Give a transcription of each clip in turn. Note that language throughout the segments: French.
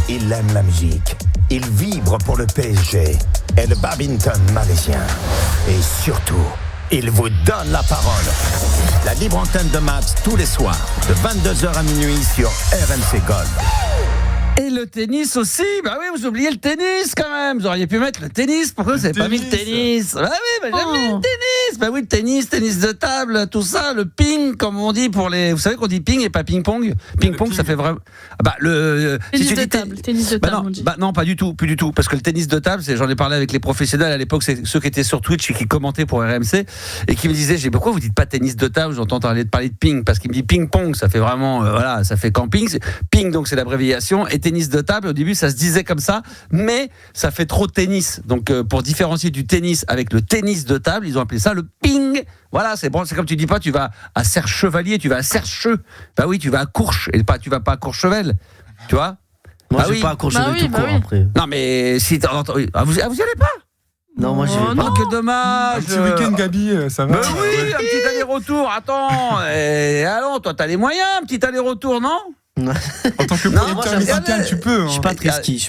Il aime la musique. Il vibre pour le PSG et le badminton malaisien. Et surtout, il vous donne la parole. La libre antenne de Max tous les soirs, de 22h à minuit sur RMC Gold. Et le tennis aussi, bah oui, vous oubliez le tennis quand même. Vous auriez pu mettre le tennis, pourquoi vous n'avez pas mis le tennis? Bah oui, j'aime bien le tennis. Bah oui, le tennis de table, tout ça, le ping, comme on dit pour les... Vous savez qu'on dit ping et pas ping-pong? Ping-pong, ça fait vraiment... Bah le... Tennis de table, non, on dit. Bah non, pas du tout, parce que le tennis de table, j'en ai parlé avec les professionnels à l'époque, c'est ceux qui étaient sur Twitch et qui commentaient pour RMC, et qui me disaient, pourquoi vous dites pas tennis de table? J'entends parler de ping, parce qu'il me dit ping-pong, ça fait vraiment, voilà, ça fait camping. Ping, donc c'est l'abréviation, et tennis de table, au début ça se disait comme ça, mais ça fait trop tennis. Donc pour différencier du tennis avec le tennis de table, ils ont appelé ça le ping. Voilà, c'est bon, c'est comme tu dis pas, tu vas à Serre-Chevalier, tu vas à Serre-Cheux. Bah oui, tu vas à Courche, et pas, tu vas pas à Courchevel. Tu vois? Moi, je vais pas à Courchevel tout court après. Non, mais si vous y allez pas? Non, moi, j'y vais pas. Oh, que dommage! Un petit week-end, Gabi, ça va? Ben oui, un petit aller-retour, attends! Allons, toi, t'as les moyens, un petit aller-retour, non? En tant que producteur musical, tu peux. Je suis pas très ski,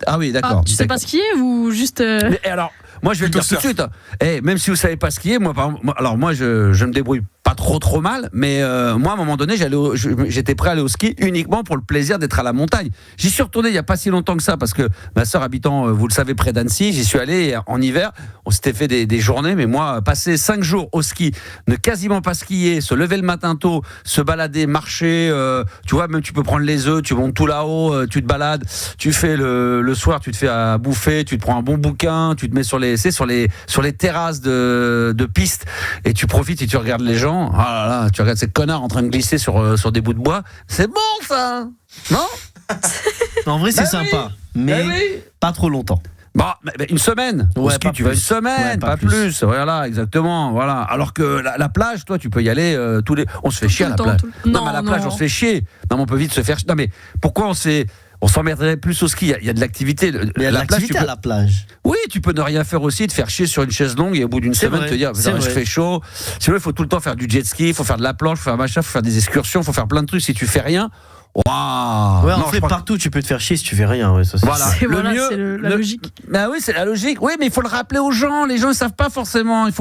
Ah oui, d'accord. Tu sais pas skier ou juste. Mais alors, moi, je vais le dire tout de suite. Même si vous savez pas skier, moi, je me débrouille pas trop mal, mais moi, à un moment donné, j'étais prêt à aller au ski uniquement pour le plaisir d'être à la montagne. J'y suis retourné il y a pas si longtemps que ça, parce que ma sœur habitant, vous le savez, près d'Annecy, j'y suis allé en hiver. On s'était fait des journées, mais moi, passer 5 jours au ski, ne quasiment pas skier, se lever le matin tôt, se balader, marcher, tu vois, même tu peux prendre les œufs, tu montes tout là-haut, tu te balades, tu fais le soir, tu te fais à bouffer, tu te prends un bon bouquin, tu te mets sur les terrasses de piste, et tu profites et tu regardes les gens. Ah là là, tu regardes ces connards en train de glisser sur des bouts de bois. C'est bon ça, non? En vrai, c'est sympa, mais pas trop longtemps. Bah, une semaine. Au ski, tu vas une semaine, pas plus. Voilà, exactement. Voilà. Alors que la plage, toi, tu peux y aller tous les. On se fait chier à la plage. Non, mais à la plage, on se fait chier. Non, mais on peut vite se faire. Non, mais pourquoi on s'emmerderait plus au ski? Il y a de l'activité. Il y a de l'activité à la plage. Oui, tu peux ne rien faire aussi, te faire chier sur une chaise longue et au bout d'une semaine te dire je fais chaud. Sinon, il faut tout le temps faire du jet ski, il faut faire de la planche, il faut faire machin, il faut faire des excursions, il faut faire plein de trucs. Si tu fais rien, waouh. Ouais, en fait, partout, tu peux te faire chier si tu fais rien. Ouais, ça, voilà. C'est la logique. Bah oui, c'est la logique. Oui, mais il faut le rappeler aux gens. Les gens, ils savent pas forcément. Il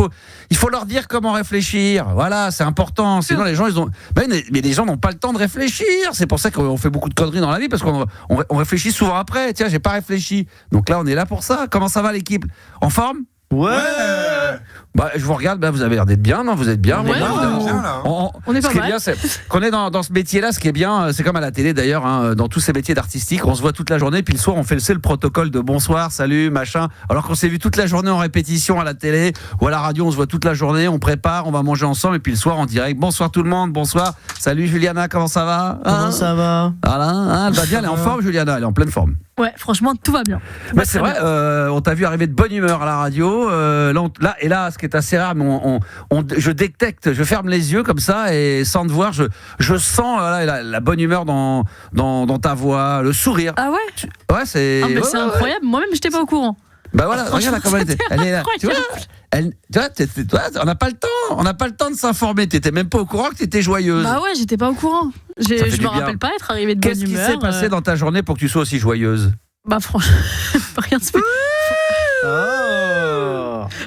faut leur dire comment réfléchir. Voilà, c'est important. Sinon, les gens, ils ont. Mais les gens n'ont pas le temps de réfléchir. C'est pour ça qu'on fait beaucoup de conneries dans la vie, parce qu'on réfléchit souvent après. Tiens, j'ai pas réfléchi. Donc là, on est là pour ça. Comment ça va, l'équipe? En forme? Ouais. Bah, je vous regarde, bah, vous avez l'air d'être bien, non? Vous êtes bien? Ouais, on est pas mal. Ce qui est bien, c'est qu'on est dans ce métier-là. Ce qui est bien, c'est comme à la télé d'ailleurs, hein, dans tous ces métiers d'artistique, on se voit toute la journée, puis le soir, on fait le protocole de bonsoir, salut, machin. Alors qu'on s'est vu toute la journée en répétition à la télé ou à la radio, on se voit toute la journée, on prépare, on va manger ensemble, et puis le soir, en direct. Bonsoir tout le monde, bonsoir. Salut Juliana, comment ça va? Comment ça va? Voilà, hein, elle va bien, elle est en forme, Juliana, elle est en pleine forme. Ouais, franchement, tout va bien. Bah, c'est vrai, on t'a vu arriver de bonne humeur à la radio. Là, ce qui est assez rare, mais je détecte, je ferme les yeux comme ça et sans te voir, je sens la bonne humeur dans ta voix, le sourire. Ah ouais? Ouais, c'est. Ah, mais c'est incroyable. Moi-même, j'étais pas au courant. Bah voilà, regarde comment elle est là. Tu vois, on n'a pas le temps de s'informer. T'étais même pas au courant que t'étais joyeuse. Bah ouais, j'étais pas au courant. Je me rappelle pas être arrivée de bonne humeur. Qu'est-ce qui s'est passé dans ta journée pour que tu sois aussi joyeuse? Bah franchement, rien de spécial.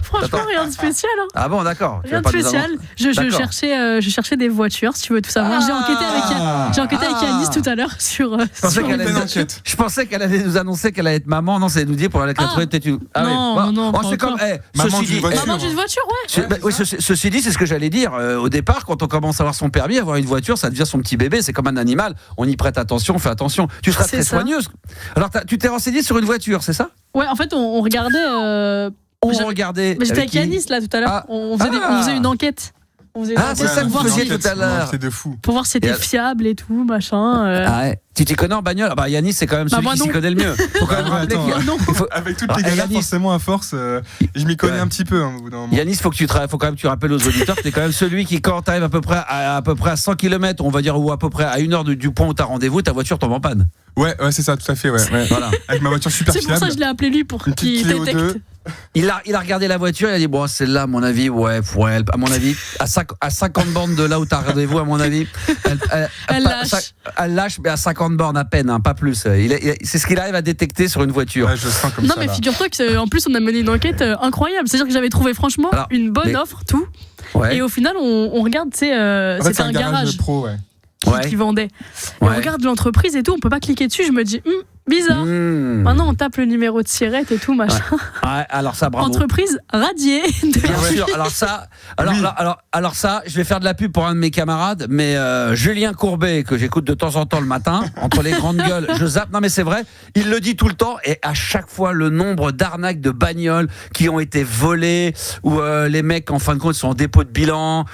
Franchement, rien de spécial. Hein. Ah bon, d'accord. Rien de spécial. Je cherchais des voitures, si tu veux tout savoir. J'ai enquêté avec Yanis tout à l'heure sur. Je pensais qu'elle allait nous annoncer qu'elle allait être maman. Non, c'est nous dire pour aller à la peut-être. Non. C'est comme. Maman d'une voiture. Maman d'une voiture, ouais. Oui, ceci dit, c'est ce que j'allais dire. Au départ, quand on commence à avoir son permis, avoir une voiture, ça devient son petit bébé. C'est comme un animal. On y prête attention, on fait attention. Tu seras très soigneuse. Alors, tu t'es renseigné sur une voiture, c'est ça? Ouais, en fait, on regardait. regardait. Mais j'étais avec Yanis là tout à l'heure. On faisait une enquête. C'est ça que vous faisiez tout à l'heure. C'est de fou. Pour voir si c'était fiable et tout, machin. Ah ouais. Tu t'y connais en bagnole? Bah Yanis, c'est quand même celui qui s'y connaît le mieux. Faut quand même rappeler avec toutes les galères, forcément à force, je m'y connais un petit peu. Yanis, faut quand même que tu rappelles aux auditeurs que t'es quand même celui qui, quand t'arrives à peu près à 100 km, on va dire, ou à peu près à 1 heure du point où t'as rendez-vous, ta voiture tombe en panne. Ouais, c'est ça, tout à fait. Ouais. Voilà. Avec ma voiture super fiable. C'est pour ça que je l'ai appelé lui pour qu'il détecte. Il a regardé la voiture, il a dit bon, celle-là, à mon avis, à mon avis, à 50 bandes de là où t'as rendez-vous, à mon avis, elle lâche, mais à 50 50 bornes à peine, hein, pas plus. C'est ce qu'il arrive à détecter sur une voiture. Ouais, je sens comme Non, ça, mais là. figure-toi qu'en plus, on a mené une enquête incroyable. C'est-à-dire que j'avais trouvé franchement une bonne offre, tout. Ouais. Et au final, on regarde, tu sais, En fait, c'était un garage pro, ouais. qui vendait. Et Ouais. on regarde l'entreprise et tout, on peut pas cliquer dessus. Je me dis, bizarre. Maintenant, on tape le numéro de Sirette et tout, machin. Ouais, alors ça, bravo. Entreprise radiée. Bien sûr. Alors ça, je vais faire de la pub pour un de mes camarades, mais Julien Courbet, que j'écoute de temps en temps le matin, entre les grandes gueules, je zappe. Non mais c'est vrai, il le dit tout le temps, et à chaque fois le nombre d'arnaques de bagnoles qui ont été volées, ou les mecs en fin de compte sont en dépôt de bilan,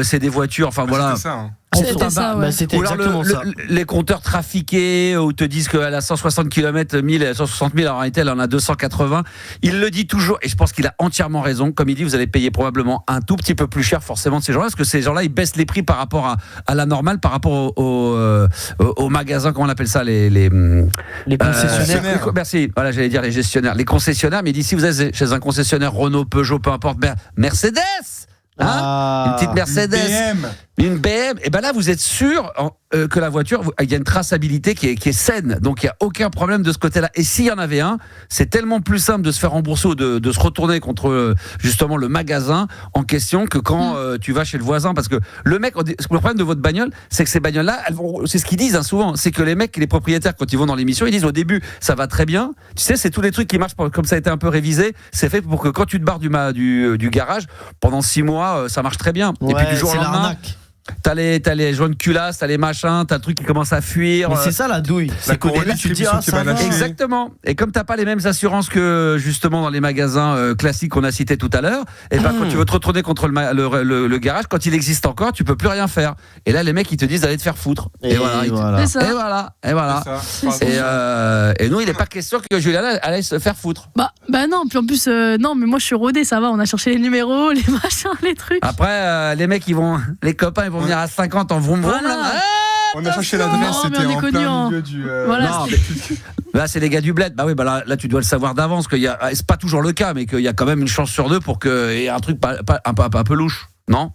c'est des voitures, enfin voilà. C'était ça, hein. C'était ça, ouais. C'était Ou alors exactement ça. les compteurs trafiqués où te disent qu'elle a 160 km, 1000, 160 000, en réalité elle en a 280. Il le dit toujours, et je pense qu'il a entièrement raison. Comme il dit, vous allez payer probablement un tout petit peu plus cher forcément de ces gens-là, parce que ces gens-là, ils baissent les prix par rapport à la normale, par rapport aux magasins, comment on appelle ça, les concessionnaires. Merci, voilà, j'allais dire les gestionnaires. Les concessionnaires, mais d'ici vous êtes chez un concessionnaire Renault, Peugeot, peu importe, Mercedes, une petite Mercedes. Une BM, et ben là vous êtes sûr que la voiture, il y a une traçabilité qui est saine, donc il n'y a aucun problème de ce côté-là. Et s'il y en avait un, c'est tellement plus simple de se faire rembourser ou de se retourner contre justement le magasin en question que quand tu vas chez le voisin, parce que le mec, le problème de votre bagnole, c'est que ces bagnoles-là, c'est ce qu'ils disent souvent, c'est que les mecs, les propriétaires, quand ils vont dans l'émission, ils disent au début ça va très bien. Tu sais, c'est tous les trucs qui marchent comme ça a été un peu révisé. C'est fait pour que quand tu te barres du garage pendant 6 mois, ça marche très bien. Ouais, et puis du jour au c'est lendemain. l'arnaque. T'as les joints de culasse, t'as les machins, t'as le truc qui commence à fuir. Mais c'est ça la douille. C'est qu'au début tu te dis distribution qui ça va va. lâcher. Exactement. Et comme t'as pas les mêmes assurances que justement dans les magasins classiques qu'on a cités tout à l'heure, et ben quand tu veux te retourner contre le garage, quand il existe encore, tu peux plus rien faire. Et là les mecs ils te disent d'aller te faire foutre. Et voilà. C'est ça. Et voilà. Et nous il n'est pas question que Juliana allait se faire foutre. Bah non, puis en plus, non, mais moi je suis rodée, ça va. On a cherché les numéros, les machins, les trucs. Après les mecs les copains ils vont venir à 50 en vroom vroom. Voilà. Là. On a cherché l'adresse, Non, mais c'était on est en connus, plein hein. milieu du... Voilà, Non, là c'est les gars du bled. Bah oui, bah là tu dois le savoir d'avance qu'il y a, c'est pas toujours le cas, mais qu'il y a quand même une chance sur 2 pour qu'il y ait un truc un peu louche, non?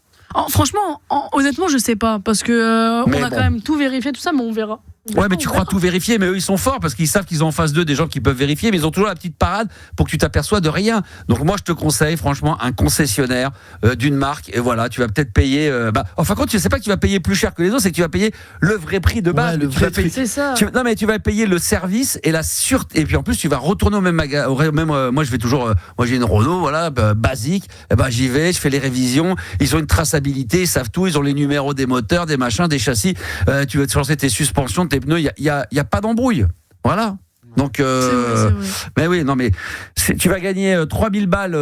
Franchement, honnêtement, je sais pas, parce que on Mais a bon. quand même tout vérifié, tout ça, mais on verra. Ouais, mais tu crois tout vérifier, mais eux ils sont forts parce qu'ils savent qu'ils ont en face d'eux des gens qui peuvent vérifier, mais ils ont toujours la petite parade pour que tu t'aperçois de rien. Donc moi je te conseille franchement un concessionnaire d'une marque, et voilà, tu vas peut-être payer. Enfin quand tu sais pas que tu vas payer plus cher que les autres, c'est que tu vas payer le vrai prix de base. Ouais, le Tu vas vrai payer- C'est ça. Non mais tu vas payer le service et la sûreté, et puis en plus tu vas retourner au même magasin. Moi je vais toujours, moi j'ai une Renault, voilà, basique. Et ben j'y vais, je fais les révisions. Ils ont une traçabilité, ils savent tout, ils ont les numéros des moteurs, des machins, des châssis. Tu veux te changer tes suspensions, tes pneus, il y a pas d'embrouille. Voilà. Donc, C'est vrai. mais oui, non, mais tu vas gagner 3000 balles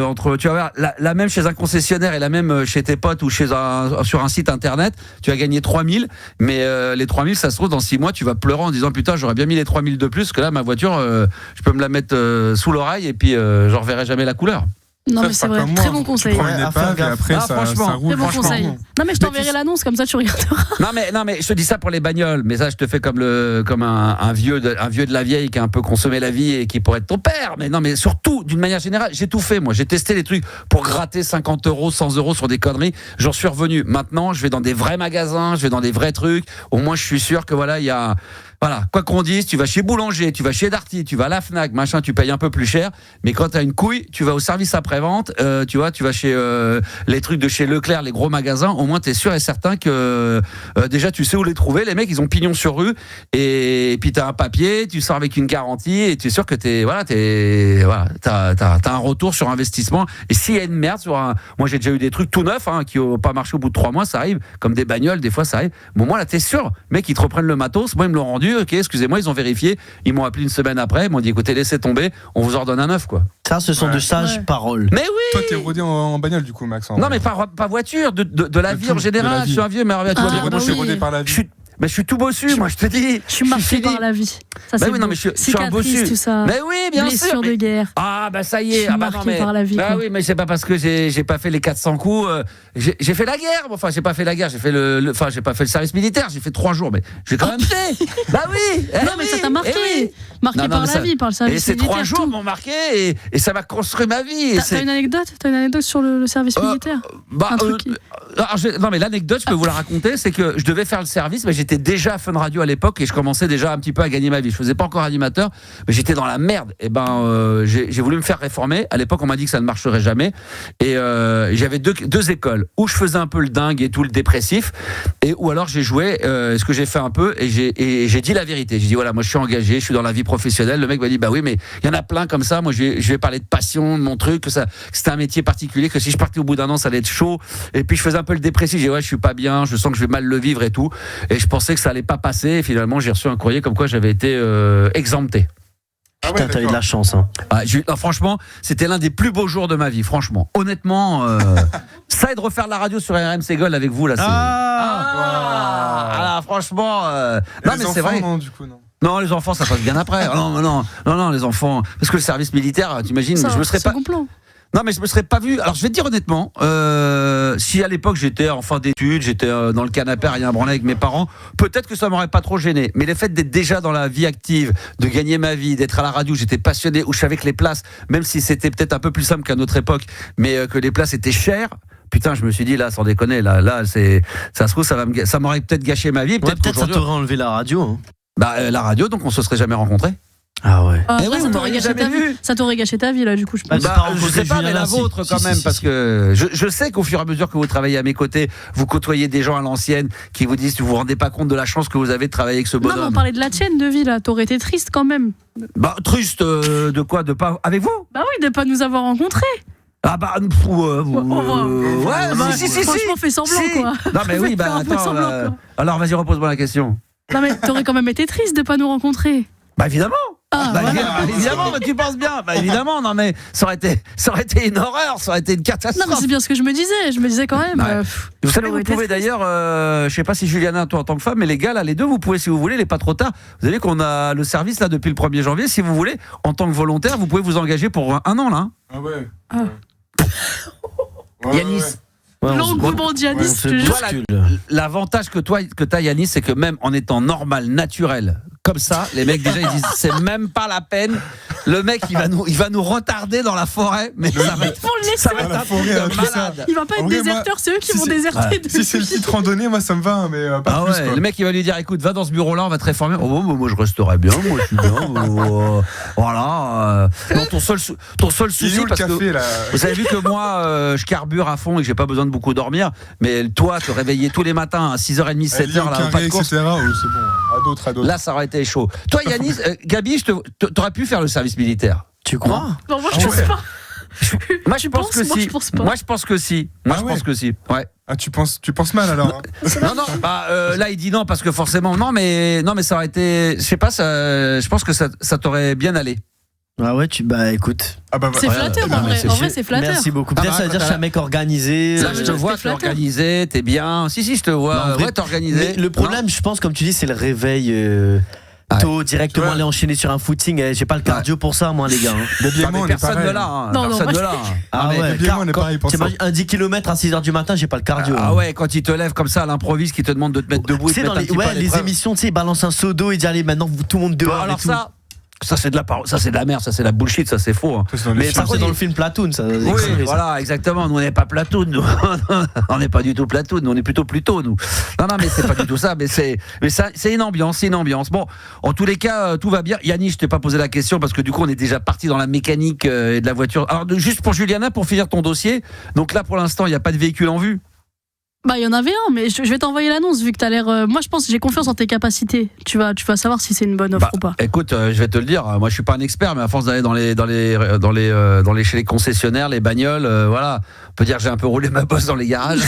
entre. Tu vas voir la même chez un concessionnaire et la même chez tes potes ou sur un site internet. Tu vas gagner 3000, mais les 3000, ça se trouve dans 6 mois, tu vas pleurer en disant putain, j'aurais bien mis les 3000 de plus, parce que là, ma voiture, je peux me la mettre sous l'oreille et puis je reverrai jamais la couleur. Non, Ça, mais c'est c'est pas vrai. comme moi. Très bon conseil. Tu prends une Ouais, à épave faire et gaffe. après Ah, ça franchement, roule. Très bon franchement. conseil. Non, mais je t'enverrai l'annonce, comme ça tu regarderas. Non mais je te dis ça pour les bagnoles, mais ça je te fais comme un vieux de la vieille qui a un peu consommé la vie et qui pourrait être ton père. Mais non, mais surtout d'une manière générale, j'ai tout fait moi. J'ai testé les trucs pour gratter 50 €, 100 € sur des conneries. J'en suis revenu. Maintenant, je vais dans des vrais magasins, je vais dans des vrais trucs. Au moins, je suis sûr que voilà, il y a. Voilà, quoi qu'on dise, tu vas chez Boulanger, tu vas chez Darty, tu vas à la Fnac, machin, tu payes un peu plus cher. Mais quand t'as une couille, tu vas au service après-vente, tu vas chez les trucs de chez Leclerc, les gros magasins. Au moins, t'es sûr et certain que déjà, tu sais où les trouver. Les mecs, ils ont pignon sur rue. Et puis, t'as un papier, tu sors avec une garantie et tu es sûr que t'as un retour sur investissement. Et s'il y a une merde moi, j'ai déjà eu des trucs tout neufs qui n'ont pas marché au bout de 3 mois, ça arrive. Comme des bagnoles, des fois, ça arrive. Bon, moi, là, t'es sûr. Mec, ils te reprennent le matos. Moi, ils me l'ont rendu. Ok, excusez-moi, ils ont vérifié. Ils m'ont appelé une semaine après. Ils m'ont dit, écoutez, laissez tomber. On vous ordonne un neuf, quoi. Ça, ce sont de sages Ouais. paroles. Mais oui! Toi, t'es rodé en bagnole, du coup, Max. Non, mais pas voiture, de la De vie tout, en de général. la Je vie. suis un vieux, mais Toi, Ah, moi, bah je suis oui. rodé par la je vie. suis, je suis tout bossu, moi, je te dis. Je suis marquée fini. par la vie. Ça, Bah c'est oui, non, beau. mais je suis un Cicatrices, bossu. tout ça. Mais oui, bien sûr. Blessures de guerre. Ah, bah ça y Je est. suis Ah, bah non, marquée mais. par la vie, Bah quoi. oui, mais c'est pas parce que j'ai pas fait les 400 coups. J'ai fait la guerre. Enfin, j'ai pas fait la guerre. J'ai fait j'ai pas fait le service militaire. J'ai fait 3 jours, mais j'ai quand même fait. Bah oui. Non, mais ça t'a marqué. Marqué par la vie, par le service militaire. Et ces 3 jours m'ont marqué et ça m'a construit ma vie. T'as une anecdote sur le service militaire? Non, mais l'anecdote, je peux vous la raconter, c'est que je devais faire le service, mais j'étais déjà à Fun Radio à l'époque et je commençais déjà un petit peu à gagner ma vie. Je faisais pas encore animateur, mais j'étais dans la merde. Et j'ai voulu me faire réformer. À l'époque, on m'a dit que ça ne marcherait jamais. Et j'avais deux écoles où je faisais un peu le dingue et tout le dépressif, et où alors j'ai joué, ce que j'ai fait un peu, et j'ai dit la vérité. J'ai dit voilà, moi je suis engagé, je suis dans la vie professionnelle. Le mec m'a dit bah oui, mais il y en a plein comme ça. Moi je vais parler de passion, de mon truc, que c'était un métier particulier, que si je partais au bout d'un an, ça allait être chaud. Et puis je faisais un peu le dépressif. J'ai dit ouais, je suis pas bien, je sens que je vais mal le vivre et tout. Et je pensais que ça allait pas passer. Et finalement, j'ai reçu un courrier comme quoi j'avais été exempté. Putain, t'as eu de la chance. Hein. Franchement, c'était l'un des plus beaux jours de ma vie. Franchement, honnêtement, ça et de refaire la radio sur RMC Gold avec vous là. Franchement, non mais enfants, c'est vrai. Non, du coup, non. Non, les enfants, ça passe bien après. Non, les enfants, parce que le service militaire, t'imagines, je me serais pas. Non, mais je me serais pas vu. Alors, je vais te dire honnêtement, si à l'époque j'étais en fin d'études, j'étais dans le canapé à rien branler avec mes parents, peut-être que ça m'aurait pas trop gêné. Mais le fait d'être déjà dans la vie active, de gagner ma vie, d'être à la radio, j'étais passionné, où je savais que les places, même si c'était peut-être un peu plus simple qu'à notre époque, mais que les places étaient chères. Putain, je me suis dit là, sans déconner, là, ça se trouve, ça m'aurait peut-être gâché ma vie. Peut-être ça t'aurait enlevé la radio. Hein. La radio, donc on se serait jamais rencontrés. Ah ouais. Ça t'aurait gâché ta vie là, du coup, je pense. Je sais pas, mais la vôtre quand même, parce que je sais qu'au fur et à mesure que vous travaillez à mes côtés, vous côtoyez des gens à l'ancienne qui vous disent que vous vous rendez pas compte de la chance que vous avez de travailler avec ce bonhomme. Non, mais on parlait de la tienne de vie là, t'aurais été triste quand même. Triste de quoi, de pas avec vous? Bah oui, de pas nous avoir rencontrés. Si. Franchement, fais semblant quoi. Non mais oui, attends. Alors vas-y, repose-moi la question. Non mais t'aurais quand même été triste de pas nous rencontrer. Bah évidemment. Évidemment, tu penses bien. Bah évidemment, non mais ça aurait été une horreur, ça aurait été une catastrophe. Non mais c'est bien ce que je me disais quand même. Vous savez, vous pouvez d'ailleurs, je sais pas si Juliana, toi en tant que femme, mais les gars là, les deux, vous pouvez si vous voulez, il est pas trop tard. Vous savez qu'on a le service là depuis le 1er janvier. Si vous voulez, en tant que volontaire, vous pouvez vous engager pour un an là. Ah ouais. Yanis. L'engouement d'Yanis, je te jure. L'avantage que t'as Yanis, c'est que même en étant normal, naturel, comme ça, les mecs déjà ils disent c'est même pas la peine. Le mec il va nous retarder dans la forêt, mais ça va être un truc de malade. Il va pas être déserteur, c'est eux qui vont déserter. Si c'est une petite randonnée, moi ça me va, mais pas plus. Quoi. Le mec il va lui dire écoute, va dans ce bureau là, on va te réformer. Moi je resterai bien, moi je suis bien. Voilà. Non, ton seul souci, parce que vous avez vu que moi je carbure à fond et que j'ai pas besoin de beaucoup dormir, mais toi te réveiller tous les matins à 6h30, 7h là, pas de course, etc. C'est bon. À d'autres. Là ça aurait été chaud. Toi Yanis, Gabi, t'aurais pu faire le service militaire. Tu crois? Non, moi je pense pas. Moi je pense que si. Moi je pense que si. Ouais. Ah tu penses mal alors. Non, là il dit non parce que forcément non mais ça aurait été, je sais pas, je pense que ça t'aurait bien allé. Ah ouais, écoute. C'est flatteur en vrai, c'est flatteur. Merci beaucoup. Peut-être ça veut dire que je suis un mec organisé. Je te vois, t'es organisé, t'es bien. Si, je te vois. Ouais, t'es organisé. Mais le problème, je pense, comme tu dis, c'est le réveil. Tôt, directement aller enchaîner sur un footing. J'ai pas le cardio pour ça, moi, les gars. Personne ne l'a. Personne ne l'a. Ah ouais, on est pareil pour ça. Un 10 km à 6h du matin, j'ai pas le cardio. Ah ouais, quand il te lève comme ça à l'improviste, qui te demande de te mettre debout. Tu sais, dans les émissions, tu sais, il balance un seau d'eau et dit allez, maintenant tout le monde dehors. Alors ça c'est de la merde, ça c'est de la bullshit, ça c'est faux. Mais ça c'est dans le film Platoon, ça. Oui, voilà, exactement. Nous on n'est pas Platoon, nous. On n'est pas du tout Platoon, nous on est plutôt nous. Non, mais c'est pas du tout ça, mais c'est une ambiance, Bon, en tous les cas, tout va bien. Yannis, je t'ai pas posé la question parce que du coup on est déjà parti dans la mécanique et de la voiture. Alors juste pour Juliana, pour finir ton dossier. Donc là pour l'instant il n'y a pas de véhicule en vue. Il y en avait un, mais je vais t'envoyer l'annonce vu que t'as l'air. Moi, je pense que j'ai confiance en tes capacités. Tu vas savoir si c'est une bonne offre ou pas. Écoute, je vais te le dire. Moi, je suis pas un expert, mais à force d'aller chez les concessionnaires, les bagnoles, voilà, on peut dire que j'ai un peu roulé ma bosse dans les garages.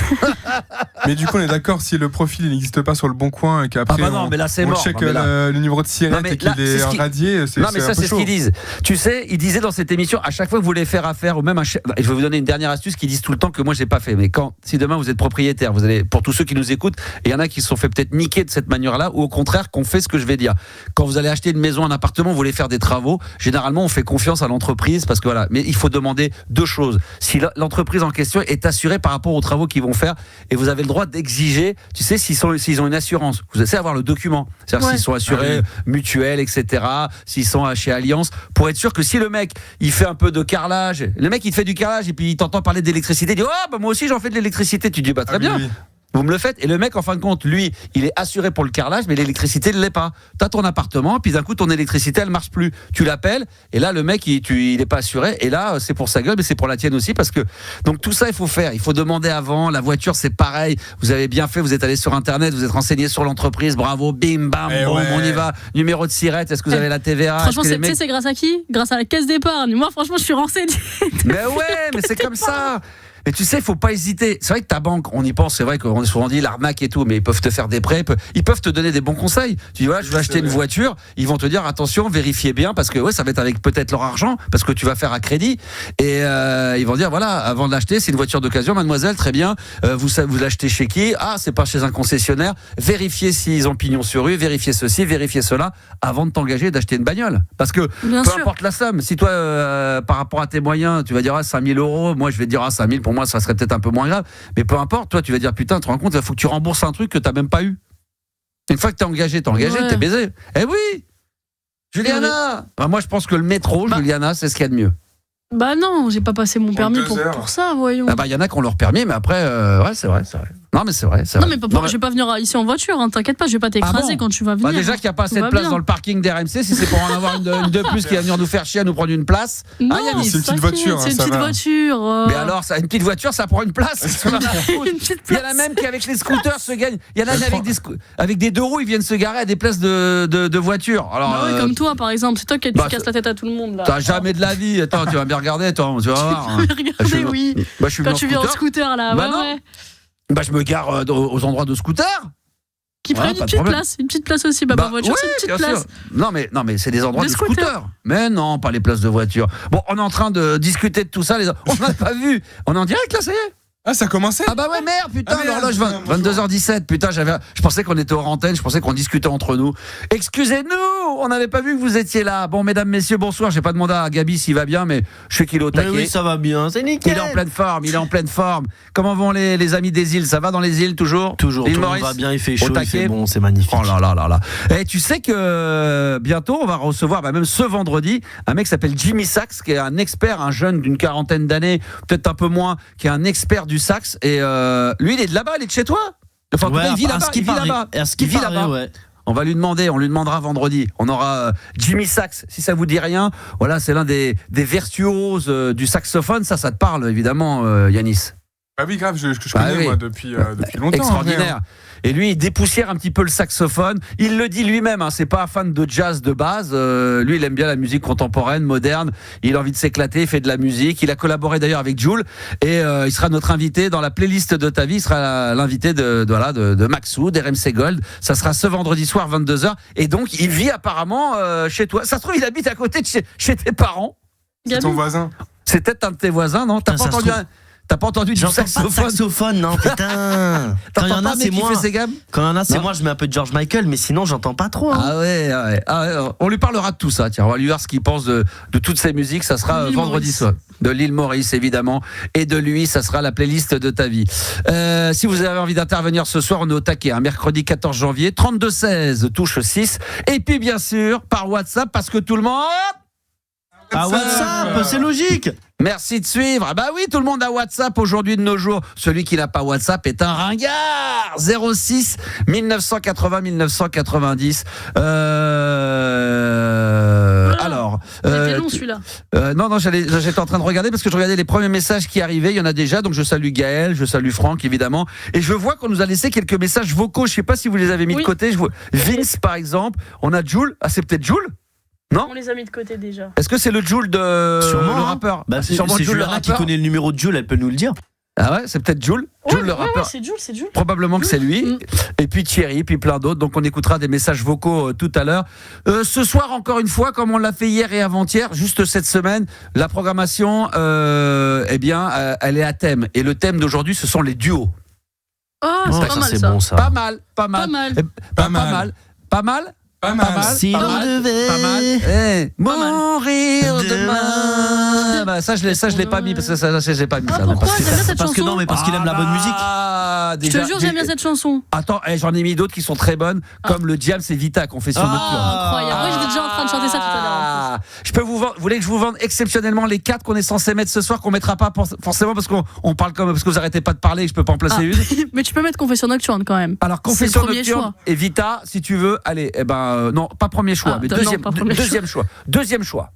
Mais du coup, on est d'accord, si le profil n'existe pas sur le bon coin et qu'après mais là c'est mort. On check le numéro de sirette et qu'il est radié, c'est un peu chaud. Non, mais ça c'est ce qu'ils disent. Tu sais, ils disaient dans cette émission, à chaque fois que vous voulez faire affaire, ou même je vais vous donner une dernière astuce qu'ils disent tout le temps que moi j'ai pas fait. Mais si demain vous êtes propriétaire, vous allez, pour tous ceux qui nous écoutent, et il y en a qui se sont fait peut-être niquer de cette manière-là, ou au contraire qu'on fait ce que je vais dire. Quand vous allez acheter une maison, un appartement, vous voulez faire des travaux, généralement on fait confiance à l'entreprise parce que voilà. Mais il faut demander deux choses. Si l'entreprise en question question est assurée par rapport aux travaux qu'ils vont faire. Et vous avez le droit d'exiger, tu sais, s'ils ont une assurance. Vous savez avoir le document. C'est-à-dire s'ils sont assurés, mutuels, etc. S'ils sont chez Allianz. Pour être sûr que si le mec, il fait un peu de carrelage, le mec, il fait du carrelage et puis il t'entend parler d'électricité, il dit, moi aussi, j'en fais de l'électricité. Tu dis, très bien. Oui. Vous me le faites. Et le mec, en fin de compte, lui, il est assuré pour le carrelage, mais l'électricité ne l'est pas. Tu as ton appartement, puis d'un coup, ton électricité, elle marche plus. Tu l'appelles, et là, le mec, il n'est pas assuré. Et là, c'est pour sa gueule, mais c'est pour la tienne aussi, parce que. Donc, tout ça, il faut faire. Il faut demander avant. La voiture, c'est pareil. Vous avez bien fait. Vous êtes allé sur Internet, vous êtes renseigné sur l'entreprise. Bravo, bim, bam, on y va. Numéro de SIRET. Est-ce que vous avez la TVA? Franchement, c'est grâce à qui? Grâce à la caisse d'épargne. Moi, franchement, je suis renseigné. Mais ouais, mais c'est comme ça. Mais tu sais, il faut pas hésiter. C'est vrai que ta banque, on y pense, c'est vrai qu'on est souvent dit l'arnaque et tout, mais ils peuvent te faire des prêts, ils peuvent te donner des bons conseils. Tu dis, je veux acheter une voiture, ils vont te dire, attention, vérifiez bien, parce que ça va être avec peut-être leur argent, parce que tu vas faire à crédit. Et ils vont dire, voilà, avant de l'acheter, c'est une voiture d'occasion, mademoiselle, très bien, vous l'achetez chez qui? Ah, c'est pas chez un concessionnaire. Vérifiez s'ils ont pignon sur rue, vérifiez ceci, vérifiez cela, avant de t'engager d'acheter une bagnole. Parce que peu importe la somme, si toi, par rapport à tes moyens, tu vas dire, 5 000 €, moi je vais dire, 5 000 pour moi, ça serait peut-être un peu moins grave, mais peu importe, toi tu vas dire putain, tu te rends compte, il faut que tu rembourses un truc que t'as même pas eu. Une fois que t'es engagé, t'es baisé. Eh oui, Juliana. Moi je pense que le métro, Juliana, c'est ce qu'il y a de mieux. Bah non, j'ai pas passé mon permis pour ça, voyons. Y en a qui ont leur permis, mais après, c'est vrai. Non, mais c'est vrai. Non, mais papa, je vais pas venir ici en voiture, hein, t'inquiète pas, je vais pas t'écraser quand tu vas venir. Déjà qu'il n'y a pas assez de place dans le parking d'RMC, si c'est pour en avoir une de plus qui va venir nous faire chier à nous prendre une place. Non, c'est une petite voiture. C'est une petite voiture. Mais alors, une petite voiture, ça prend une place. Il y en a même qui, avec les scooters, se gagnent. Il y en a avec des deux roues, ils viennent se garer à des places de voitures. Alors, comme toi, par exemple, c'est toi qui casses la tête à tout le monde. T'as jamais de la vie. Attends, tu vas me regarder, tu vas voir. Regarder, oui. Quand tu viens en scooter, là. Je me gare aux endroits de scooter. Qui prennent une petite place aussi. Ma voiture, c'est une petite place. Non, mais c'est des endroits de scooter. Mais non, pas les places de voiture. Bon, on est en train de discuter de tout ça. On n'a pas vu. On est en direct là, ça y est. Ah, ça a commencé? Ah bah ouais, merde, putain, l'horloge 22h17. Putain, je pensais qu'on était hors antenne, je pensais qu'on discutait entre nous. Excusez-nous, on n'avait pas vu que vous étiez là. Bon, mesdames, messieurs, bonsoir. J'ai pas demandé à Gabi s'il va bien, mais je sais qu'il est au taquet. Oui, ça va bien, c'est nickel. Il est en pleine forme. Comment vont les amis des îles? Ça va dans les îles toujours? Toujours, tout le monde va bien, il fait chaud, il fait bon, c'est magnifique. Oh là là. Et tu sais que bientôt, on va recevoir, même ce vendredi, un mec qui s'appelle Jimmy Sax, qui est un expert, un jeune d'une quarantaine d'années, peut-être un peu moins, qui est un expert du sax. Et lui, il est de là-bas, il est de chez toi? Enfin, il vit là-bas. Ouais. On lui demandera vendredi. On aura Jimmy Sax, si ça vous dit rien. Voilà, c'est l'un des virtuoses du saxophone. Ça te parle évidemment, Yanis? Ah oui, grave, je connais moi depuis longtemps. Extraordinaire. Et lui, il dépoussière un petit peu le saxophone. Il le dit lui-même, c'est pas un fan de jazz de base. Lui, il aime bien la musique contemporaine, moderne. Il a envie de s'éclater, il fait de la musique. Il a collaboré d'ailleurs avec Jul. Et il sera notre invité dans la playlist de ta vie. Il sera l'invité de Maxou, d'RMC Gold. Ça sera ce vendredi soir, 22h. Et donc, il vit apparemment chez toi. Ça se trouve, il habite à côté de chez tes parents. C'est ton voisin. C'est peut-être un de tes voisins, non? T'as pas entendu du saxophone, non, putain. Quand il y en a, c'est moi. Quand il y en a, c'est moi, je mets un peu de George Michael, mais sinon, j'entends pas trop. Hein. Ah ouais. On lui parlera de tout ça. Tiens, on va lui voir ce qu'il pense de toutes ces musiques. Ça sera vendredi soir. De l'île Maurice, évidemment. Et de lui, ça sera la playlist de ta vie. Si vous avez envie d'intervenir ce soir, on est au taquet. Mercredi 14 janvier, 32-16, touche 6. Et puis, bien sûr, par WhatsApp, parce que tout le monde... WhatsApp, c'est logique. Merci de suivre. Ah bah oui, tout le monde a WhatsApp aujourd'hui de nos jours. Celui qui n'a pas WhatsApp est un ringard. 06 1980 1990. Alors. C'était long celui-là. Non, j'étais en train de regarder parce que je regardais les premiers messages qui arrivaient. Il y en a déjà, donc je salue Gaël, je salue Franck évidemment. Et je vois qu'on nous a laissé quelques messages vocaux. Je sais pas si vous les avez mis de côté. Je vois Vince par exemple. On a Jul. Ah, c'est peut-être Jul? Non, on les a mis de côté déjà. Est-ce que c'est le Jul sûrement, le rappeur? C'est sûrement Jul le rappeur. Qui connaît le numéro de Jul, elle peut nous le dire. Ah ouais, c'est peut-être Jul. Jul le rappeur. Ouais, c'est Jul. Probablement que c'est lui. Et puis Thierry, puis plein d'autres. Donc on écoutera des messages vocaux tout à l'heure. Ce soir, encore une fois, comme on l'a fait hier et avant-hier, juste cette semaine, la programmation, elle est à thème. Et le thème d'aujourd'hui, ce sont les duos. Oh, c'est pas mal ça. Bon, ça. Pas mal. Pas mal. Si l'on devait mourir demain. Bah, ça, je l'ai pas mis parce que ça, j'ai pas mis ça. Pourquoi j'aime bien cette parce que chanson. non, mais parce qu'il aime la bonne musique. Je te jure, j'aime bien cette chanson. Attends, j'en ai mis d'autres qui sont très bonnes, comme le Diams et Vita, Confession nocturne. Incroyable. Moi, j'étais déjà en train de chanter ça tout à l'heure. Je peux vous voulez que je vous vende exceptionnellement les 4 qu'on est censé mettre ce soir, qu'on mettra pas forcément parce qu'on parle parce que vous arrêtez pas de parler et que je peux pas en placer une. Mais tu peux mettre Confession nocturne quand même. Alors Confession nocturne et Vita, si tu veux, allez, non, pas premier choix, mais deuxième choix. Deuxième choix.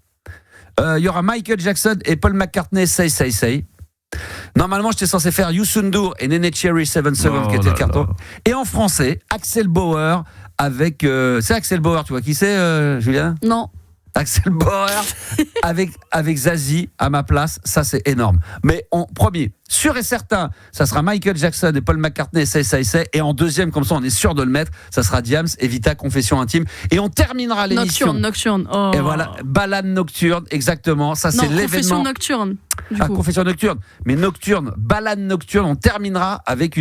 Il y aura Michael Jackson et Paul McCartney, Say Say Say. Normalement, j'étais censé faire Youssou qui était le carton. Et en français, Axel Bauer avec. C'est Axel Bauer, tu vois qui c'est, Julien ? Non. Axel Bauer avec Zazie à ma place, ça c'est énorme. Mais en premier, sûr et certain, ça sera Michael Jackson et Paul McCartney, Say Say Say. Et en deuxième, comme ça on est sûr de le mettre, ça sera Diams et Vita, Confession intime. Et on terminera l'émission. Nocturne. Oh. Et voilà, balade nocturne, exactement. Ça c'est l'événement. Confession nocturne. Confession nocturne. Mais nocturne, balade nocturne, on terminera avec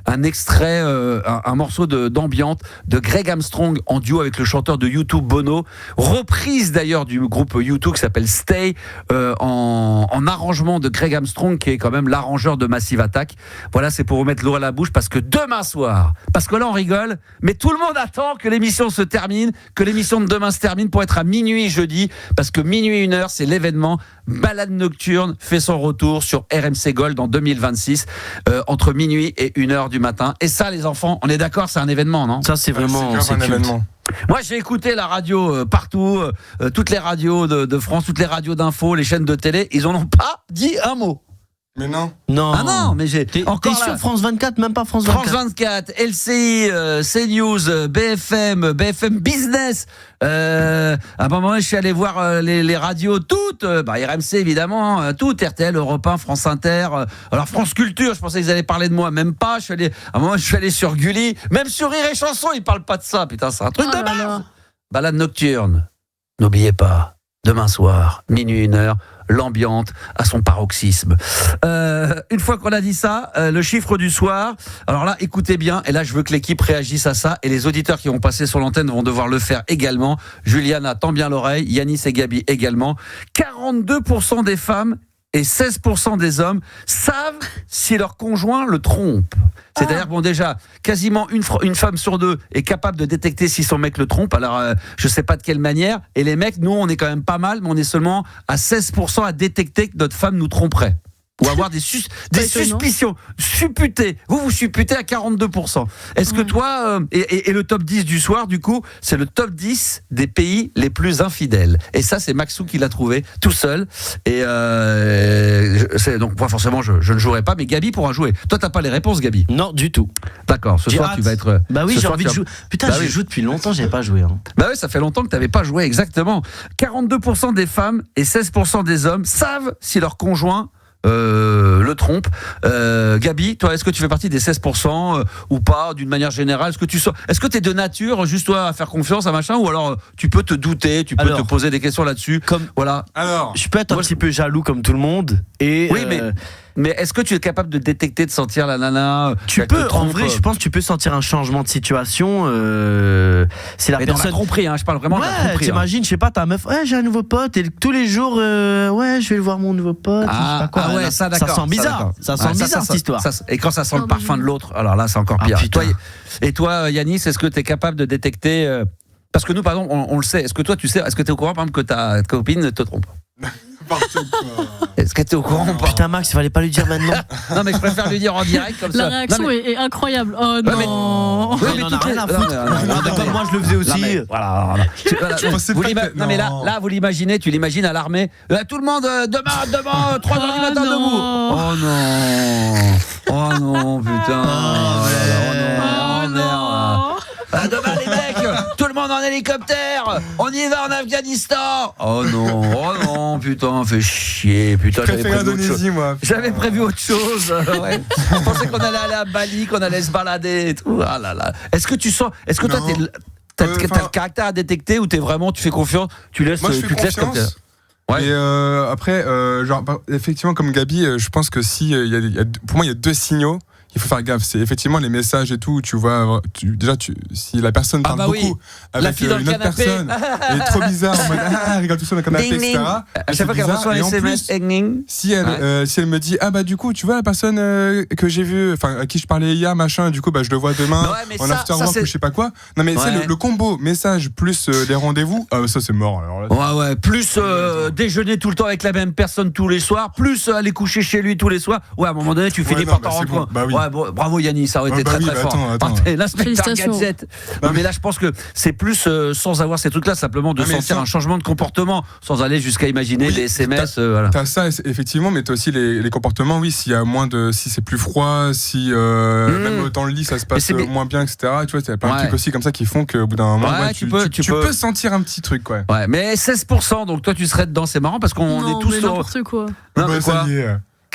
un extrait, un morceau d'ambiance de Greg Armstrong en duo avec le chanteur de U2 Bono, reprise d'ailleurs du groupe U2 qui s'appelle Stay, en arrangement de Greg Armstrong qui est quand même l'arrangeur de Massive Attack. Voilà, c'est pour vous mettre l'eau à la bouche parce que demain soir, parce que là on rigole, mais tout le monde attend que l'émission se termine, que l'émission de demain se termine pour être à minuit jeudi, parce que minuit 1h c'est l'événement. Balade nocturne fait son retour sur RMC Gold en 2026 entre minuit et 1h du matin. Et ça les enfants, on est d'accord, c'est un événement, non ? Ça c'est vraiment un événement. Moi j'ai écouté la radio partout, toutes les radios de France, toutes les radios d'infos, les chaînes de télé, ils en ont pas dit un mot. Mais non. Ah non, mais j'ai encore sur France 24, même pas France 24. France 24, LCI, CNews, BFM Business. À un moment, je suis allé voir les radios toutes, RMC évidemment, toutes, RTL, Europe 1, France Inter. Alors France Culture, je pensais qu'ils allaient parler de moi, même pas. À un moment, je suis allé sur Gulli, même sur Rire et Chanson, ils parlent pas de ça. Putain, c'est un truc de base. Balade nocturne. N'oubliez pas, demain soir, minuit 1h. L'ambiance à son paroxysme. Une fois qu'on a dit ça, le chiffre du soir. Alors là, écoutez bien, et là je veux que l'équipe réagisse à ça, et les auditeurs qui vont passer sur l'antenne vont devoir le faire également. Juliana, tend bien l'oreille, Yanis et Gabi également. 42% des femmes et 16% des hommes savent si leur conjoint le trompe. C'est-à-dire, bon, déjà, quasiment une femme sur deux est capable de détecter si son mec le trompe. Alors, je sais pas de quelle manière. Et les mecs, nous, on est quand même pas mal, mais on est seulement à 16% à détecter que notre femme nous tromperait. Ou avoir des suspicions, supputer. Vous supputez à 42%. Est-ce que toi, et le top 10 du soir, du coup, c'est le top 10 des pays les plus infidèles. Et ça, c'est Maxou qui l'a trouvé, tout seul. Et donc, moi, forcément, je ne jouerai pas, mais Gabi pourra jouer. Toi, t'as pas les réponses, Gabi ? Non, du tout. D'accord, ce soir, tu vas être... Bah oui, j'ai envie de jouer. Putain, je joue depuis longtemps, j'avais pas joué. Hein. Bah oui, ça fait longtemps que t'avais pas joué, exactement. 42% des femmes et 16% des hommes savent si leur conjoint le trompe. Gabi, toi, est-ce que tu fais partie des 16% ou pas, d'une manière générale ? Est-ce que tu es de nature, juste toi, à faire confiance à machin, ou alors tu peux te douter, tu peux te poser des questions là-dessus, voilà. Alors, je peux être un petit peu jaloux comme tout le monde. Et oui, mais est-ce que tu es capable de détecter, de sentir la nana ? Tu peux, en vrai, je pense que tu peux sentir un changement de situation. C'est la personne. Dans la tromperie, je parle vraiment de la tromperie. T'imagines, je sais pas, ta meuf, j'ai un nouveau pote, et tous les jours, je vais voir mon nouveau pote. Je sais pas quoi. Ouais, ça d'accord. Ça sent bizarre. Ça sent bizarre cette histoire. Et quand ça sent le parfum de l'autre, alors là, c'est encore pire. Et toi, Yanis, est-ce que tu es capable de détecter parce que nous, par exemple, on le sait. Est-ce que toi, tu sais, est-ce que tu es au courant, par exemple, que ta copine te trompe ? Est-ce que t'es au courant ou pas ? Putain, Max, il fallait pas lui dire maintenant. Non, mais je préfère lui dire en direct comme ça. La réaction est incroyable. Oh non. Oui, mais on en a rien à foutre. Moi, je le faisais aussi. Voilà. Non, mais là, vous l'imaginez, tu l'imagines à l'armée. Tout le monde, demain, 3h du matin debout. Oh non, putain. Oh merde. Demain, les mecs, tout le monde en hélicoptère. On y va en Afghanistan. Oh non, putain, fait chier. Putain, j'avais prévu autre chose. Ouais. Je pensais qu'on allait aller à Bali, qu'on allait se balader et tout. Ah là là. Est-ce que toi, t'as le caractère à détecter ou tu fais confiance, tu laisses, moi, je tu te laisses comme ça. Ouais. Et après, effectivement, comme Gabi, je pense que pour moi, il y a deux signaux. il faut faire gaffe. C'est effectivement les messages et tout. Tu vois, si la personne parle beaucoup avec une autre personne, elle est trop bizarre. En mode, regarde tout ça dans le canapé, etc. À chaque fois qu'elle reçoit un SMS, si elle me dit, du coup, tu vois la personne que j'ai vue, enfin à qui je parlais hier, machin, du coup, je le vois demain en afterwork ou je sais pas quoi. Non mais c'est le combo message plus les rendez-vous. Ça c'est mort. Alors là, plus déjeuner tout le temps avec la même personne tous les soirs, plus aller coucher chez lui tous les soirs. Ouais, à un moment donné, tu finis par t'en rendre compte. Bravo Yannis, ça aurait été très fort. L'inspecteur Gadget. Non, mais là, je pense que c'est plus sans avoir ces trucs-là, simplement de sentir un changement de comportement, sans aller jusqu'à imaginer des SMS. T'as ça effectivement, mais t'as aussi les comportements. Oui, s'il y a si c'est plus froid, si même dans le lit ça se passe moins bien, etc. Tu vois, il y a plein de trucs aussi comme ça qui font qu'au bout d'un moment, tu peux sentir un petit truc, quoi. Ouais, mais 16%, donc toi tu serais dedans, c'est marrant parce qu'on est tous n'importe quoi. Non, mais quoi?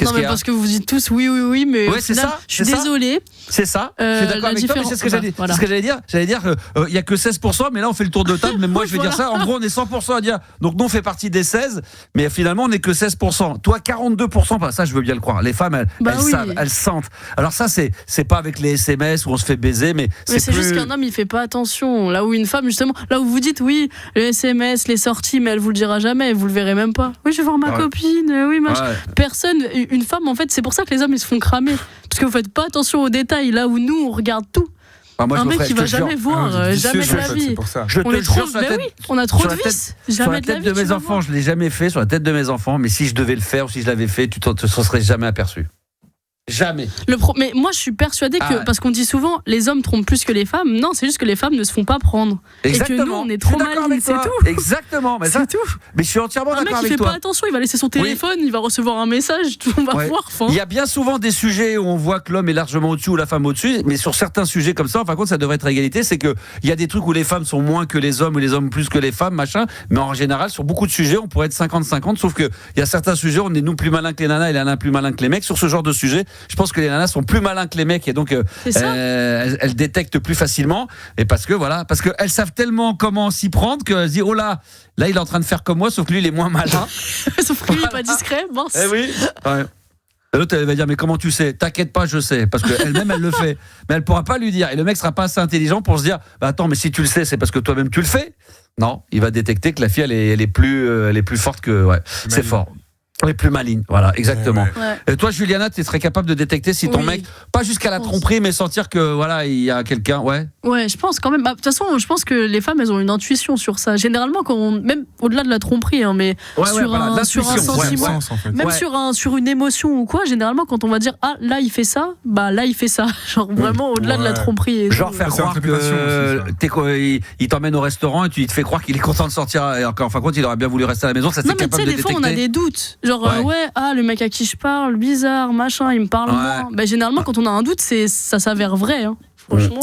Non, mais parce que vous dites tous oui, mais au final, je suis désolé. C'est ça. Je suis d'accord avec toi, mais c'est ce que j'allais dire. C'est ce que j'allais dire. J'allais dire qu'il n'y a que 16%, mais là on fait le tour de table. Même moi je vais dire ça. En gros, on est 100% à dire. Donc nous on fait partie des 16, mais finalement on n'est que 16%. Toi 42%. Ça je veux bien le croire. Les femmes elles savent, elles sentent. Alors ça c'est pas avec les SMS où on se fait baiser, mais c'est juste qu'un homme il fait pas attention. Là où une femme justement, là où vous dites oui, le SMS, les sorties, mais elle vous le dira jamais, vous le verrez même pas. Oui, je vais voir ma copine. Oui, personne. Une femme, en fait, c'est pour ça que les hommes ils se font cramer. Parce que vous faites pas attention aux détails, là où nous on regarde tout. Moi, un mec qui va jamais voir, jamais de la vie. On a trop de vices. Sur la tête de mes enfants, je l'ai jamais fait. Sur la tête de mes enfants, mais si je devais le faire ou si je l'avais fait, tu t'en serais jamais aperçu. Jamais. Mais moi, je suis persuadée que, parce qu'on dit souvent, les hommes trompent plus que les femmes. Non, c'est juste que les femmes ne se font pas prendre. Exactement. Et que nous, on est trop malines, c'est tout. Exactement. Mais c'est tout. Mais je suis entièrement d'accord avec toi. Un mec, il fait pas attention, il va laisser son téléphone, il va recevoir un message, on va voir. Il y a bien souvent des sujets où on voit que l'homme est largement au-dessus ou la femme au-dessus, mais sur certains sujets comme ça, en fin de compte, ça devrait être égalité. C'est qu'il y a des trucs où les femmes sont moins que les hommes ou les hommes plus que les femmes, machin. Mais en général, sur beaucoup de sujets, on pourrait être 50-50. Sauf qu'il y a certains sujets, on est nous plus malins que les nanas et les nanas plus malins que les mecs. Sur ce genre de sujet, je pense que les nanas sont plus malins que les mecs et donc elles détectent plus facilement, et parce qu'elles savent tellement comment s'y prendre qu'elles se disent oh là il est en train de faire comme moi, sauf que lui il est moins malin. Sauf que lui il est pas discret. Eh oui. Ouais. L'autre elle va dire mais comment tu sais? T'inquiète pas, je sais, parce qu'elle-même elle le fait, mais elle pourra pas lui dire, et le mec sera pas assez intelligent pour se dire attends, mais si tu le sais c'est parce que toi-même tu le fais. Non, il va détecter que la fille elle est plus forte que c'est fort. Les plus malines, voilà, exactement. Ouais. Toi, Juliana, tu serais capable de détecter si ton mec, pas jusqu'à la tromperie, mais sentir que voilà, il y a quelqu'un, Ouais, je pense quand même. De toute façon, je pense que les femmes, elles ont une intuition sur ça. Généralement, même au-delà de la tromperie, mais sur un sentiment, même sur une émotion ou quoi. Généralement, quand on va dire là il fait ça, là il fait ça. Genre vraiment au-delà de la tromperie. Genre faire croire que il t'emmène au restaurant et tu te fais croire qu'il est content de sortir, alors qu'en fin de compte, il aurait bien voulu rester à la maison. Ça, non, mais tu sais, des fois, on a des doutes. Genre le mec à qui je parle, bizarre, machin, il me parle moins. Généralement quand on a un doute, ça s'avère vrai. Franchement.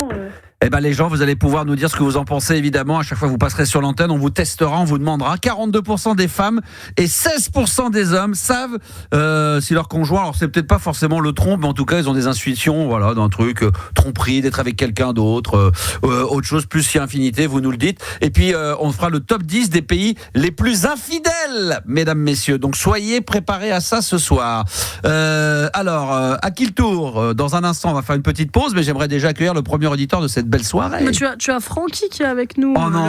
Eh ben les gens, vous allez pouvoir nous dire ce que vous en pensez, évidemment. À chaque fois que vous passerez sur l'antenne, on vous testera, on vous demandera. 42% des femmes et 16% des hommes savent si leur conjoint, alors c'est peut-être pas forcément le trompe, mais en tout cas ils ont des intuitions, d'un truc, tromperie, d'être avec quelqu'un d'autre, autre chose, plus si infinité, vous nous le dites. Et puis on fera le top 10 des pays les plus infidèles, mesdames, messieurs. Donc soyez préparés à ça ce soir. Alors, à qui le tour? Dans un instant, on va faire une petite pause, mais j'aimerais déjà accueillir le premier auditeur de cette belle soirée. Mais tu as Francky qui est avec nous. Oh non.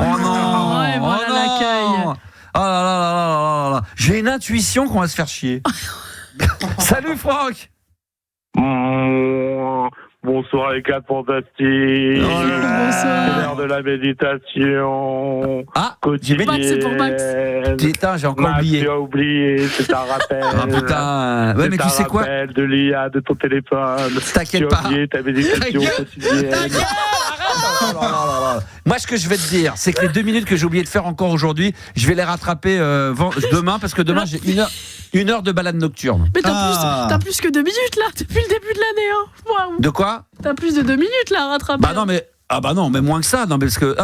Ouais, voilà l'accueil. Oh là. J'ai une intuition qu'on va se faire chier. Salut Franck. Bonsoir les 4 fantastiques. Bonsoir. C'est l'heure de la méditation. Quotidienne. C'est pour Max. Putain, j'ai encore oublié. Tu as oublié, c'est un rappel. Putain. Ouais, mais tu sais quoi? C'est un rappel de l'IA de ton téléphone. T'inquiète pas. Tu as oublié ta méditation quotidienne. Moi, ce que je vais te dire, c'est que les 2 minutes que j'ai oublié de faire encore aujourd'hui, je vais les rattraper demain, parce que demain j'ai une heure de balade nocturne. Mais t'as plus que 2 minutes là, depuis le début de l'année. Waouh. De quoi? T'as plus de 2 minutes là à rattraper. Non, mais moins que ça. Non, parce que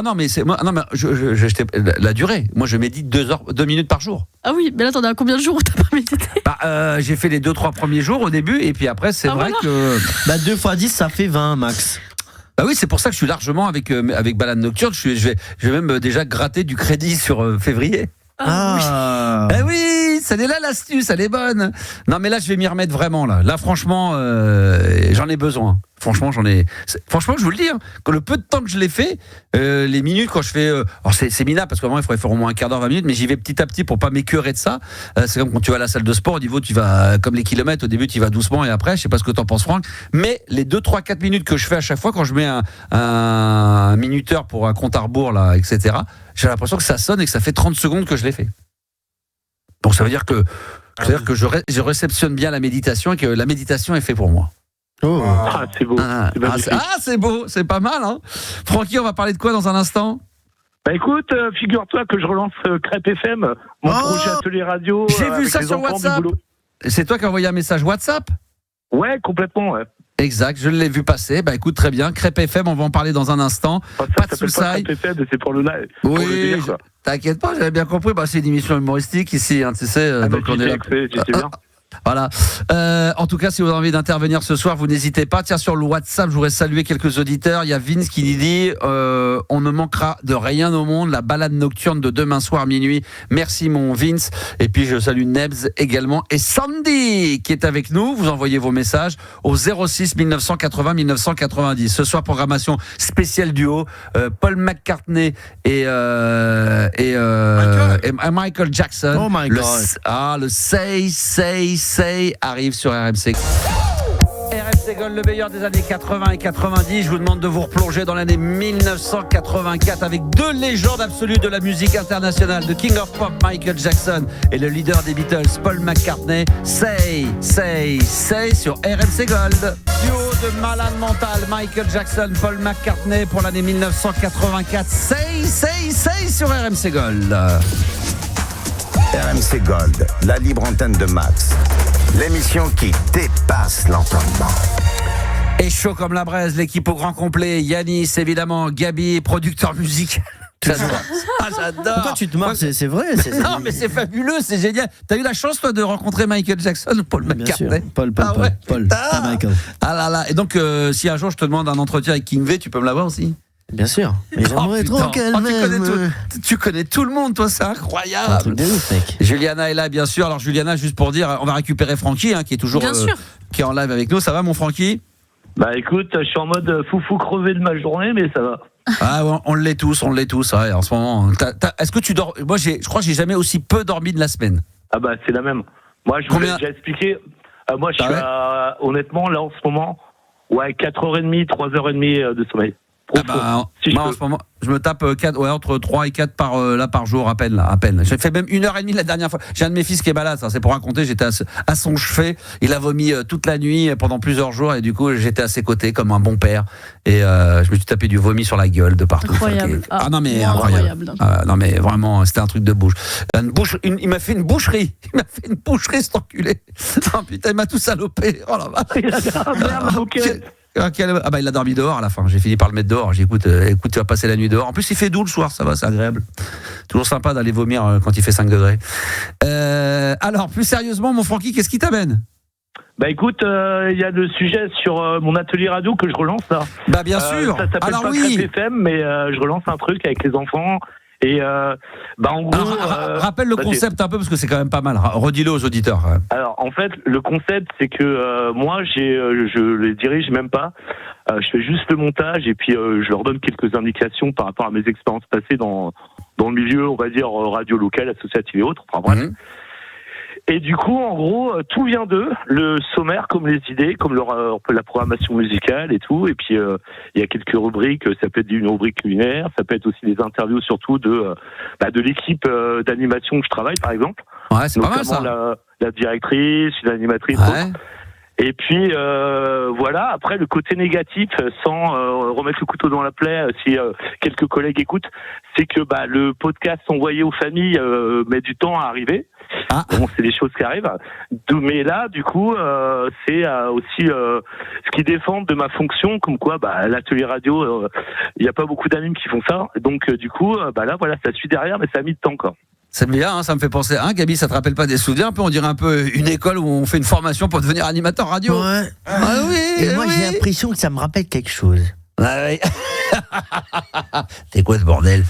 la durée. Moi, je médite 2 minutes par jour. Ah oui, mais là, t'en as combien de jours où t'as pas médité? J'ai fait les 2-3 premiers jours au début, et puis après, c'est vrai que 2 x 10, ça fait 20 max. Bah oui, c'est pour ça que je suis largement avec Balade Nocturne. Je vais même déjà gratter du crédit sur février. Oui. Eh oui, c'est là l'astuce, elle est bonne. Non, mais là, je vais m'y remettre vraiment. Là franchement, j'en ai besoin. Franchement, Franchement, je vous le dis, hein, que le peu de temps que je l'ai fait, les minutes, quand je fais. Alors, c'est minable, parce qu'à un moment, il faudrait faire au moins un quart d'heure, 20 minutes, mais j'y vais petit à petit pour pas m'écœurer de ça. C'est comme quand tu vas à la salle de sport, au niveau, tu vas, comme les kilomètres, au début, tu vas doucement, et après, je sais pas ce que t'en penses, Franck, mais les 2, 3, 4 minutes que je fais à chaque fois, quand je mets un minuteur pour un compte à rebours, là, etc., j'ai l'impression que ça sonne et que ça fait 30 secondes que je l'ai fait. Donc, ça veut dire que je réceptionne bien la méditation et que la méditation est faite pour moi. Oh. Ah, c'est beau. C'est beau, c'est pas mal, hein. Francky, on va parler de quoi dans un instant? Bah écoute, figure-toi que je relance Crêpe FM, mon projet atelier radio. J'ai vu ça sur WhatsApp. C'est toi qui as envoyé un message WhatsApp? Ouais, complètement, ouais. Exact, je l'ai vu passer. Bah écoute, très bien. Crêpe FM, on va en parler dans un instant. Pas de soucis. C'est pour le live. Oui, t'inquiète pas, j'avais bien compris. Bah, c'est une émission humoristique ici, hein, tu sais. Donc on est là. Bien. Voilà. En tout cas, si vous avez envie d'intervenir ce soir, vous n'hésitez pas. Tiens, sur le WhatsApp, je voudrais saluer quelques auditeurs. Il y a Vince qui dit on ne manquera de rien au monde. La balade nocturne de demain soir minuit. Merci mon Vince. Et puis je salue Nebs également et Sandy qui est avec nous. Vous envoyez vos messages au 06 1980 1990. Ce soir, programmation spéciale duo Paul McCartney et Michael Jackson. Oh my God. Le Say arrive sur RMC. RMC Gold, le meilleur des années 80 et 90. Je vous demande de vous replonger dans l'année 1984 avec deux légendes absolues de la musique internationale, The King of Pop, Michael Jackson, et le leader des Beatles, Paul McCartney. Say sur RMC Gold. Duo de malade mental, Michael Jackson, Paul McCartney pour l'année 1984. Say sur RMC Gold. RMC Gold, la libre antenne de Max. L'émission qui dépasse l'entendement. Et chaud comme la braise, l'équipe au grand complet. Yanis, évidemment, Gabi, producteur musical. J'adore. J'adore. Pourquoi tu te marres? C'est vrai. Non, mais c'est fabuleux, c'est génial. T'as eu la chance, toi, de rencontrer Michael Jackson, Paul McCartney? Paul, pas Michael. Ah là là. Et donc, si un jour je te demande un entretien avec King V, tu peux me l'avoir aussi? Bien sûr. Mais j'aimerais trop qu'elle m'aime. Tu connais tout le monde, toi, c'est incroyable. Un truc de ouf, mec. Juliana est là, bien sûr. Alors, Juliana, juste pour dire, on va récupérer Francky, qui est toujours qui est en live avec nous. Ça va, mon Francky? Bah écoute, je suis en mode foufou crevé de ma journée, mais ça va. Ah, ouais, on l'est tous, ouais, en ce moment. Est-ce que tu dors? Moi, je crois que j'ai jamais aussi peu dormi de la semaine. Ah bah c'est la même. Moi, je vous l'ai déjà expliqué. Moi, je suis honnêtement, là, en ce moment, 4h30, 3h30 de sommeil. Moi, en ce moment, je me tape entre 3 et 4 par jour, à peine. J'ai fait même 1h30 la dernière fois. J'ai un de mes fils qui est malade, ça, c'est pour raconter. J'étais à son chevet. Il a vomi toute la nuit pendant plusieurs jours, et du coup, j'étais à ses côtés comme un bon père. Et je me suis tapé du vomi sur la gueule de partout. Incroyable. Non, mais incroyable. Non, mais vraiment, c'était un truc de bouche. Il m'a fait une boucherie. Cet enculé. Oh putain, il m'a tout salopé. Oh la vache. Il a dormi dehors à la fin. J'ai fini par le mettre dehors. J'ai dit, écoute, tu vas passer la nuit dehors. En plus, il fait doux le soir, ça va, c'est agréable. Toujours sympa d'aller vomir quand il fait 5 degrés. Alors, plus sérieusement, mon Francky, qu'est-ce qui t'amène? Bah écoute, il y a le sujet sur mon atelier radio que je relance là. Bah bien sûr. Ça s'appelle pas Crêpe FM, mais je relance un truc avec les enfants. Et en gros, rappelle le concept un peu parce que c'est quand même pas mal. Redis-le aux auditeurs. Alors en fait, le concept c'est que moi je les dirige même pas. Je fais juste le montage et puis je leur donne quelques indications par rapport à mes expériences passées dans le milieu, on va dire radio locale, associative et autres. Enfin bref. Et du coup, en gros, tout vient d'eux, le sommaire comme les idées, comme la programmation musicale et tout. Et puis, il y a quelques rubriques, ça peut être une rubrique culinaire, ça peut être aussi des interviews surtout de l'équipe d'animation que je travaille, par exemple. Ouais, c'est pas mal ça. La directrice, l'animatrice. Ouais. Et puis, voilà, après, le côté négatif, sans remettre le couteau dans la plaie, si quelques collègues écoutent, c'est que le podcast envoyé aux familles met du temps à arriver. Bon, c'est des choses qui arrivent. Mais là, du coup, c'est aussi ce qu'ils défendent de ma fonction, comme quoi, l'atelier radio, il n'y a pas beaucoup d'animes qui font ça. Donc, du coup, là, voilà, ça suit derrière, mais ça a mis de temps, quoi. C'est bien, ça me fait penser. Gabi, ça te rappelle pas des souvenirs un peu? On dirait un peu une école où on fait une formation pour devenir animateur radio. Ouais. Et moi, j'ai l'impression que ça me rappelle quelque chose. Ouais. T'es quoi ce bordel?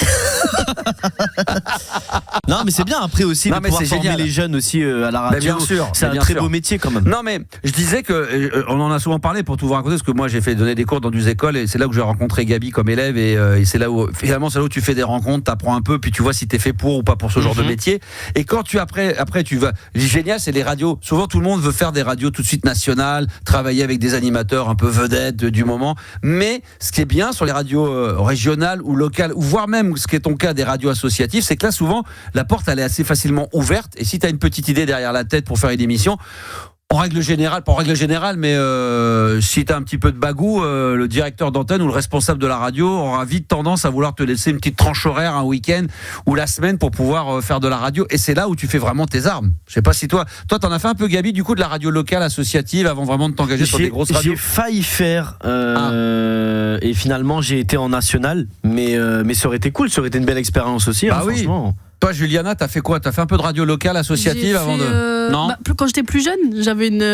Non, mais c'est bien après aussi de pouvoir former les jeunes aussi à la radio. Bien sûr, c'est un très beau métier quand même. Non, mais je disais que on en a souvent parlé pour tout vous raconter, parce que moi j'ai fait donner des cours dans des écoles et c'est là où j'ai rencontré Gabi comme élève et c'est là où finalement c'est là où tu fais des rencontres, t'apprends un peu, puis tu vois si t'es fait pour ou pas pour ce genre de métier. Et quand tu après tu vas, génial, c'est les radios. Souvent tout le monde veut faire des radios tout de suite nationales, travailler avec des animateurs un peu vedettes du moment. Mais ce qui est bien sur les radios régionales ou locales, ou voire même ce qui est ton cas des radios associatives, c'est que là souvent la porte elle est assez facilement ouverte et si tu as une petite idée derrière la tête pour faire une émission, en règle générale, pas en règle générale, mais si tu as un petit peu de bagou, le directeur d'antenne ou le responsable de la radio aura vite tendance à vouloir te laisser une petite tranche horaire un week-end ou la semaine pour pouvoir faire de la radio. Et c'est là où tu fais vraiment tes armes. Je sais pas si toi t'en as fait un peu, Gabi, du coup de la radio locale associative avant vraiment de t'engager sur des grosses radios. J'ai failli faire et finalement j'ai été en national, mais ça aurait été cool, ça aurait été une belle expérience aussi. Ah oui. Franchement. Toi, Juliana, t'as fait quoi? T'as fait un peu de radio locale associative avant de. Non. Quand j'étais plus jeune,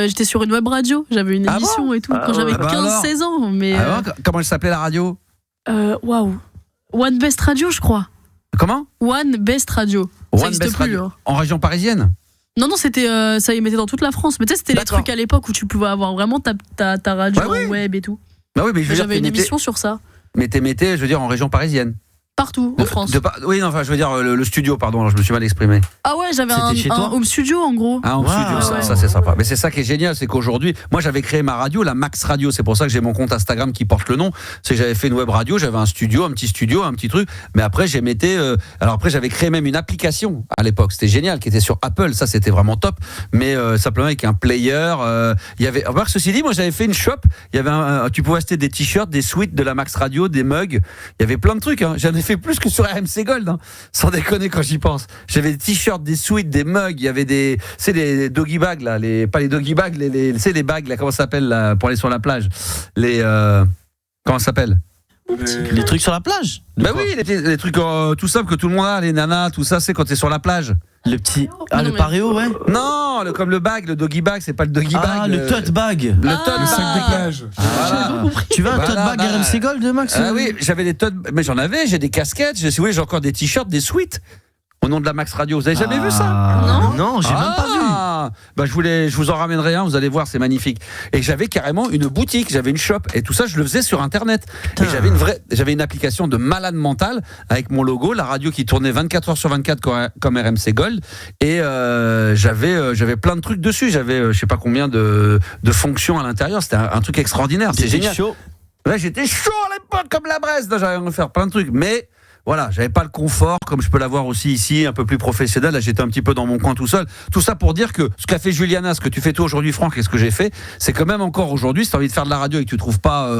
j'étais sur une web radio, j'avais une émission et tout, quand j'avais 15-16 ans. Mais comment elle s'appelait la radio? Waouh. One Best Radio, je crois. Comment? One Best Radio. Ça n'existe plus. Hein. En région parisienne? Non, c'était ça y mettait dans toute la France. Mais tu sais, c'était les trucs à l'époque où tu pouvais avoir vraiment ta radio web et tout. Bah oui, mais j'avais une émission sur ça. Mais t'émettais, je veux dire, en région parisienne. Partout en France. Oui, non, enfin, je veux dire le studio, pardon, je me suis mal exprimé. Ah ouais, j'avais un home studio en gros. Un home studio, ça c'est sympa. Mais c'est ça qui est génial, c'est qu'aujourd'hui, moi j'avais créé ma radio, la Max Radio, c'est pour ça que j'ai mon compte Instagram qui porte le nom. C'est que j'avais fait une web radio, j'avais un petit truc. Mais après alors après j'avais créé même une application à l'époque, c'était génial, qui était sur Apple, ça c'était vraiment top. Mais simplement avec un player, il y avait. Alors, ceci dit, moi j'avais fait une shop, il y avait tu pouvais acheter des t-shirts, des suites de la Max Radio, des mugs, il y avait plein de trucs. J'en ai fait plus que sur RMC Gold, sans déconner quand j'y pense. J'avais des t-shirts, des suites, des mugs, il y avait des doggy bags là, pas les doggy bags, les bags là, comment ça s'appelle là, pour aller sur la plage, comment ça s'appelle? Les trucs sur la plage. Bah oui, les trucs tout simples que tout le monde a, les nanas, tout ça, c'est quand t'es sur la plage. Le petit. Le paréo, ouais. Non, comme le bag, le doggy bag, c'est pas le doggy bag. Le tote bag. Le sac de plage. Tu veux un tote bag RMC Gold, Max? Ah oui, j'avais des tote, mais j'en avais, j'ai des casquettes, si vous voulez, j'ai encore des t-shirts, des sweats. Au nom de la Max Radio, vous avez jamais vu ça? Non, j'ai même pas vu. Bah je vous en ramènerai un, vous allez voir, c'est magnifique. Et j'avais carrément une boutique, j'avais une shop et tout ça je le faisais sur internet. Et j'avais une application de malade mental avec mon logo, la radio qui tournait 24 heures sur 24 comme RMC Gold et j'avais plein de trucs dessus, j'avais je sais pas combien de fonctions à l'intérieur, c'était un truc extraordinaire, c'est génial. Chaud. Ouais, j'étais chaud à l'époque comme la Bresse, j'avais faire plein de trucs mais voilà, j'avais pas le confort comme je peux l'avoir aussi ici, un peu plus professionnel. Là, j'étais un petit peu dans mon coin tout seul. Tout ça pour dire que ce qu'a fait Juliana, ce que tu fais toi aujourd'hui, Franck, et ce que j'ai fait, c'est que même encore aujourd'hui, si tu as envie de faire de la radio et que tu trouves pas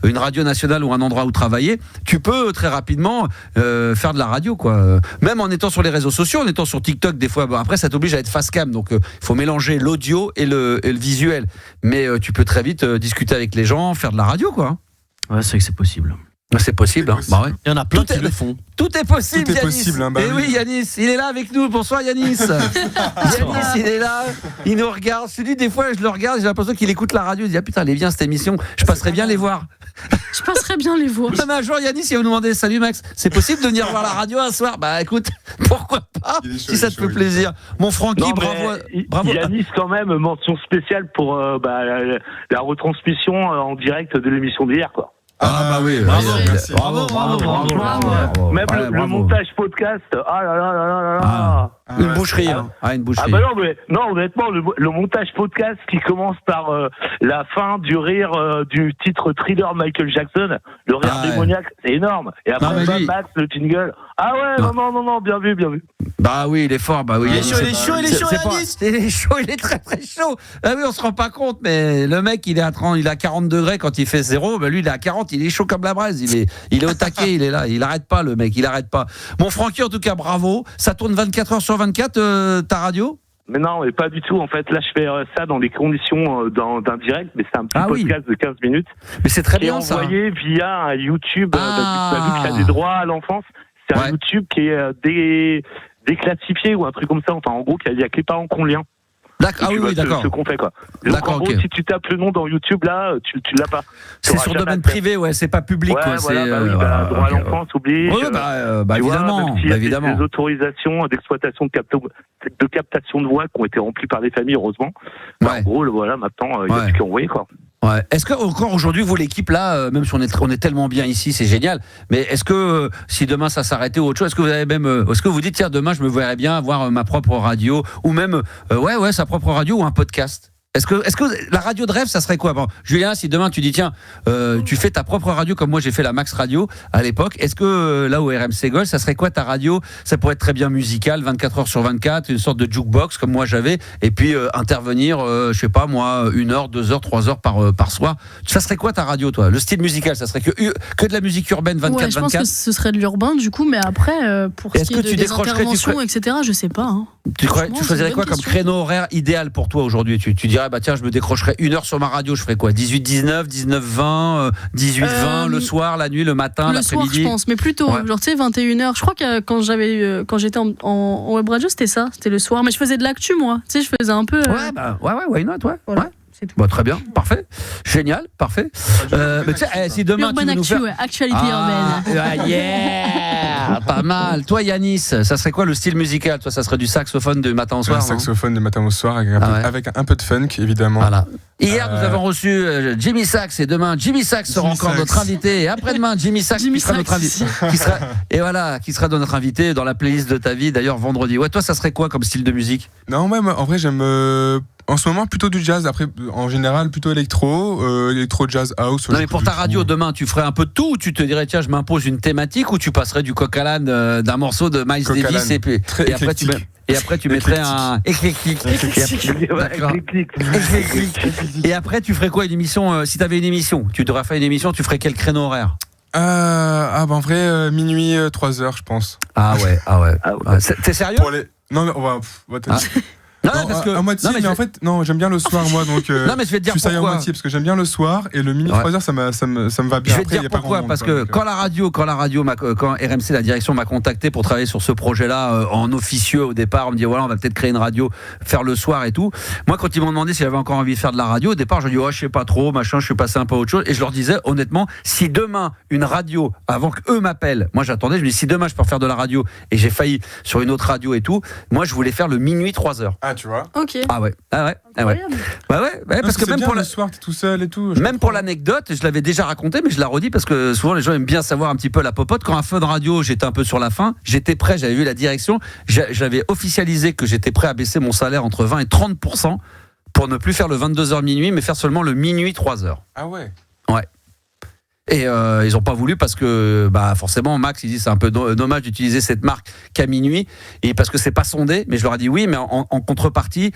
une radio nationale ou un endroit où travailler, tu peux très rapidement faire de la radio, quoi. Même en étant sur les réseaux sociaux, en étant sur TikTok, des fois. Bon, après, ça t'oblige à être face cam, donc il faut mélanger l'audio et le visuel. Mais tu peux très vite discuter avec les gens, faire de la radio, quoi. Ouais, c'est vrai que c'est possible. C'est possible, hein. Bah ouais. Il y en a plein qui le font. Tout est possible, tout est Yanis. Possible, hein, et oui, Yanis, il est là avec nous. Bonsoir, Yanis. Yanis, il est là. Il nous regarde. Je dis, des fois, je le regarde, j'ai l'impression qu'il écoute la radio. Il dit, ah putain, elle est bien cette émission. Je passerai bien les voir. Je passerai bien les voir. Un jour, Yanis, il va nous demander, salut Max, c'est possible de venir voir la radio un soir? Bah écoute, pourquoi pas, si ça te fait plaisir. Mon Francky, bravo. Yanis, quand même, mention spéciale pour la retransmission en direct de l'émission d'hier, quoi. Ah bah oui, bravo. Même le montage podcast, une boucherie, une boucherie. Ah bah non, honnêtement, le montage podcast qui commence par la fin du rire du titre Thriller Michael Jackson, le rire démoniaque, c'est énorme. Et après, Max, le jingle. Ah ouais, non, bien vu. Bah oui, il est fort, bah oui. Il est chaud, Yanis. Il est chaud, il est très très chaud. Ah oui, on se rend pas compte, mais le mec, il a 40 degrés quand il fait 0, bah lui, il est à 40, il est chaud comme la braise, il est au taquet, il est là, il arrête pas le mec, il arrête pas. Mon Francky, en tout cas, bravo. Ça tourne 24 heures sur 24, ta radio? Mais non, mais pas du tout. En fait, là, je fais ça dans les conditions d'un direct, mais c'est un petit podcast de 15 minutes. Mais c'est très bien ça. Envoyé via un YouTube, vu qu'il y a des droits à l'enfance. C'est un YouTube qui est déclassifié ou un truc comme ça. Enfin, en gros, il y a que les parents qui ont le lien. D'accord, d'accord. Ce qu'on fait, quoi. Donc, en gros, si tu tapes le nom dans YouTube, là, tu l'as pas. C'est sur domaine privé, c'est pas public, quoi. Voilà, droit à l'enfance oblige. Oui, évidemment. Il y a des autorisations d'exploitation de captation de voix qui ont été remplies par des familles, heureusement. En gros, voilà, maintenant, il n'y a plus qu'à envoyer, quoi. Ouais. Est-ce que encore aujourd'hui, vous l'équipe là, même si on est tellement bien ici, c'est génial. Mais est-ce que si demain ça s'arrêtait ou autre chose, est-ce que vous avez est-ce que vous dites tiens demain je me verrais bien avoir ma propre radio ou même sa propre radio ou un podcast? Est-ce que la radio de rêve, ça serait quoi? Bon, Julien, si demain tu dis tiens, tu fais ta propre radio comme moi j'ai fait la Max Radio à l'époque, est-ce que là au RMC Gold, ça serait quoi ta radio? Ça pourrait être très bien musical, 24 heures sur 24, une sorte de jukebox comme moi j'avais, et puis intervenir, je sais pas moi, 1 heure, 2 heures, 3 heures par soir. Ça serait quoi ta radio, toi? Le style musical, ça serait que de la musique urbaine 24/24? Je pense que ce serait de l'urbain du coup, mais après pour ce qui est des interventions, etc., je sais pas. Tu choisirais quoi comme créneau horaire idéal pour toi aujourd'hui? Tu dirais bah tiens, je me décrocherais 1 heure sur ma radio, je ferais quoi? 18-19, 19-20, 18-20 le soir, la nuit, le matin, l'après-midi? Le soir, je pense, mais plutôt genre tu sais 21h. Je crois que quand j'étais en web radio, c'était le soir, mais je faisais de l'actu moi. Tu sais, je faisais un peu why not, voilà. C'est tout. Très bien, parfait, génial, parfait. Mais tu sais, si demain Urban tu veux nous faire... actualité urbaine. Yeah, pas mal. Toi, Yanis, ça serait quoi le style musical? Toi, ça serait du saxophone de matin au soir? Saxophone de matin au soir avec un peu de funk, évidemment. Voilà. Hier, nous avons reçu Jimmy Sax et demain, Jimmy Sax sera encore notre invité. Et après-demain, Jimmy Sax qui sera notre invité. Qui sera notre invité dans la playlist de ta vie, d'ailleurs, vendredi. Ouais, toi, ça serait quoi comme style de musique? Non, moi, en vrai, j'aime... En ce moment, plutôt du jazz. Après, en général, plutôt électro, jazz, house. Non, mais pour ta radio demain, tu ferais un peu de tout, ou tu te dirais, tiens, je m'impose une thématique, ou tu passerais du coq à l'âne d'un morceau de Miles Davis et après tu mettrais un éclectique. Et après, tu ferais quoi une émission? Si tu avais une émission, tu devrais faire une émission, tu ferais quel créneau horaire? En vrai, minuit, 3h, je pense. Ah ouais. T'es sérieux? Non, mais on va. Non, parce que, à moitié, mais en fait, non, j'aime bien le soir, moi, donc. Non, mais je vais te dire pourquoi. À moitié, parce que j'aime bien le soir et le minuit 3h, ça me va bien. Je vais te dire pourquoi, parce que quand RMC, la direction m'a contacté pour travailler sur ce projet-là en officieux au départ, on me dit voilà, on va peut-être créer une radio, faire le soir et tout. Moi, quand ils m'ont demandé si j'avais encore envie de faire de la radio, au départ, je dis je sais pas trop, machin, je suis passé un peu à autre chose, et je leur disais honnêtement, si demain une radio, avant qu'eux m'appellent, moi j'attendais, je me dis si demain je peux faire de la radio, et j'ai failli sur une autre radio et tout, moi je voulais faire le minuit 3h. Ah, tu vois. Ok. Ah ouais. Parce que même pour le soir, t'es tout seul et tout. Même pour l'anecdote, je l'avais déjà raconté, mais je la redis parce que souvent les gens aiment bien savoir un petit peu la popote. Quand à Fun Radio, j'étais un peu sur la fin, j'étais prêt, j'avais vu la direction, j'avais officialisé que j'étais prêt à baisser mon salaire entre 20 et 30% pour ne plus faire le 22h minuit, mais faire seulement le minuit 3h. Ah ouais. Ouais. Et ils n'ont pas voulu parce que forcément Max il dit c'est un peu dommage d'utiliser cette marque qu'à minuit, et parce que c'est pas sondé, mais je leur ai dit oui, mais en contrepartie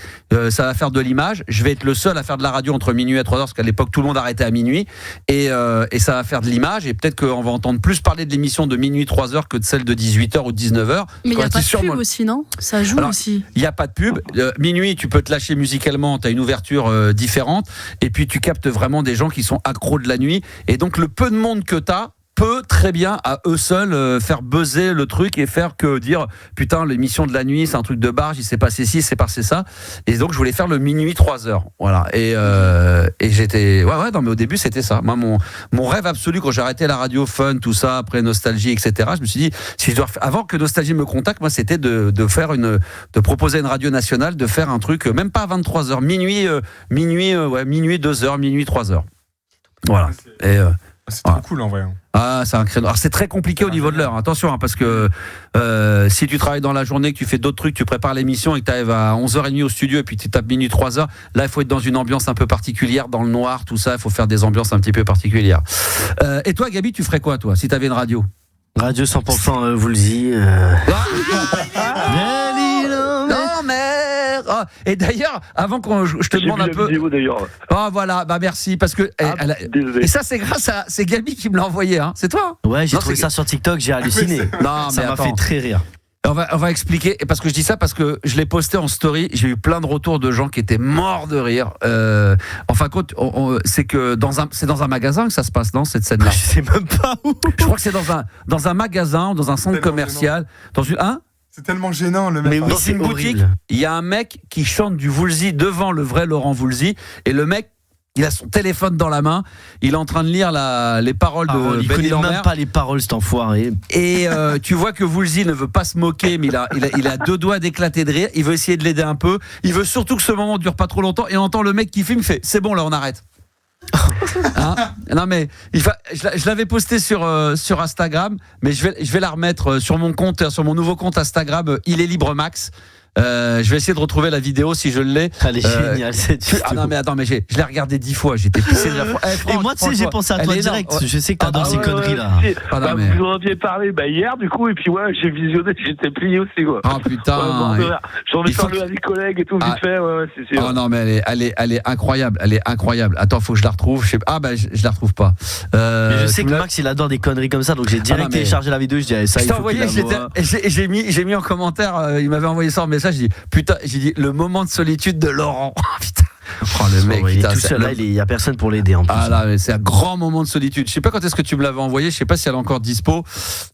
ça va faire de l'image, je vais être le seul à faire de la radio entre minuit et 3h, parce qu'à l'époque tout le monde arrêtait à minuit, et ça va faire de l'image, et peut-être qu'on va entendre plus parler de l'émission de minuit 3h que de celle de 18h ou de 19h. Mais il n'y a pas de pub aussi, non? Ça joue. Alors, aussi. Il n'y a pas de pub. Minuit tu peux te lâcher musicalement, tu as une ouverture différente, et puis tu captes vraiment des gens qui sont accros de la nuit, et donc le peu de monde que t'as peut très bien à eux seuls faire buzzer le truc et faire que dire putain l'émission de la nuit c'est un truc de barge, il s'est passé ci, il s'est passé ça, et donc je voulais faire le minuit 3h, voilà, et j'étais non mais au début c'était ça, moi mon rêve absolu quand j'ai arrêté la radio Fun, tout ça, après Nostalgie, etc., je me suis dit si je dois avant que Nostalgie me contacte, moi c'était de proposer une radio nationale, de faire un truc même pas à 23h, minuit 2h, minuit 3h, voilà. Et c'est trop cool en vrai. Ah, c'est un créneau. Alors c'est très compliqué au niveau de l'heure. Attention, parce que si tu travailles dans la journée, que tu fais d'autres trucs, tu prépares l'émission et que tu arrives à 11h30 au studio et puis tu tapes minuit 3h, là il faut être dans une ambiance un peu particulière, dans le noir, tout ça, il faut faire des ambiances un petit peu particulières. Et toi, Gabi, tu ferais quoi toi si tu avais une radio? Radio 100% Woolsey. Et d'ailleurs, avant que je te demande un peu. Vidéo, voilà, merci, parce que. Et ça, c'est c'est Gabi qui me l'a envoyé, hein. C'est toi? Ouais, j'ai trouvé ça sur TikTok, j'ai halluciné. Non, ça m'a fait très rire. On va expliquer, parce que je dis ça parce que je l'ai posté en story, j'ai eu plein de retours de gens qui étaient morts de rire. Enfin, c'est que c'est dans un magasin que ça se passe, non, cette scène-là? Je sais même pas où. Je crois que c'est dans un magasin, dans un centre commercial, dans une. C'est tellement gênant le mec. Mais oui, dans une boutique, il y a un mec qui chante du Woolsey devant le vrai Laurent Woolsey et le mec, il a son téléphone dans la main, il est en train de lire les paroles de il connaît même pas les paroles cet enfoiré. Et tu vois que Woolsey ne veut pas se moquer, mais il a deux doigts d'éclater de rire, il veut essayer de l'aider un peu, il veut surtout que ce moment dure pas trop longtemps et on entend le mec qui filme fait « c'est bon là on arrête ». Hein, non mais je l'avais posté sur Instagram, mais je vais la remettre sur mon nouveau compte Instagram. Il est libre Max. Je vais essayer de retrouver la vidéo si je l'ai. Elle est géniale cette vidéo. Ah non mais attends, mais je l'ai regardé 10 fois, j'étais pissé de la fois. Et moi tu sais, j'ai pensé à toi direct. Je sais que t'adores ces conneries là. Vous en aviez parlé hier du coup, et puis ouais, j'ai visionné, j'étais plié aussi quoi. Oh putain. J'en ai parlé à des collègues et tout vite fait. C'est oh non mais elle est incroyable, elle est incroyable. Attends, faut que je la retrouve. Je la retrouve pas. Mais je sais que Max il adore des conneries comme ça, donc j'ai direct téléchargé la vidéo. Je dis ça. J'ai mis en commentaire. Il m'avait envoyé ça en message. J'ai dit putain, le moment de solitude de Laurent. Putain. Oh, le mec, il est tout seul, là, il y a personne pour l'aider en plus. Ah là, c'est un grand moment de solitude. Je sais pas quand est-ce que tu me l'avais envoyé, je sais pas si elle est encore dispo.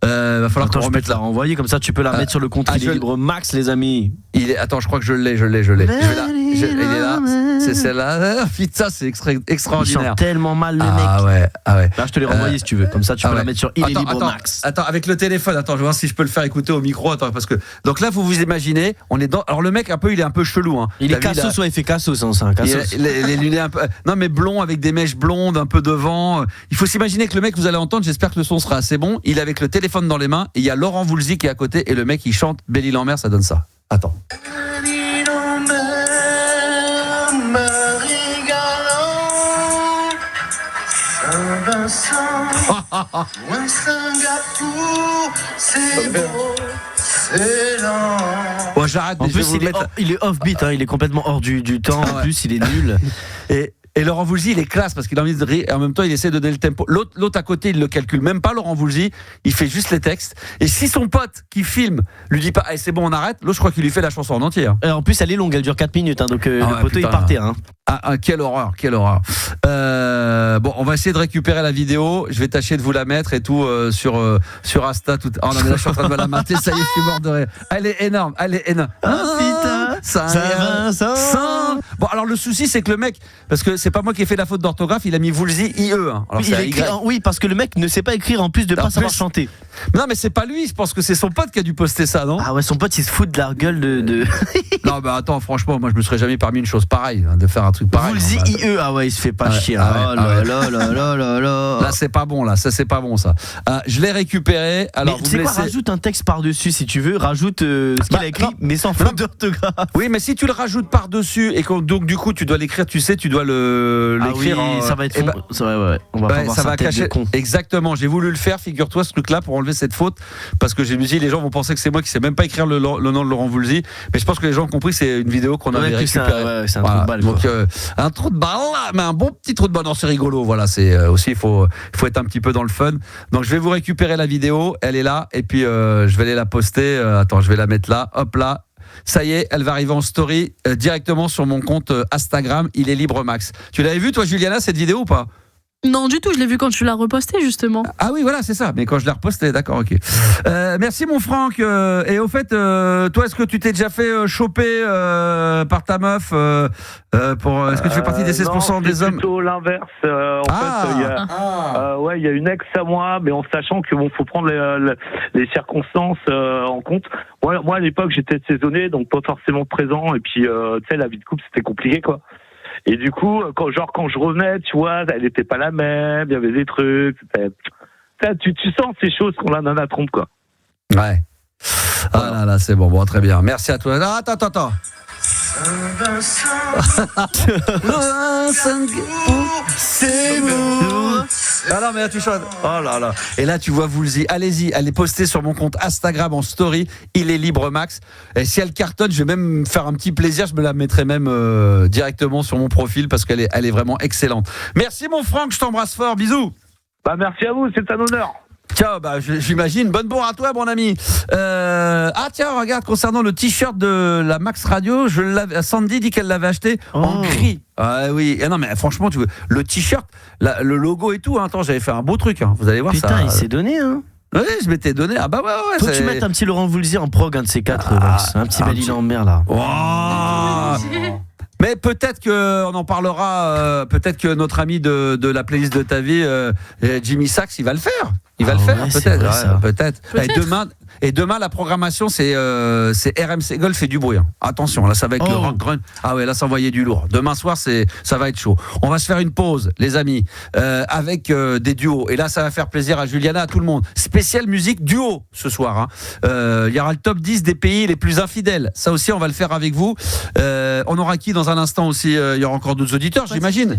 Va falloir qu'on remette la renvoyer, comme ça tu peux la mettre sur le compte Il est libre Max, les amis. Attends, je crois que je l'ai. Il est là, c'est celle-là. Putain, c'est extraordinaire. Il chante tellement mal le mec. Ah ouais. Là, je te l'ai renvoyé si tu veux, comme ça tu peux la mettre sur Il est libre Max. Attends, avec le téléphone, je vais voir si je peux le faire écouter au micro. Attends, parce que donc là, vous vous imaginez, on est dans. Alors le mec il est un peu chelou. Il est cassos, soit il fait cassos, hein, les lunettes un peu, non mais blond avec des mèches blondes un peu devant. Il faut s'imaginer que le mec, vous allez entendre, j'espère que le son sera assez bon, il est avec le téléphone dans les mains et il y a Laurent Woolsey qui est à côté et le mec il chante Belle-Île-en-Mer, ça donne ça. Attends. Bon, j'arrête. En plus, il est off-beat, il est complètement hors du temps. En plus, il est nul. Et Laurent Woolsey, il est classe parce qu'il a envie de rire et en même temps, il essaie de donner le tempo. L'autre à côté, il le calcule même pas, Laurent Woolsey. Il fait juste les textes. Et si son pote qui filme lui dit pas, c'est bon, on arrête, l'autre, je crois qu'il lui fait la chanson en entier. Et en plus, elle est longue, elle dure 4 minutes, donc le poteau, il partait. Quelle horreur. Bon, on va essayer de récupérer la vidéo. Je vais tâcher de vous la mettre et tout sur Insta. Tout. Oh non, mais là, je suis en train de me la mater. Ça y est, je suis mort de rire. Elle est énorme. Putain, ça. Bon, alors le souci, c'est que le mec, parce que c'est pas moi qui ai fait la faute d'orthographe, il a mis Woolsey IE. Alors, oui, parce que le mec ne sait pas écrire en plus de pas savoir chanter. Non, mais c'est pas lui. Je pense que c'est son pote qui a dû poster ça, non? Ah ouais, son pote, il se fout de la gueule de. Non, bah attends, franchement, moi, je me serais jamais permis une chose pareille, de faire un truc pareil. Woolsey IE, il se fait pas chier. Là, c'est pas bon, là. Ça, c'est pas bon, ça. Je l'ai récupéré. Alors, mais tu sais quoi, rajoute un texte par-dessus si tu veux. Rajoute ce qu'il a écrit, mais sans faute d'orthographe. Oui, mais si tu le rajoutes par-dessus et que donc du coup tu dois l'écrire, tu sais, tu dois l'écrire. Oui, ça va être. On va pas voir ça va cacher. Exactement. J'ai voulu le faire, figure-toi, ce truc-là, pour enlever cette faute, parce que j'ai me dit les gens vont penser que c'est moi qui sais même pas écrire le nom de Laurent Woolsey, mais je pense que les gens ont compris que c'est une vidéo qu'on avait récupérée. C'est un trou de balle. Donc un trou de balle, mais un bon petit trou de balle. Non, c'est rigolo. Voilà, c'est aussi il faut être un petit peu dans le fun. Donc je vais vous récupérer la vidéo, elle est là, et puis je vais aller la poster. Attends, je vais la mettre là. Hop là. Ça y est, elle va arriver en story directement sur mon compte Instagram. Il est libre Max. Tu l'avais vu toi, Juliana, cette vidéo ou pas? Non, du tout, je l'ai vu quand tu l'as reposté justement. Ah oui, voilà, c'est ça. Mais quand je l'ai reposté, d'accord, ok. Merci mon Franck. Et au fait, toi, est-ce que tu t'es déjà fait choper par ta meuf est-ce que tu fais partie des 16% des hommes? C'est plutôt l'inverse. Il y a une ex à moi, mais en sachant que faut prendre les circonstances en compte. Moi, à l'époque, j'étais saisonnier, donc pas forcément présent. Et puis, tu sais, la vie de couple, c'était compliqué, quoi. Et du coup, quand je revenais, tu vois, elle n'était pas la même, il y avait des trucs. Tu sens ces choses qu'on la nana trompe, quoi. Ouais. Ah là, c'est bon, très bien. Merci à toi. Ah, attends. C'est vous. Ah non, mais là tu chantes. Oh là là. Et là tu vois Woolsey. Allez-y, allez poster sur mon compte Instagram en story. Il est libre Max. Et si elle cartonne, je vais même faire un petit plaisir. Je me la mettrai même directement sur mon profil parce qu'elle est vraiment excellente. Merci mon Franck, je t'embrasse fort. Bisous. Merci à vous, c'est un honneur. Tiens, j'imagine. Bonne bourre à toi, mon ami. Tiens, regarde, concernant le t-shirt de la Max Radio, Sandy dit qu'elle l'avait acheté en gris. Ah oui. Non, mais franchement, tu veux, le t-shirt, le logo et tout. Attends, j'avais fait un beau truc. Vous allez voir. Putain, ça. Il s'est donné. Oui, je m'étais donné. Ah bah ouais. Faut que tu mettes un petit Laurent Voulzy en prog, un de ces quatre. Un petit Belle en mer là. Mais peut-être qu'on en parlera, peut-être que notre ami de la playlist de ta vie, Jimmy Sachs, il va le faire. Il va le faire, peut-être. Et demain, la programmation, c'est RMC Golf et du bruit. Attention, là, ça va être le rock grunt. Ah ouais, là, ça envoyait du lourd. Demain soir, ça va être chaud. On va se faire une pause, les amis, avec des duos. Et là, ça va faire plaisir à Juliana, à tout le monde. Spéciale musique duo ce soir. Il y aura le top 10 des pays les plus infidèles. Ça aussi, on va le faire avec vous. On aura qui dans un instant aussi il y aura encore d'autres auditeurs, j'imagine.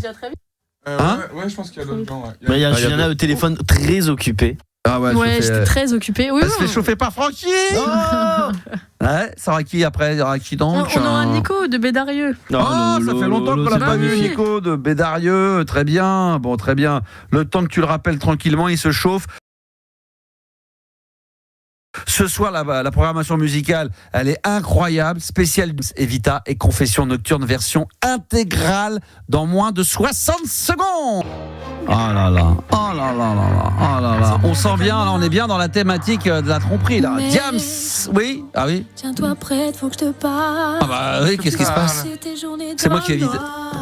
Ouais, je pense qu'il y a d'autres gens. Il y a Juliana au téléphone très occupé. Ah ouais, j'étais très occupée. Oui, elle se fait chauffer par Francky. Ouais, ça aura qui après? Il y aura qui donc? On aura Nico de Bédarieux. Ça fait longtemps qu'on l'a pas vu, Nico de Bédarieux. Très bien, très bien. Le temps que tu le rappelles tranquillement, il se chauffe. Ce soir, la programmation musicale, elle est incroyable. Spécial Evita et Confession Nocturne, version intégrale dans moins de 60 secondes. Oh là là. On sent bien, là, on est bien dans la thématique de la tromperie là. Diams, oui. Ah oui. Tiens-toi prête, faut que je te parle. Ah bah oui, qu'est-ce qui se passe? C'est moi qui évite.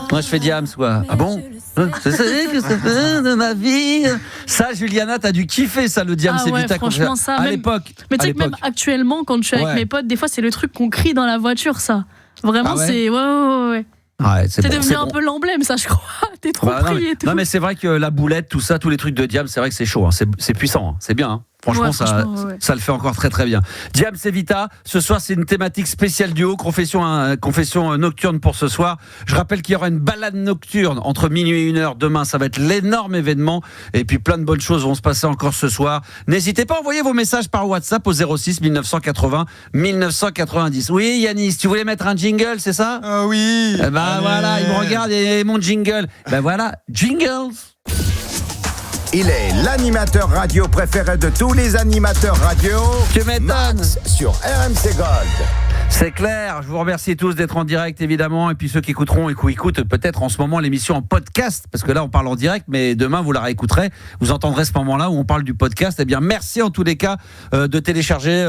Moi je fais Diams quoi. Ah bon? Je sais que ça fait de ma vie. Ça, Juliana, t'as dû kiffer ça, le Diams Evita. Franchement, ça. À l'époque. Mais tu sais que même actuellement, quand je suis avec mes potes, des fois c'est le truc qu'on crie dans la voiture, ça. Vraiment, c'est ouais. C'est devenu un peu l'emblème, ça, je crois. T'es trop pris et tout. Non, mais c'est vrai que la boulette, tout ça, tous les trucs de Diams, c'est vrai que c'est chaud, c'est puissant, c'est bien. Franchement, ça le fait encore très très bien. Diams Evita, ce soir c'est une thématique spéciale duo, confession nocturne pour ce soir. Je rappelle qu'il y aura une balade nocturne entre minuit et 1h demain, ça va être l'énorme événement. Et puis plein de bonnes choses vont se passer encore ce soir. N'hésitez pas à envoyer vos messages par WhatsApp au 06 1980 1990. Oui Yanis, tu voulais mettre un jingle, c'est ça? Oui. Voilà, il me regarde et mon jingle. Voilà, jingles. Il est l'animateur radio préféré de tous les animateurs radio. Tu m'étonnes. Sur RMC Gold. C'est clair, je vous remercie tous d'être en direct évidemment, et puis ceux qui écouteront et qui écoutent peut-être en ce moment l'émission en podcast, parce que là on parle en direct, mais demain vous la réécouterez, vous entendrez ce moment-là où on parle du podcast. Eh bien merci en tous les cas de télécharger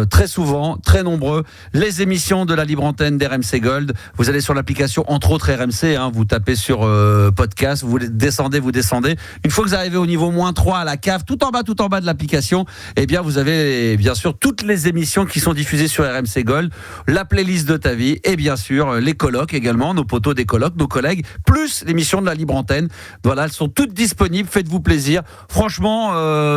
très souvent, très nombreux, les émissions de la libre antenne d'RMC Gold. Vous allez sur l'application entre autres RMC, vous tapez sur podcast, vous descendez. Une fois que vous arrivez au niveau -3 à la cave, tout en bas de l'application, eh bien vous avez bien sûr toutes les émissions qui sont diffusées sur RMC Gold, la playlist de ta vie et bien sûr les colocs également, nos potos des colocs, nos collègues, plus l'émission de la libre antenne. Voilà, elles sont toutes disponibles, faites-vous plaisir. Franchement,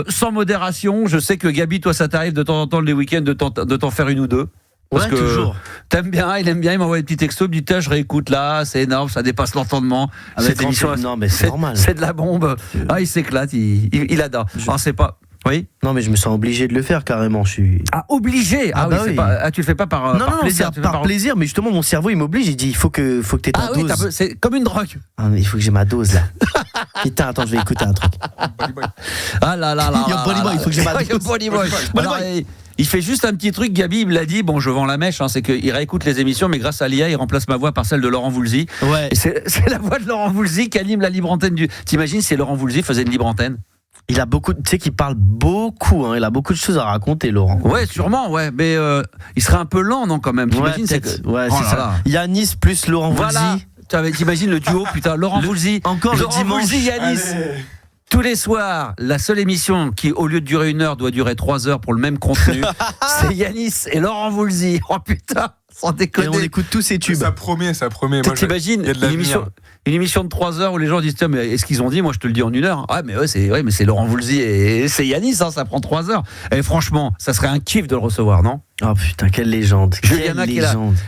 sans modération, je sais que Gabi, toi ça t'arrive de temps en temps les week-ends de t'en faire une ou deux. Parce que toujours. T'aimes bien, il aime bien, il m'envoie des petits textos, il me dit je réécoute là, c'est énorme, ça dépasse l'entendement. Cette émission, non mais c'est normal. C'est de la bombe. Il s'éclate, il adore. C'est pas. Oui. Non mais je me sens obligé de le faire carrément. Obligé. Oui. Tu le fais pas par plaisir. Non, par plaisir, mais justement mon cerveau il m'oblige, il dit il faut que t'aies ta dose. C'est comme une drogue. Mais il faut que j'ai ma dose là. Putain, attends, je vais écouter un truc. Ah là. Il faut que j'ai ma dose. Il fait juste un petit truc, Gabi, il me l'a dit, bon je vends la mèche, c'est qu'il réécoute les émissions, mais grâce à l'IA, il remplace ma voix par celle de Laurent Voulzy. Ouais. Et c'est la voix de Laurent Voulzy qui anime la libre antenne du... T'imagines si Laurent Voulzy faisait une libre antenne? Il a beaucoup, tu sais qu'il parle beaucoup, il a beaucoup de choses à raconter, Laurent. Ouais, sûrement, mais il serait un peu lent, non, quand même. T'imagines, c'est ça. Yanis plus Laurent Voulzy. T'imagines le duo, putain, Laurent Voulzy. Encore le dimanche. Voulzy, Yanis. Tous les soirs, la seule émission qui, au lieu de durer 1 heure, doit durer 3 heures pour le même contenu, c'est Yanis et Laurent Voulzy. Oh putain, sans déconner. Et on écoute tous ces tubes. Ça promet. T'imagines une émission de 3 heures où les gens disent tiens, mais est-ce qu'ils ont dit? Moi je te le dis en 1 heure. Mais c'est Laurent Voulzy et c'est Yanis, ça prend 3 heures. Et franchement, ça serait un kiff de le recevoir, non? Oh putain, quelle légende.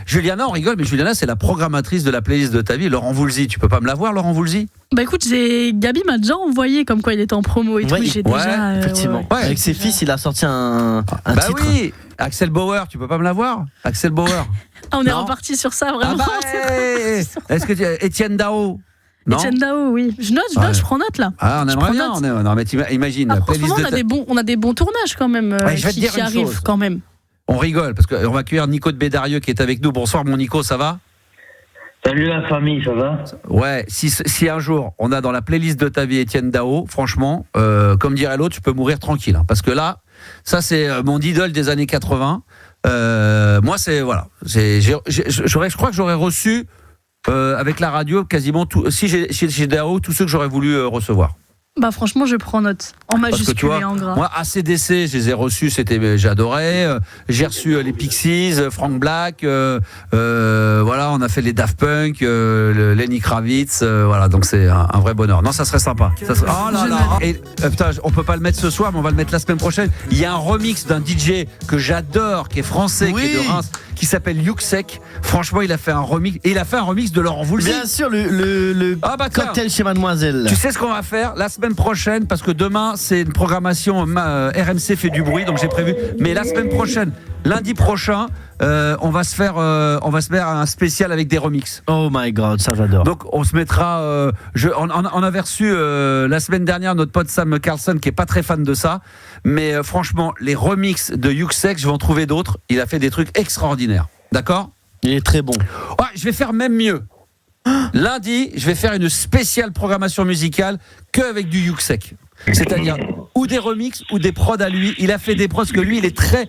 Juliana, on rigole, mais Juliana, c'est la programmatrice de la playlist de ta vie. Laurent Voulzy, tu peux pas me la voir, Laurent Voulzy? Écoute, Gabi m'a déjà envoyé comme quoi il était en promo et tout. J'ai déjà. Effectivement. Avec ses fils, il a sorti un titre. Oui, Axel Bauer, tu peux pas me la voir? Axel Bauer. On est reparti sur ça, vraiment. Est-ce que tu Étienne Dao? Étienne Dao, oui. Je note, je prends note là. On aimerait bien. Non, mais imagine. La playlist on a des bons tournages quand même qui arrivent quand même. On rigole parce qu'on va accueillir Nico de Bédarieux qui est avec nous. Bonsoir mon Nico, ça va? Salut la famille, ça va? Ouais, si un jour on a dans la playlist de ta vie Étienne Dao, franchement, comme dirait l'autre, tu peux mourir tranquille. Hein, parce que là, ça c'est mon idole des années 80. Moi, c'est voilà. Je crois que j'aurais reçu avec la radio quasiment tout. Si j'ai chez Dao, tous ceux que j'aurais voulu recevoir. Bah franchement, je prends note en majuscule et en gras. Moi, ACDC, je les ai reçus, j'adorais. J'ai reçu les Pixies, Frank Black. Voilà, on a fait les Daft Punk, Lenny Kravitz. Voilà, donc c'est un vrai bonheur. Non, ça serait sympa. Oh là là. Et putain, on peut pas le mettre ce soir, mais on va le mettre la semaine prochaine. Il y a un remix d'un DJ que j'adore, qui est français, qui est de Reims, qui s'appelle Yuxek. Franchement, il a fait un remix. Et il a fait un remix de Laurent Voulzy. Bien sûr, le cocktail chez Mademoiselle. Tu sais ce qu'on va faire la semaine prochaine, parce que demain c'est une programmation RMC fait du bruit, donc j'ai prévu. Mais la semaine prochaine, lundi prochain, on va se faire un spécial avec des remixes. Oh my god, ça j'adore. Donc on se mettra. On avait reçu la semaine dernière notre pote Sam Carlson qui est pas très fan de ça, mais franchement les remixes de Yuxek, je vais en trouver d'autres. Il a fait des trucs extraordinaires. D'accord ? Il est très bon. Ouais, je vais faire même mieux. Lundi, je vais faire une spéciale programmation musicale qu'avec du Yuxek. C'est-à-dire ou des remixes ou des prods à lui. Il a fait des prods que lui, il est très.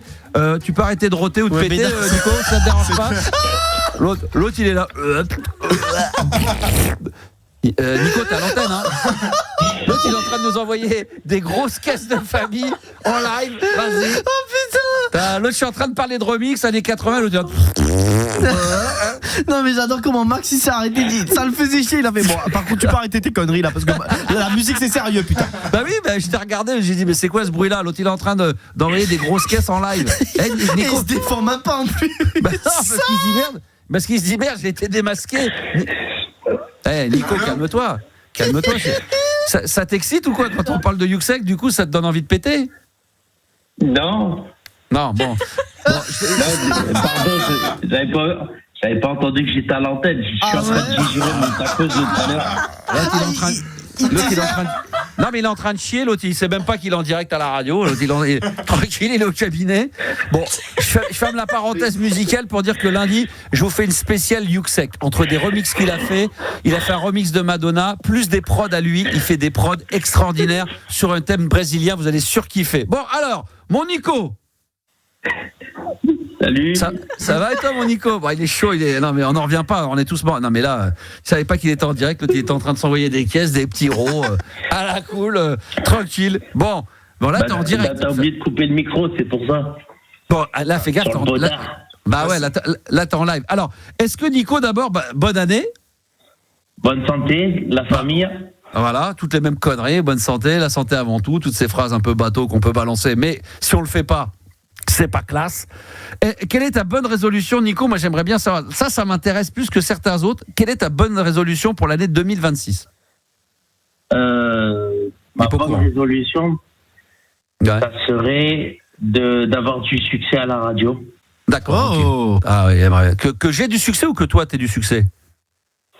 Tu peux arrêter de roter ou de péter, Nico, ça te dérange pas. L'autre, il est là. Nico, t'as l'antenne, hein. L'autre, il est en train de nous envoyer des grosses caisses de famille en live. Vas-y. Oh putain. L'autre, je suis en train de parler de remix années 80. L'autre, non mais j'adore comment Max il s'est arrêté. Ça le faisait chier. Il a fait bon. Par contre, tu peux arrêter tes conneries là parce que la musique c'est sérieux, putain. Bah oui, je t'ai regardé. J'ai dit mais c'est quoi ce bruit là? L'autre, il est en train d'envoyer des grosses caisses en live. Nico, il se défend même pas en plus. Bah non, parce qu'il se dit merde, j'ai été démasqué. Nico, calme-toi. Ça t'excite ou quoi quand on parle de Yuxek? Du coup, ça te donne envie de péter? Non. Non, bon. Pardon, j'avais pas entendu que j'étais à l'antenne. Je suis en train de digérer mon tacos de tout à l'heure. L'autre, il est en train de... Non, mais il est en train de chier. L'autre, il sait même pas qu'il est en direct à la radio. L'autre, tranquille, il est au cabinet. Bon, je ferme la parenthèse musicale pour dire que lundi, je vous fais une spéciale Yuxek. Entre des remixes qu'il a fait, il a fait un remix de Madonna, plus des prods à lui. Il fait des prods extraordinaires sur un thème brésilien. Vous allez surkiffer. Bon, alors, mon Nico. Salut. Ça va et toi, mon Nico? Bon, il est chaud, non mais on n'en revient pas, on est tous morts. Non mais là, je savais pas qu'il était en direct, il était en train de s'envoyer des caisses, des petits rots, à la cool, tranquille. Bon là t'es en direct. T'as oublié de couper le micro, c'est pour ça. Bon, là fais gaffe. Là t'es en live. Alors, est-ce que Nico, d'abord, bonne année? Bonne santé, la famille. Voilà, toutes les mêmes conneries, bonne santé, la santé avant tout, toutes ces phrases un peu bateau qu'on peut balancer, mais si on le fait pas, c'est pas classe. Et quelle est ta bonne résolution, Nico? Moi, j'aimerais bien savoir. Ça m'intéresse plus que certains autres. Quelle est ta bonne résolution pour l'année 2026? Ma bonne résolution, ça serait d'avoir du succès à la radio. D'accord. Okay. Ah oui, que j'ai du succès ou que toi, t'aies du succès?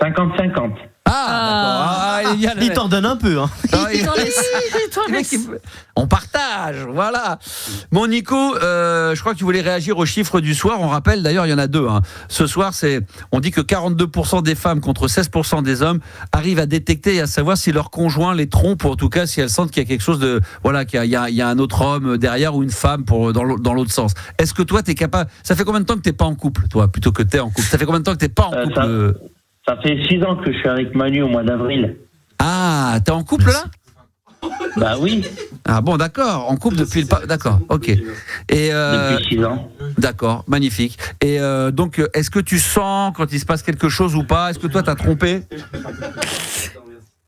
50-50. Il t'en donne un peu, hein. On partage, voilà. Bon, Nico, je crois que tu voulais réagir aux chiffres du soir. On rappelle, d'ailleurs, il y en a deux. Hein. Ce soir, on dit que 42% des femmes contre 16% des hommes arrivent à détecter et à savoir si leur conjoint les trompe, ou en tout cas si elles sentent qu'il y a quelque chose de, voilà, qu'il y a un autre homme derrière ou une femme dans l'autre sens. Est-ce que toi, t'es capable? Ça fait combien de temps que t'es pas en couple, toi, plutôt que t'es en couple? Ça fait combien de temps que t'es pas en couple? Ça fait 6 ans que je suis avec Manu au mois d'avril. Ah, t'es en couple là? Bah oui. Ah bon, d'accord, en couple depuis le... D'accord, ok. Et depuis 6 ans. D'accord, magnifique. Et donc, est-ce que tu sens quand il se passe quelque chose ou pas? Est-ce que toi, t'as trompé?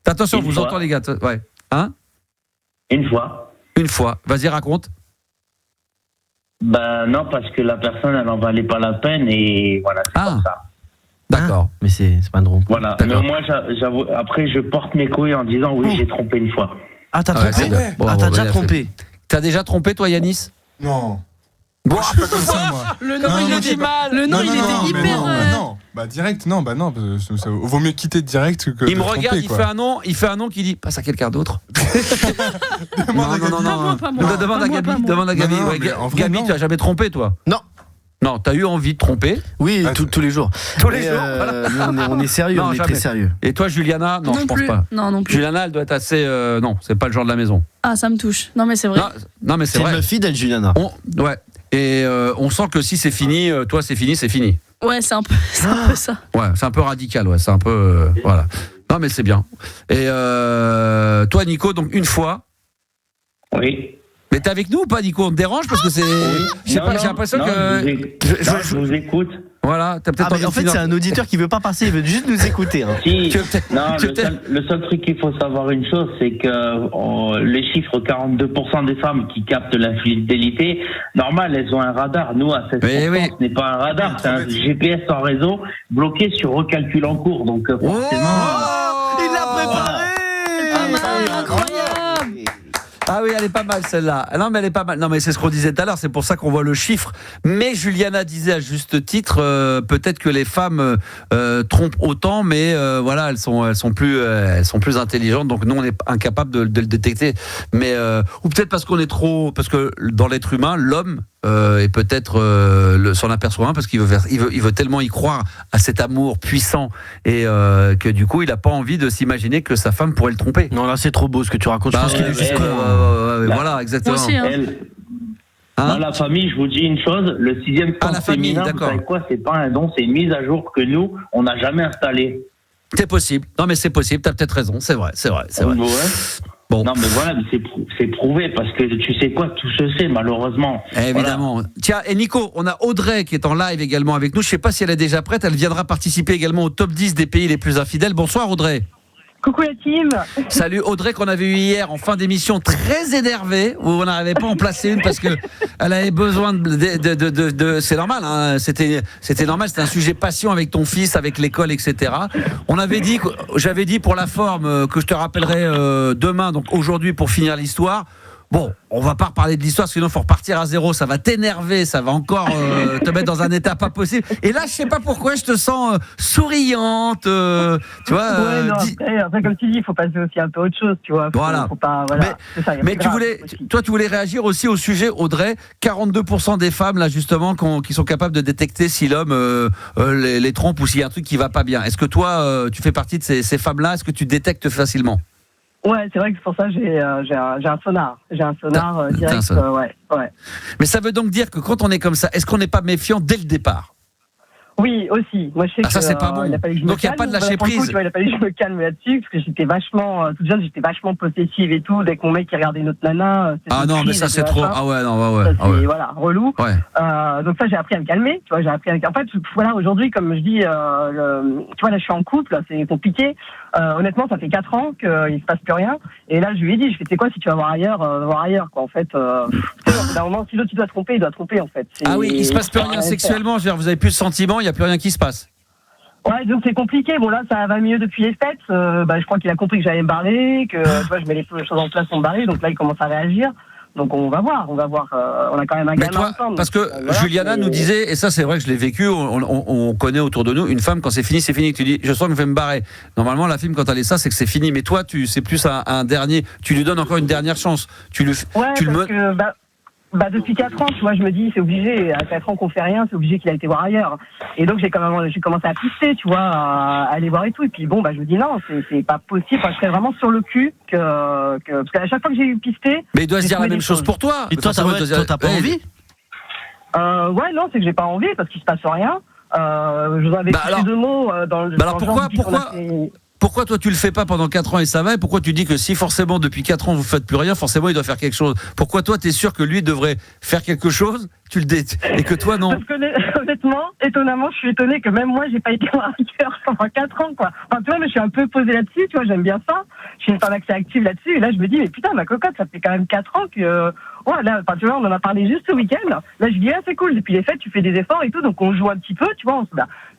Attention, vous entendez les gars. Ouais. Hein? Une fois. Une fois. Vas-y, raconte. Bah non, parce que la personne, elle n'en valait pas la peine et voilà, c'est comme ça. D'accord. Mais c'est pas drôle. Voilà. Mais moi, j'avoue, après, je porte mes couilles en disant oui, j'ai trompé une fois. Ah, t'as trompé? T'as déjà trompé? T'as déjà trompé, toi, Yanis? Non. Bon, je suis pas comme ça, moi. Le nom, il était mal. Le nom, il était hyper. Non. Bah direct, non. Vaut mieux quitter direct que. Il me regarde, il fait un nom qui dit passe à quelqu'un d'autre. Non. Demande à Gabi. Gabi, tu as jamais trompé, toi? Non. Non, t'as eu envie de tromper? Oui, tous les jours. Tous les jours. Voilà. On est sérieux, on est très sérieux. Et toi, Juliana? Non, je pense pas. Non plus. Juliana, elle doit être assez. Non, c'est pas le genre de la maison. Ah, ça me touche. Non, mais c'est vrai. Non, mais c'est vrai. C'est une fidèle, Juliana. Ouais. Et on sent que si c'est fini, toi, c'est fini, c'est fini. Ouais, c'est un peu ça. Ouais, c'est un peu radical, ouais. C'est un peu. Voilà. Non, mais c'est bien. Et toi, Nico, donc une fois. Oui. Mais t'es avec nous ou pas, Nico? On te dérange parce que c'est. J'ai l'impression que. Je vous écoute. Voilà, t'as peut-être en fait, c'est un auditeur qui veut pas passer, il veut juste nous écouter. Hein. Si. Le seul truc qu'il faut savoir une chose, c'est que les chiffres 42% des femmes qui captent l'infidélité, normal, elles ont un radar. Nous, à 16%, ce n'est pas un radar, c'est un GPS en réseau bloqué sur recalcul en cours. Donc, forcément. Il l'a préparé. Incroyable. Ah oui, elle est pas mal celle-là. Non, mais elle est pas mal. Non, mais c'est ce qu'on disait tout à l'heure. C'est pour ça qu'on voit le chiffre. Mais Juliana disait à juste titre, peut-être que les femmes trompent autant, mais voilà, elles sont plus intelligentes. Donc nous, on est incapable de le détecter. Mais ou peut-être parce que dans l'être humain, l'homme et peut-être s'en aperçoit parce qu'il veut tellement y croire à cet amour puissant et que du coup, il a pas envie de s'imaginer que sa femme pourrait le tromper. Non, là, c'est trop beau ce que tu racontes. Je pense qu'il est juste voilà, exactement. Aussi, hein. Dans la famille, je vous dis une chose, le 6e sens féminin, vous savez quoi, c'est pas un don, c'est une mise à jour que nous, on n'a jamais installée. C'est possible. Non, mais c'est possible, t'as peut-être raison, c'est vrai. Ouais. Bon. Non, mais voilà, c'est prouvé, parce que tu sais quoi, tout se sait, malheureusement. Évidemment. Voilà. Tiens, et Nico, on a Audrey qui est en live également avec nous. Je sais pas si elle est déjà prête, elle viendra participer également au top 10 des pays les plus infidèles. Bonsoir Audrey. Coucou la team. Salut Audrey, qu'on avait eu hier en fin d'émission, très énervée, où on n'arrivait pas à en placer une parce que elle avait besoin de c'est normal, hein, c'était normal, c'était un sujet passion avec ton fils, avec l'école, etc. J'avais dit pour la forme que je te rappellerai demain, donc aujourd'hui pour finir l'histoire. Bon, on va pas reparler de l'histoire, sinon il faut repartir à zéro, ça va t'énerver, ça va encore te mettre dans un état pas possible. Et là, je sais pas pourquoi, je te sens souriante, tu vois. Ouais, non, après, comme tu dis, il faut passer aussi un peu autre chose, tu vois. Voilà. Faut pas, voilà. Mais tu voulais réagir aussi au sujet, Audrey. 42% des femmes, là, justement, qui sont capables de détecter si l'homme les trompe ou s'il y a un truc qui va pas bien. Est-ce que toi, tu fais partie de ces femmes-là? Est-ce que tu détectes facilement? Ouais, c'est vrai que pour ça j'ai un sonar. J'ai un sonar direct. Ouais. Mais ça veut donc dire que quand on est comme ça, est-ce qu'on n'est pas méfiant dès le départ? Oui, aussi. Moi, je sais que ça c'est pas bon. Donc il n'y a pas de lâcher prise. Il a fallu que je me calme là-dessus parce que j'étais vachement toute jeune, j'étais vachement possessive et tout. Dès que mon mec il regardait une autre nana. Ah non, mais ça c'est trop. Ah ouais, non, ouais. Voilà, relou. Ouais. Donc ça j'ai appris à me calmer. Tu vois, En fait, voilà, aujourd'hui, comme je dis, tu vois là, je suis en couple, c'est compliqué. Honnêtement, ça fait 4 ans qu'il se passe plus rien. Et là, je lui ai dit, tu sais quoi, si tu vas voir ailleurs, quoi. En fait, d'un moment, si l'autre il doit tromper, il doit tromper, en fait. Ah oui, il se passe plus rien sexuellement. Vous avez plus de sentiments, il y a plus rien qui se passe. Ouais, donc c'est compliqué. Bon là, ça va mieux depuis les fêtes. Je crois qu'il a compris que j'allais me barrer, que tu vois, je mets les choses en place pour me barrer. Donc là, il commence à réagir. Donc on va voir. On a quand même un gamin ensemble. Parce que Juliana nous disait, et ça c'est vrai que je l'ai vécu, on connaît autour de nous, une femme quand c'est fini, c'est fini. Tu dis, je sens que je vais me barrer. Normalement, la femme quand elle est ça, c'est que c'est fini. Mais toi, c'est plus un dernier. Tu lui donnes encore une dernière chance. Depuis 4 ans, tu vois, je me dis, c'est obligé, à 4 ans qu'on fait rien, c'est obligé qu'il a été voir ailleurs. Et donc, j'ai commencé à pister, tu vois, à aller voir et tout. Et puis bon, je me dis, non, c'est pas possible. Je serais vraiment sur le cul parce qu'à chaque fois que j'ai eu pisté. Mais il doit se dire la même chose pour toi. Et toi, t'as pas envie? Ouais, non, c'est que j'ai pas envie parce qu'il se passe rien. Je vous avais dit 2 mots dans le. Alors pourquoi toi tu le fais pas pendant 4 ans et ça va, et pourquoi tu dis que si forcément depuis 4 ans vous faites plus rien, forcément il doit faire quelque chose? Pourquoi toi tu es sûr que lui devrait faire quelque chose et que toi non? Parce que honnêtement, étonnamment, je suis étonné que même moi j'ai pas été voir ailleurs pendant 4 ans quoi. Enfin tu vois, mais je suis un peu posée là-dessus, tu vois, j'aime bien ça. Je suis une femme assez active là-dessus et là je me dis mais putain ma cocotte, ça fait quand même 4 ans que là, tu vois, on en a parlé juste ce week-end. Là je dis c'est cool, depuis les fêtes tu fais des efforts et tout, donc on joue un petit peu, tu vois,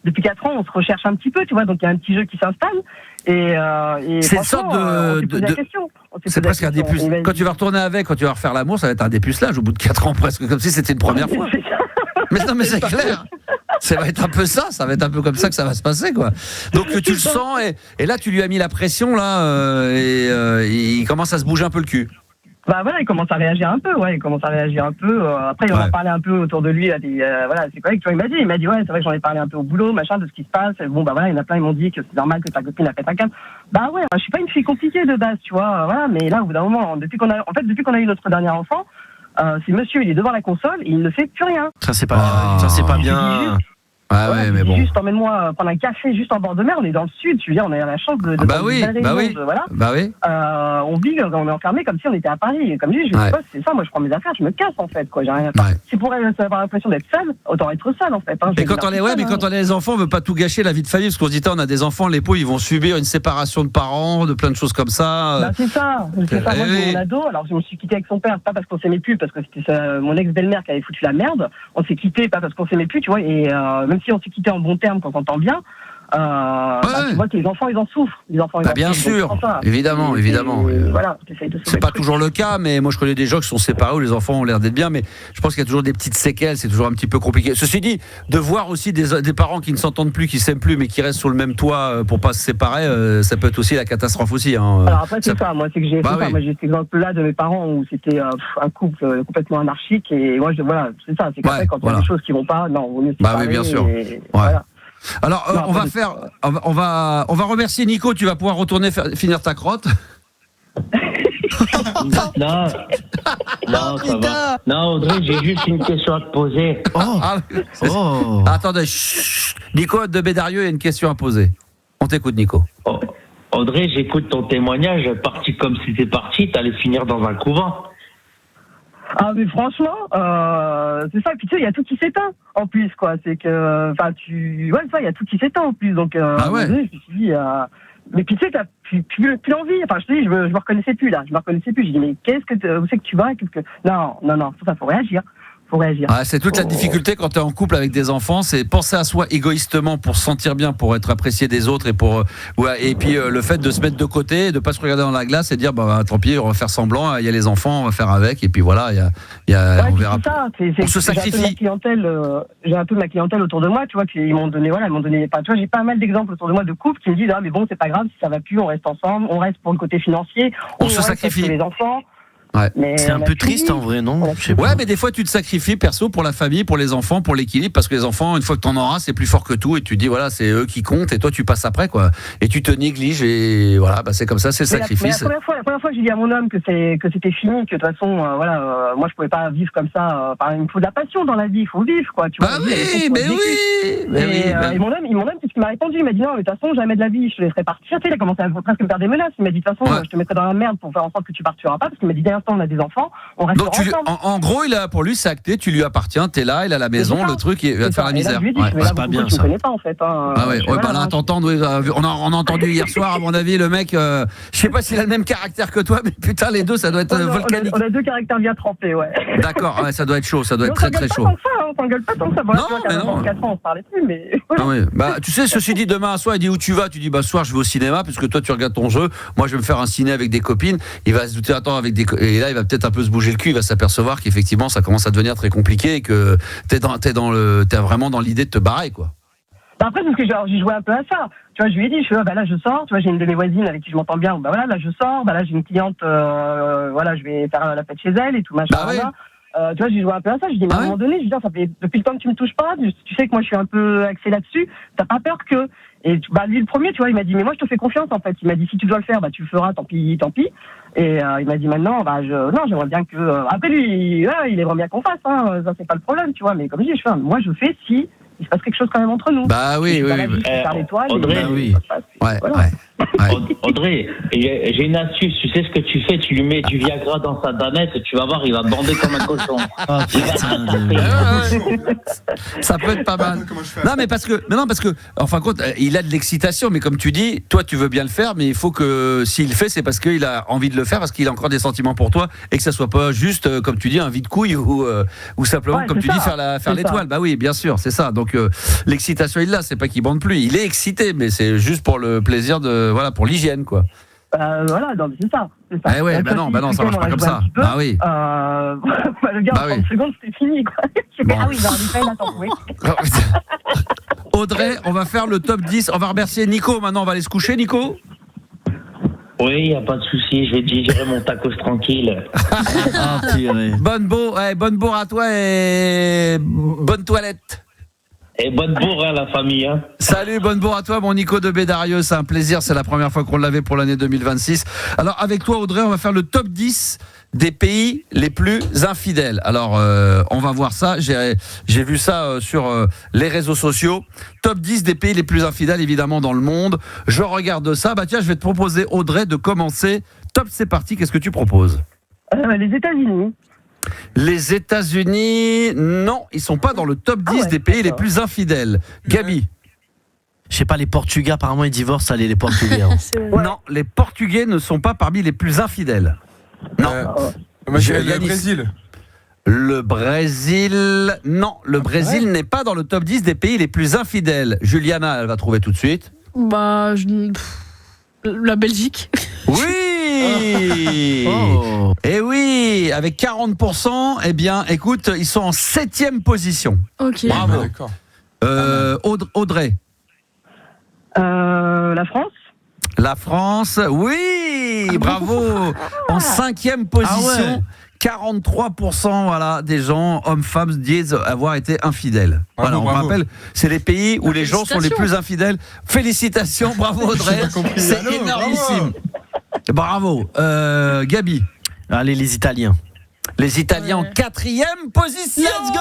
depuis 4 ans on se recherche un petit peu, tu vois, donc il y a un petit jeu qui s'installe et c'est une sorte c'est presque un dépucelage. Quand tu vas retourner avec, quand tu vas refaire l'amour, ça va être un dépucelage au bout de 4 ans presque, comme si c'était une première fois. Mais non, mais c'est clair. Ça va être un peu ça, va être un peu comme ça que ça va se passer, quoi. Donc tu le sens et là tu lui as mis la pression là et il commence à se bouger un peu le cul. Bah voilà, il commence à réagir un peu, après, il en a parlé un peu autour de lui, voilà, c'est correct, tu vois, il m'a dit, ouais, c'est vrai que j'en ai parlé un peu au boulot, machin, de ce qui se passe. Bon, bah voilà, il y en a plein, ils m'ont dit que c'est normal que ta copine a fait un câble. Bah ouais, je suis pas une fille compliquée de base, tu vois, voilà, mais là, au bout d'un moment, depuis qu'on a eu notre dernier enfant, si monsieur, il est devant la console, il ne fait plus rien. Ça, c'est pas bien. Ah ouais, mais bon. Juste emmène-moi prendre un café juste en bord de mer, on est dans le sud, je veux dire, on a la chance de voilà. On vit, on est enfermé comme si on était à Paris. Comme je dis, c'est ça, moi je prends mes affaires, je me casse en fait, quoi. J'ai rien à faire. Si pour avoir l'impression d'être seul, autant être seul en fait. Et quand on est les enfants, on veut pas tout gâcher la vie de famille, parce qu'on se dit, on a des enfants, les pauvres, ils vont subir une séparation de parents, de plein de choses comme ça. Bah, c'est ça. Moi j'ai mon ado, alors je me suis quitté avec son père, pas parce qu'on s'aimait plus, parce que c'était mon ex-belle-mère qui avait foutu la merde. On s'est quitté pas parce qu'on s'aimait plus, tu vois, et même si on s'est quitté en bon terme quand on entend bien, tu vois que les enfants ils en souffrent. Bien sûr, évidemment. Voilà, c'est pas toujours le cas, mais moi je connais des gens qui sont séparés où les enfants ont l'air d'être bien, mais je pense qu'il y a toujours des petites séquelles, c'est toujours un petit peu compliqué. Ceci dit, de voir aussi des parents qui ne s'entendent plus, qui s'aiment plus, mais qui restent sous le même toit pour pas se séparer, ça peut être aussi la catastrophe aussi. Alors après c'est ça, moi c'est que j'ai cet exemple-là de mes parents où c'était un couple complètement anarchique, et moi c'est ça, c'est qu'après quand il y a des choses qui vont pas, non, vaut mieux se séparer. Oui, bien sûr. Voilà. Alors, on va remercier Nico. Tu vas pouvoir retourner finir ta crotte. Non, ça va. Non, Audrey, j'ai juste une question à te poser. Attendez, Nico de Bédarieux, il y a une question à poser. On t'écoute, Nico. Audrey, j'écoute ton témoignage. Parti comme si t'es parti, t'allais finir dans un couvent. Ah mais franchement, c'est ça. Puis tu sais, il y a tout qui s'éteint en plus, quoi. C'est que, il y a tout qui s'éteint en plus. Donc, je me suis dit, mais puis tu sais, t'as plus envie. Enfin, je te dis, je me reconnaissais plus là. Je dis, mais où c'est que tu vas? Non, ça faut réagir. C'est toute la difficulté quand tu es en couple avec des enfants, c'est penser à soi égoïstement pour se sentir bien, pour être apprécié des autres, et puis le fait de se mettre de côté, de pas se regarder dans la glace et dire tant pis, on va faire semblant, il y a les enfants, on va faire avec, et puis voilà, on verra. On se sacrifie. J'ai un peu de ma clientèle autour de moi, tu vois, qu'ils m'ont donné, tu vois, j'ai pas mal d'exemples autour de moi de couples qui me disent mais bon, c'est pas grave, si ça va plus, on reste ensemble, on reste pour le côté financier, on se sacrifie pour les enfants. C'est un peu triste en vrai, non? Mais des fois tu te sacrifies perso pour la famille, pour les enfants, pour l'équilibre, parce que les enfants, une fois que t'en auras, c'est plus fort que tout, et tu dis voilà, c'est eux qui comptent, et toi tu passes après, quoi. Et tu te négliges, et voilà, c'est comme ça, c'est le sacrifice. La première fois j'ai dit à mon homme que c'était fini, que de toute façon, moi je pouvais pas vivre comme ça. Il me faut de la passion dans la vie, il faut vivre, quoi. Tu vois, et mon homme, c'est ce qu'il m'a répondu. Il m'a dit non, mais de toute façon, jamais de la vie, je te laisserai partir. Tu sais, il a commencé à presque me faire des menaces. Il m'a dit de toute façon, je te mettrai dans la merde pour faire en sorte que tu partiras pas, parce qu'il m'a dit on a des enfants, on restera ensemble. En gros, pour lui, c'est acté, tu lui appartiens, t'es là, il a la maison, le truc, il va te faire la misère. C'est pas bien ça. Tu me connais pas en fait. On a entendu hier soir, à mon avis, le mec, je sais pas s'il a le même caractère que toi, mais putain, les deux, ça doit être volcanique. On a deux caractères bien trempés, ouais. D'accord, ça doit être chaud, ça doit être très très chaud. On s'engueule pas tant que ça. Non, 4 ans, on se parlait plus, mais. Tu sais, ceci dit, demain à soir, il dit où tu vas? Tu dis soir, je vais au cinéma, puisque toi, tu regardes ton jeu. Moi, je vais me faire un ciné avec des copines. Il va se douter, et là, il va peut-être un peu se bouger le cul, il va s'apercevoir qu'effectivement ça commence à devenir très compliqué et que t'es vraiment dans l'idée de te barrer, quoi. Après, parce que j'ai joué un peu à ça. Tu vois, je lui ai dit, là je sors, tu vois, j'ai une de mes voisines avec qui je m'entends bien, là je sors, là j'ai une cliente, je vais faire la fête chez elle et tout, machin. Tu vois, j'ai joué un peu à ça, je dis, mais à un moment donné, je dis, ça fait depuis le temps que tu me touches pas, tu sais que moi je suis un peu axé là-dessus, t'as pas peur que. Et lui le premier, tu vois, il m'a dit, mais moi je te fais confiance en fait. Il m'a dit, si tu dois le faire, tu le feras, tant pis. Et il m'a dit maintenant, j'aimerais bien que. Après lui, il aimerait bien qu'on fasse, ça c'est pas le problème, tu vois, mais comme je dis, moi je fais si il se passe quelque chose quand même entre nous. Audrey, j'ai une astuce, tu sais ce que tu fais, tu lui mets du Viagra dans sa danette et tu vas voir, il va bander comme un cochon. Ça peut être pas mal. Non mais parce que en fin de compte, il a de l'excitation, mais comme tu dis, toi tu veux bien le faire, mais il faut que s'il le fait, c'est parce qu'il a envie de le faire, parce qu'il a encore des sentiments pour toi, et que ça soit pas juste comme tu dis un vide couille ou simplement comme tu dis faire l'étoile. Bah oui, bien sûr, c'est ça. Donc l'excitation il l'a, c'est pas qu'il bande plus, il est excité, mais c'est juste pour le plaisir pour l'hygiène, quoi. C'est ça. Eh ouais, non, ça marche pas comme ça. Ah oui. Le gars, en 30 secondes, c'était fini, quoi. Audrey, on va faire le top 10. On va remercier Nico. Maintenant, on va aller se coucher, Nico. Oui, il n'y a pas de souci, je vais digérer mon tacos tranquille. Bonne bourre à toi et bonne toilette. Et bonne bourre à la famille. Hein. Salut, bonne bourre à toi, mon Nico de Bédarieux. C'est un plaisir, c'est la première fois qu'on l'avait pour l'année 2026. Alors, avec toi, Audrey, on va faire le top 10 des pays les plus infidèles. Alors, on va voir ça. J'ai vu ça sur les réseaux sociaux. Top 10 des pays les plus infidèles, évidemment, dans le monde. Je regarde ça. Bah tiens, je vais te proposer, Audrey, de commencer. Top, c'est parti. Qu'est-ce que tu proposes ? Les États-Unis. Les États-Unis, non, ils sont pas dans le top 10 des pays les plus infidèles. Gabi ? Je sais pas, les Portugais, apparemment, ils divorcent, allez, les Portugais. Hein. Non, les Portugais ne sont pas parmi les plus infidèles. Non. Le Brésil. Le Brésil, non, le Brésil n'est pas dans le top 10 des pays les plus infidèles. Juliana, elle va trouver tout de suite. Bah, la Belgique. Oui. Oh. Et oui, avec 40%, eh bien, écoute, ils sont en 7e position. Ok. Bravo. Audrey. La France. La France, oui, bravo. En 5e position, 43%, voilà, des gens, hommes, femmes, disent avoir été infidèles. Voilà, on rappelle, c'est les pays où les gens sont les plus infidèles. Félicitations, bravo Audrey, c'est énormissime. Bravo. Gabi. Allez, les Italiens. Les Italiens en 4e position. Let's go.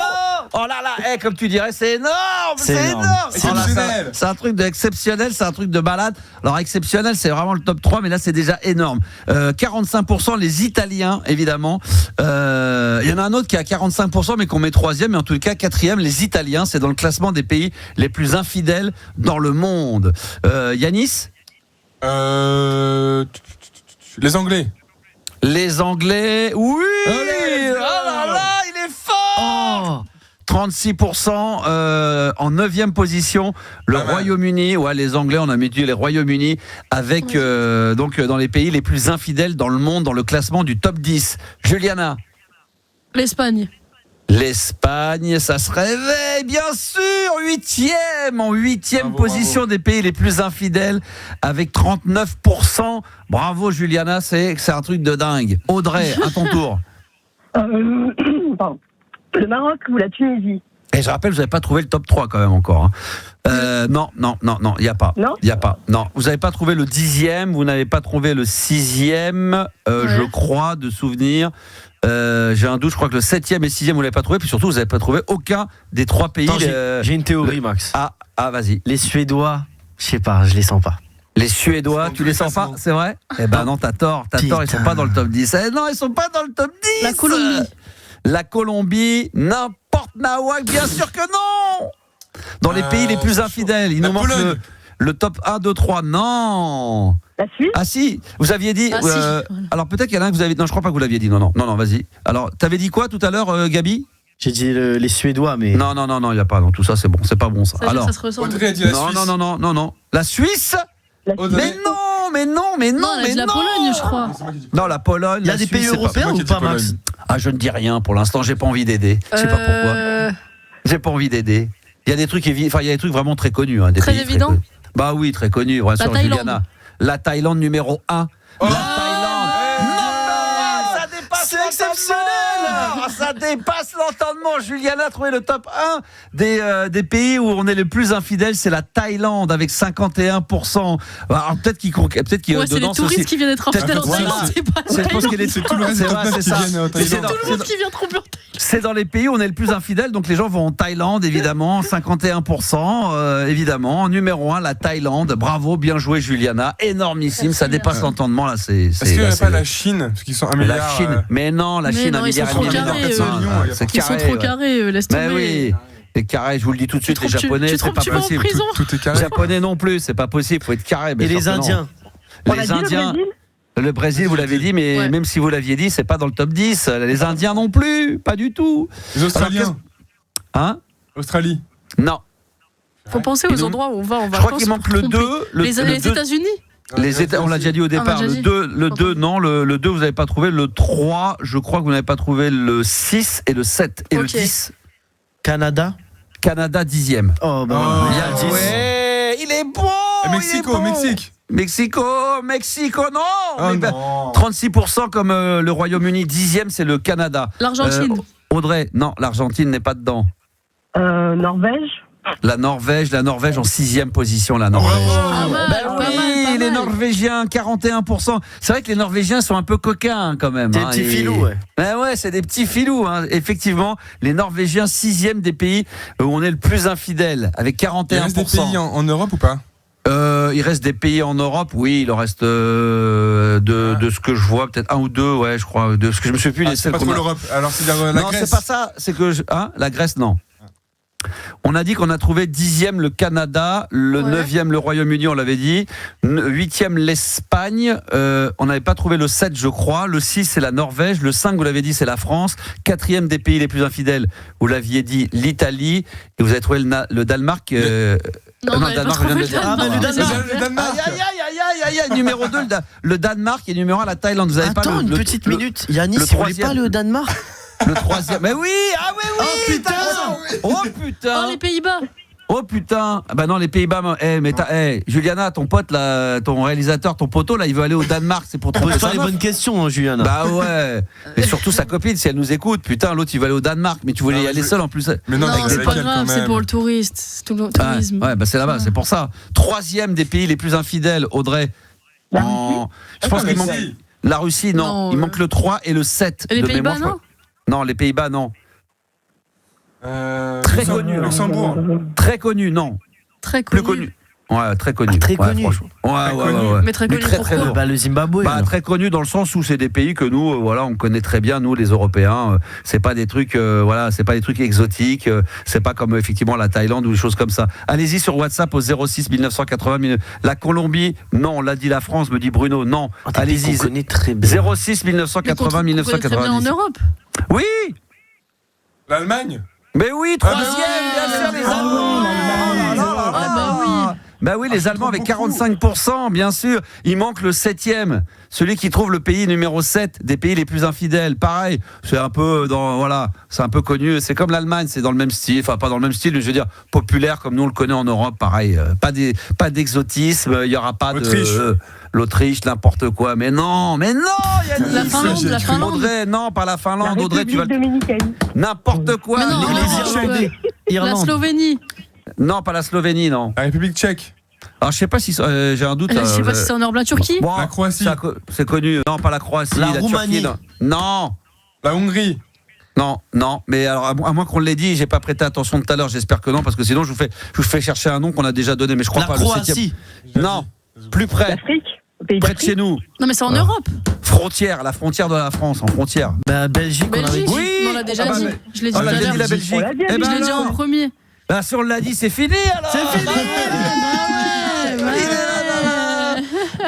Oh là là, comme tu dirais, c'est énorme. C'est énorme. Exceptionnel. C'est un truc d'exceptionnel, c'est un truc de balade. Alors exceptionnel, c'est vraiment le top 3, mais là c'est déjà énorme. 45% les Italiens, évidemment. Il y en a un autre qui est à 45%, mais qu'on met 3e, mais en tout cas 4e, les Italiens. C'est dans le classement des pays les plus infidèles dans le monde. Yanis ? Les Anglais. Les Anglais, oui. Oh là là, il est fort. 36% en 9e position. Le Royaume-Uni, les Anglais, on a mis les Royaume-Uni avec donc dans les pays les plus infidèles dans le monde, dans le classement du top 10. Juliana. L'Espagne. L'Espagne, ça se réveille, bien sûr, 8e, en 8e position des pays les plus infidèles, avec 39%. Bravo Juliana, c'est un truc de dingue. Audrey, à ton tour. Pardon. Le Maroc ou la Tunisie. Et je rappelle, vous n'avez pas trouvé le top 3 quand même encore. Non, il n'y a pas. Non, il n'y a pas. Non, vous n'avez pas trouvé le 10e, vous n'avez pas trouvé le 6e, je crois, de souvenir. J'ai un doute, je crois que le 7e et 6e vous l'avez pas trouvé, puis surtout vous n'avez pas trouvé aucun des 3 pays. Attends, j'ai une théorie, Max. Ah, vas-y. Les Suédois, je sais pas, je les sens pas. Les Suédois, tu les sens pas, c'est vrai ? Eh ben non, t'as tort, ils sont pas dans le top 10. Non, ils sont pas dans le top 10. La Colombie, n'importe Nawak, bien sûr que non. Dans les pays les plus infidèles, il nous manque le top 1, 2, 3, non. La Suisse ? Ah si, vous aviez dit. Alors peut-être qu'il y en a un que vous avez dit. Non, je crois pas que vous l'aviez dit. Non, vas-y. Alors, t'avais dit quoi tout à l'heure, Gabi ? J'ai dit les Suédois, mais. Non, il y a pas. Non, tout ça, c'est bon. C'est pas bon ça. Alors. Ça se ressemble. Audrey a dit la Suisse. Non. La Suisse ? Mais non. Elle a dit la Pologne, je crois. Non, la Pologne. Il y a des pays européens ou pas, Max ? Ah, je ne dis rien pour l'instant. J'ai pas envie d'aider. Je sais pas pourquoi. J'ai pas envie d'aider. Il y a des trucs, il y a des trucs vraiment très connus. Des très pays évident. Très bah oui, très connus. Bien sûr, Juliana. La Thaïlande numéro 1. Oh, la Thaïlande. Non, ça dépasse c'est exceptionnel. Ça dépasse l'entendement. Juliana a trouvé le top 1 des pays où on est le plus infidèle, c'est la Thaïlande avec 51%. Alors peut-être qu'il c'est les touristes qui viennent d'être infidèles en Thaïlande, c'est pas c'est parce qu'il c'est tout le reste qui viennent en Thaïlande. C'est tout le monde qui vient trop en Thaïlande. C'est dans les pays où on est le plus infidèle, donc les gens vont en Thaïlande évidemment, 51%, évidemment. Numéro 1, la Thaïlande. Bravo, bien joué Juliana, énormissime, ça dépasse l'entendement là. Est-ce qu'il n'y a pas la Chine, parce qu'ils sont 1 milliard. La Chine, mais non, la Chine 1 milliard et demi. Ils sont trop carrés, laisse tomber. Mais oui. Les carrés, je vous le dis tout de suite, les Japonais, c'est pas possible. Tout est carré. Les Japonais non plus, c'est pas possible, faut être carré. Et les Indiens. Les Indiens. Le Brésil, vous l'avez dit, mais même si vous l'aviez dit, c'est pas dans le top 10. Les Indiens non plus, pas du tout. Les Australiens. Hein ? Australie. Non. Faut penser aux endroits où on va en vacances. Je crois qu'il manque le 2. Les États-Unis ? On l'a déjà dit au départ. Le 2, non. Le 2, vous n'avez pas trouvé. Le 3, je crois que vous n'avez pas trouvé. Le 6 et le 7. Et le 10. Canada, 10e. Oh, bah. Il y a le 10. Ouais, il est bon. Mexique. Mexico, non, non. 36% comme le Royaume-Uni, 10e c'est le Canada. L'Argentine. Audrey, non, l'Argentine n'est pas dedans. Norvège. La Norvège en 6e position, la Norvège. Pas les Norvégiens, 41%. C'est vrai que les Norvégiens sont un peu coquins quand même. Des petits filous, ouais. Ouais, c'est des petits filous. Effectivement, les Norvégiens, 6e des pays où on est le plus infidèle, avec 41%. Il reste des pays en Europe ou pas ? Il reste des pays en Europe, oui, il en reste de ce que je vois, peut-être un ou deux, ouais, je crois, de ce que je me suis plus. C'est pas trop l'Europe. Alors c'est la Grèce. Non, c'est pas ça. C'est que la Grèce, non. On a dit qu'on a trouvé 10e le Canada, le 9e le Royaume-Uni, on l'avait dit, 8e l'Espagne, on n'avait pas trouvé le 7 je crois, le 6 c'est la Norvège, le 5 vous l'avez dit c'est la France, 4e des pays les plus infidèles, vous l'aviez dit l'Italie, et vous avez trouvé le Danemark. Non, Danemark, je viens de le dire. Le Danemark. Aïe, numéro 2, le Danemark, et numéro 1 la Thaïlande. Vous avez Attends, pas une petite minute, Yannis, il voulait pas le Danemark? Le 3e. Mais oui, putain. Oh putain. Oh les Pays-Bas. Oh putain. Bah non, les Pays-Bas. Juliana, ton pote là, ton réalisateur, ton poteau là, il veut aller au Danemark, c'est pour trouver Pose-toi les bonnes questions, Juliana. Bah ouais. Et surtout sa copine, si elle nous écoute, putain, l'autre il va aller au Danemark, mais tu voulais y aller seul en plus. Mais non, c'est pas grave, c'est pour le touriste, c'est tout le tourisme. Ouais, bah c'est là-bas, c'est pour ça. 3e des pays les plus infidèles, Audrey. Je pense qu'il manque la Russie, non, il manque le 3 et le 7 et les de Pays-Bas, mémoire. Non, les Pays-Bas, non. Très connu. Luxembourg. Très connu, non. Très connu. Plus connu. Ouais, très connu. Très connu. Franchement. Ouais. Mais très connu. Très lourd. Le Zimbabwe. Très connu dans le sens où c'est des pays que nous, on connaît très bien, nous les Européens. C'est pas des trucs, c'est pas des trucs exotiques. C'est pas comme effectivement la Thaïlande ou des choses comme ça. Allez-y sur WhatsApp au 06 1980. La Colombie, non. On l'a dit la France, me dit Bruno, non. Allez-y. 06 1980 1990. Très bien en Europe. Oui. L'Allemagne. Mais oui, 3e, bien sûr, les Allemands. Bah oui, les Allemands avec 45%, bien sûr. Il manque le 7e, celui qui trouve le pays numéro 7 des pays les plus infidèles. Pareil, c'est un peu c'est un peu connu. C'est comme l'Allemagne, c'est dans le même style. Enfin, pas dans le même style, mais je veux dire populaire comme nous on le connaît en Europe. Pareil, pas d'exotisme. Il y aura pas l'Autriche, n'importe quoi. Mais non, la Finlande. Audrey, non, pas la Finlande. Audrey, tu vas n'importe quoi. La Slovénie. Non, pas la Slovénie, non. La République tchèque. Alors, je sais pas si j'ai un doute. Je sais pas si c'est en Europe, la Turquie. Bon, la Croatie. C'est connu. Non, pas la Croatie. La Roumanie. Turquie, non. La Hongrie. Non. Mais alors, à moins qu'on l'ait dit, j'ai pas prêté attention tout à l'heure. J'espère que non, parce que sinon, je vous fais chercher un nom qu'on a déjà donné, mais je crois la pas. Croatie. Le 7e. Non, plus près. L'Afrique. Près de chez nous. Non, mais c'est en Europe. La frontière de la France, en frontière. Belgique, on avait dit. Oui, on l'a déjà dit. Je l'ai dit tout à l'heure. La Belgique. Je l'ai dit en premier. Bah, si on l'a dit, c'est fini alors. C'est fini.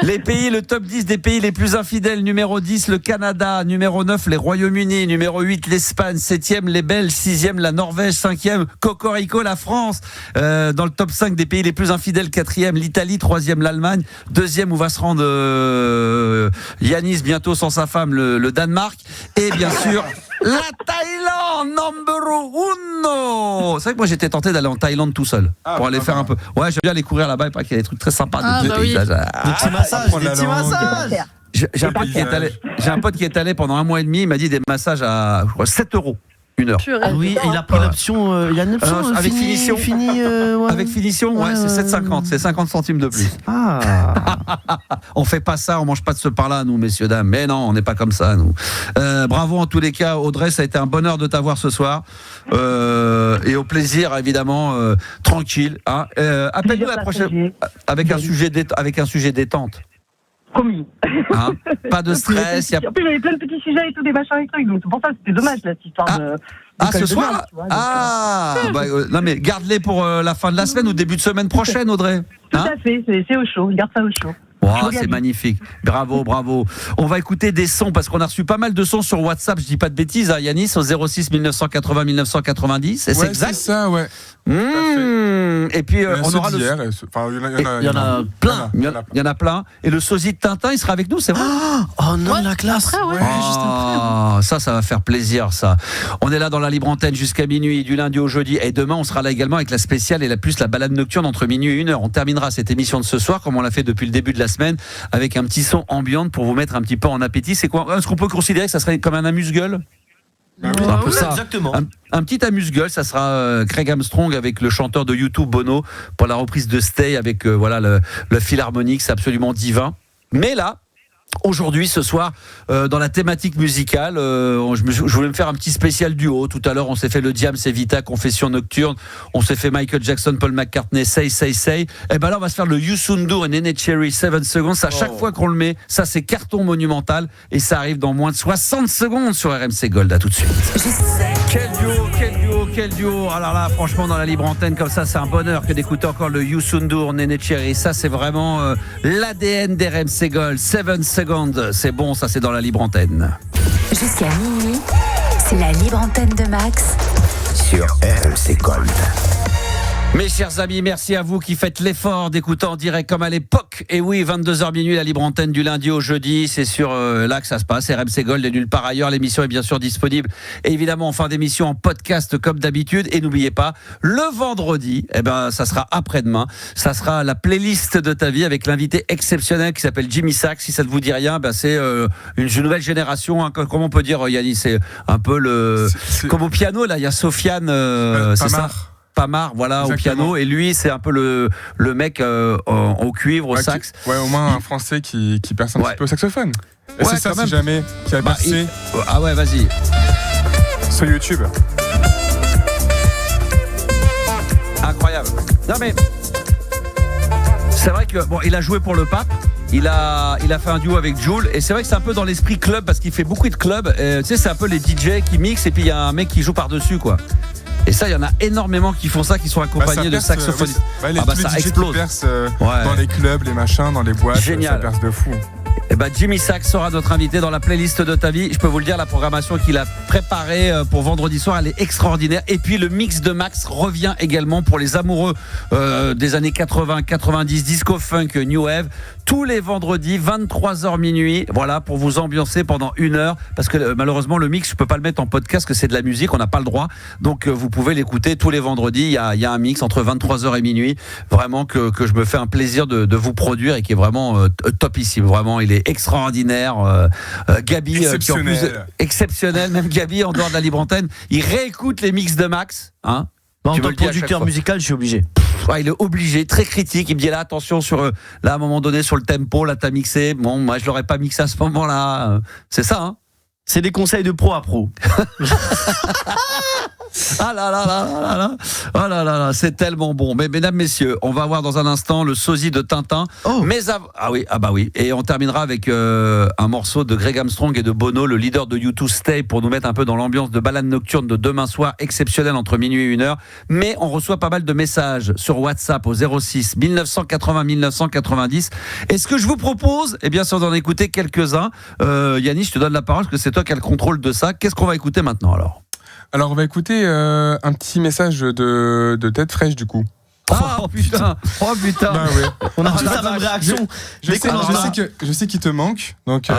Les pays, le top 10 des pays les plus infidèles. Numéro 10, le Canada. Numéro 9, les Royaumes-Unis. Numéro 8, l'Espagne. 7e, les Belges. 6e, la Norvège. 5e, Cocorico, la France. Dans le top 5 des pays les plus infidèles, 4e, l'Italie. 3e, l'Allemagne. 2e, où va se rendre Yannis bientôt sans sa femme, le Danemark. Et bien sûr, la Thaïlande, numero uno. C'est vrai que moi j'étais tenté d'aller en Thaïlande tout seul pour aller faire un peu. Ouais, j'aime bien aller courir là-bas, il paraît qu'il y a des trucs très sympas. Des petits massages. J'ai un pote qui est allé pendant 1 mois et demi, il m'a dit des massages à 7 € 1 heure. Ah oui, il a pris l'option. Il y a une option avec finition. Avec finition, ouais, c'est 7,50, c'est 50 centimes de plus. On fait pas ça, on mange pas de ce pain-là, nous, messieurs dames. Mais non, on n'est pas comme ça, nous. Bravo en tous les cas, Audrey, ça a été un bonheur de t'avoir ce soir. Et au plaisir, évidemment, tranquille. Hein. Appelle-nous la prochaine avec un sujet détente. Promis. Hein, pas de stress. En plus, il y avait plein de petits sujets et tout, des machins et trucs. Donc, c'est pour ça que c'était dommage, là, cette histoire de. Ce soir non, mais garde-les pour la fin de la semaine ou début de semaine prochaine, Audrey. Tout à fait, c'est au chaud. Garde ça au chaud. Wow, c'est magnifique. Bravo. On va écouter des sons parce qu'on a reçu pas mal de sons sur WhatsApp. Je dis pas de bêtises, hein, Yannis, au 06 1980 1990. C'est exact. C'est ça, ouais. Et puis on aura il y en a plein. Il y en a plein. Et le sosie de Tintin, il sera avec nous, c'est vrai. Oh non, la classe. Après, juste après. Ça va faire plaisir, ça. On est là dans la libre antenne jusqu'à minuit, du lundi au jeudi. Et demain, on sera là également avec la spéciale et la balade nocturne entre minuit et 1h. On terminera cette émission de ce soir comme on l'a fait depuis le début de la la semaine avec un petit son ambiante pour vous mettre un petit peu en appétit. C'est quoi? Est-ce qu'on peut considérer que ça serait comme un amuse-gueule? C'est un peu ça. Exactement. Un petit amuse-gueule, ça sera Craig Armstrong avec le chanteur de U2 Bono pour la reprise de Stay avec le Philharmonique, c'est absolument divin. Mais là, aujourd'hui, ce soir, dans la thématique musicale, je voulais me faire un petit spécial duo. Tout à l'heure, on s'est fait le Diams et Vita, Confession Nocturne. On s'est fait Michael Jackson, Paul McCartney, Say, Say, Say. Et ben là, on va se faire le Youssou N'Dour et Nene Cherry, 7 Seconds. À chaque fois qu'on le met, ça c'est carton monumental. Et ça arrive dans moins de 60 secondes sur RMC Gold. À tout de suite. Quel duo. Alors là, franchement, dans la libre antenne comme ça, c'est un bonheur que d'écouter encore le Youssou N'Dour, Nene Cherry. Ça, c'est vraiment l'ADN d'RMC Gold. 7 Seconds, c'est bon, ça c'est dans la libre antenne. Jusqu'à minuit, c'est la libre antenne de Max sur RMC Gold. Mes chers amis, merci à vous qui faites l'effort d'écouter en direct comme à l'époque. Et oui, 22h minuit, la libre antenne du lundi au jeudi, c'est sur là que ça se passe, RMC Gold et nulle part ailleurs. L'émission est bien sûr disponible, et évidemment en fin d'émission en podcast comme d'habitude. Et n'oubliez pas, le vendredi, ça sera après-demain, ça sera la playlist de ta vie avec l'invité exceptionnel qui s'appelle Jimmy Sax. Si ça ne vous dit rien, c'est une nouvelle génération, hein, comment on peut dire, Yannis, c'est un peu comme au piano, là, il y a Sofiane, c'est ça Pamar, voilà. Exactement. Au piano, et lui c'est un peu le mec au cuivre, au sax. Au moins un Français qui perce un petit peu au saxophone. Et c'est ça, si jamais, qui a percé. Ah ouais, vas-y. Sur YouTube. Incroyable. Non mais c'est vrai que il a joué pour le pape. Il a fait un duo avec Jul, et c'est vrai que c'est un peu dans l'esprit club parce qu'il fait beaucoup de clubs. Tu sais, c'est un peu les DJ qui mixent et puis il y a un mec qui joue par-dessus, quoi. Et ça, il y en a énormément qui font ça, qui sont accompagnés de saxophonistes. Ça explose. Qui percent, dans les clubs, les machins, dans les boîtes. Génial. Ça perce de fou. Et Jimmy Sax sera notre invité dans la playlist de ta vie. Je peux vous le dire, la programmation qu'il a préparée pour vendredi soir, elle est extraordinaire. Et puis le mix de Max revient également pour les amoureux des années 80, 90, disco funk, new wave. Tous les vendredis, 23h minuit, voilà, pour vous ambiancer pendant 1 heure. Parce que malheureusement, le mix, je peux pas le mettre en podcast, que c'est de la musique, on n'a pas le droit. Donc vous pouvez l'écouter tous les vendredis. Il y a un mix entre 23h et minuit, vraiment que je me fais un plaisir de vous produire et qui est vraiment topissime. Vraiment, il est extraordinaire. Gabi, exceptionnel. Même Gabi, en dehors de la libre antenne, il réécoute les mix de Max. Hein, en tant que producteur musical, je suis obligé. Ouais, il est obligé, très critique. Il me dit là, attention sur là, à un moment donné, sur le tempo, là, t'as mixé. Bon, moi, je l'aurais pas mixé à ce moment-là. C'est ça, hein? C'est des conseils de pro à pro. Ah là là là là là. Oh là là là, c'est tellement bon. Mais mesdames, messieurs, on va voir dans un instant le sosie de Tintin. Oui. Et on terminera avec un morceau de Craig Armstrong et de Bono, le leader de U2 Stay, pour nous mettre un peu dans l'ambiance de balade nocturne de demain soir, exceptionnelle entre minuit et 1h. Mais on reçoit pas mal de messages sur WhatsApp au 06 1980 1990. Et ce que je vous propose, bien sûr d'en écouter quelques-uns. Yannis, je te donne la parole parce que c'est toi qui as le contrôle de ça. Qu'est-ce qu'on va écouter maintenant alors? Alors on va écouter un petit message de Tête Fraîche du coup. Oh putain. Bah ouais. On a tous la même réaction. Je sais qu'il te manque, donc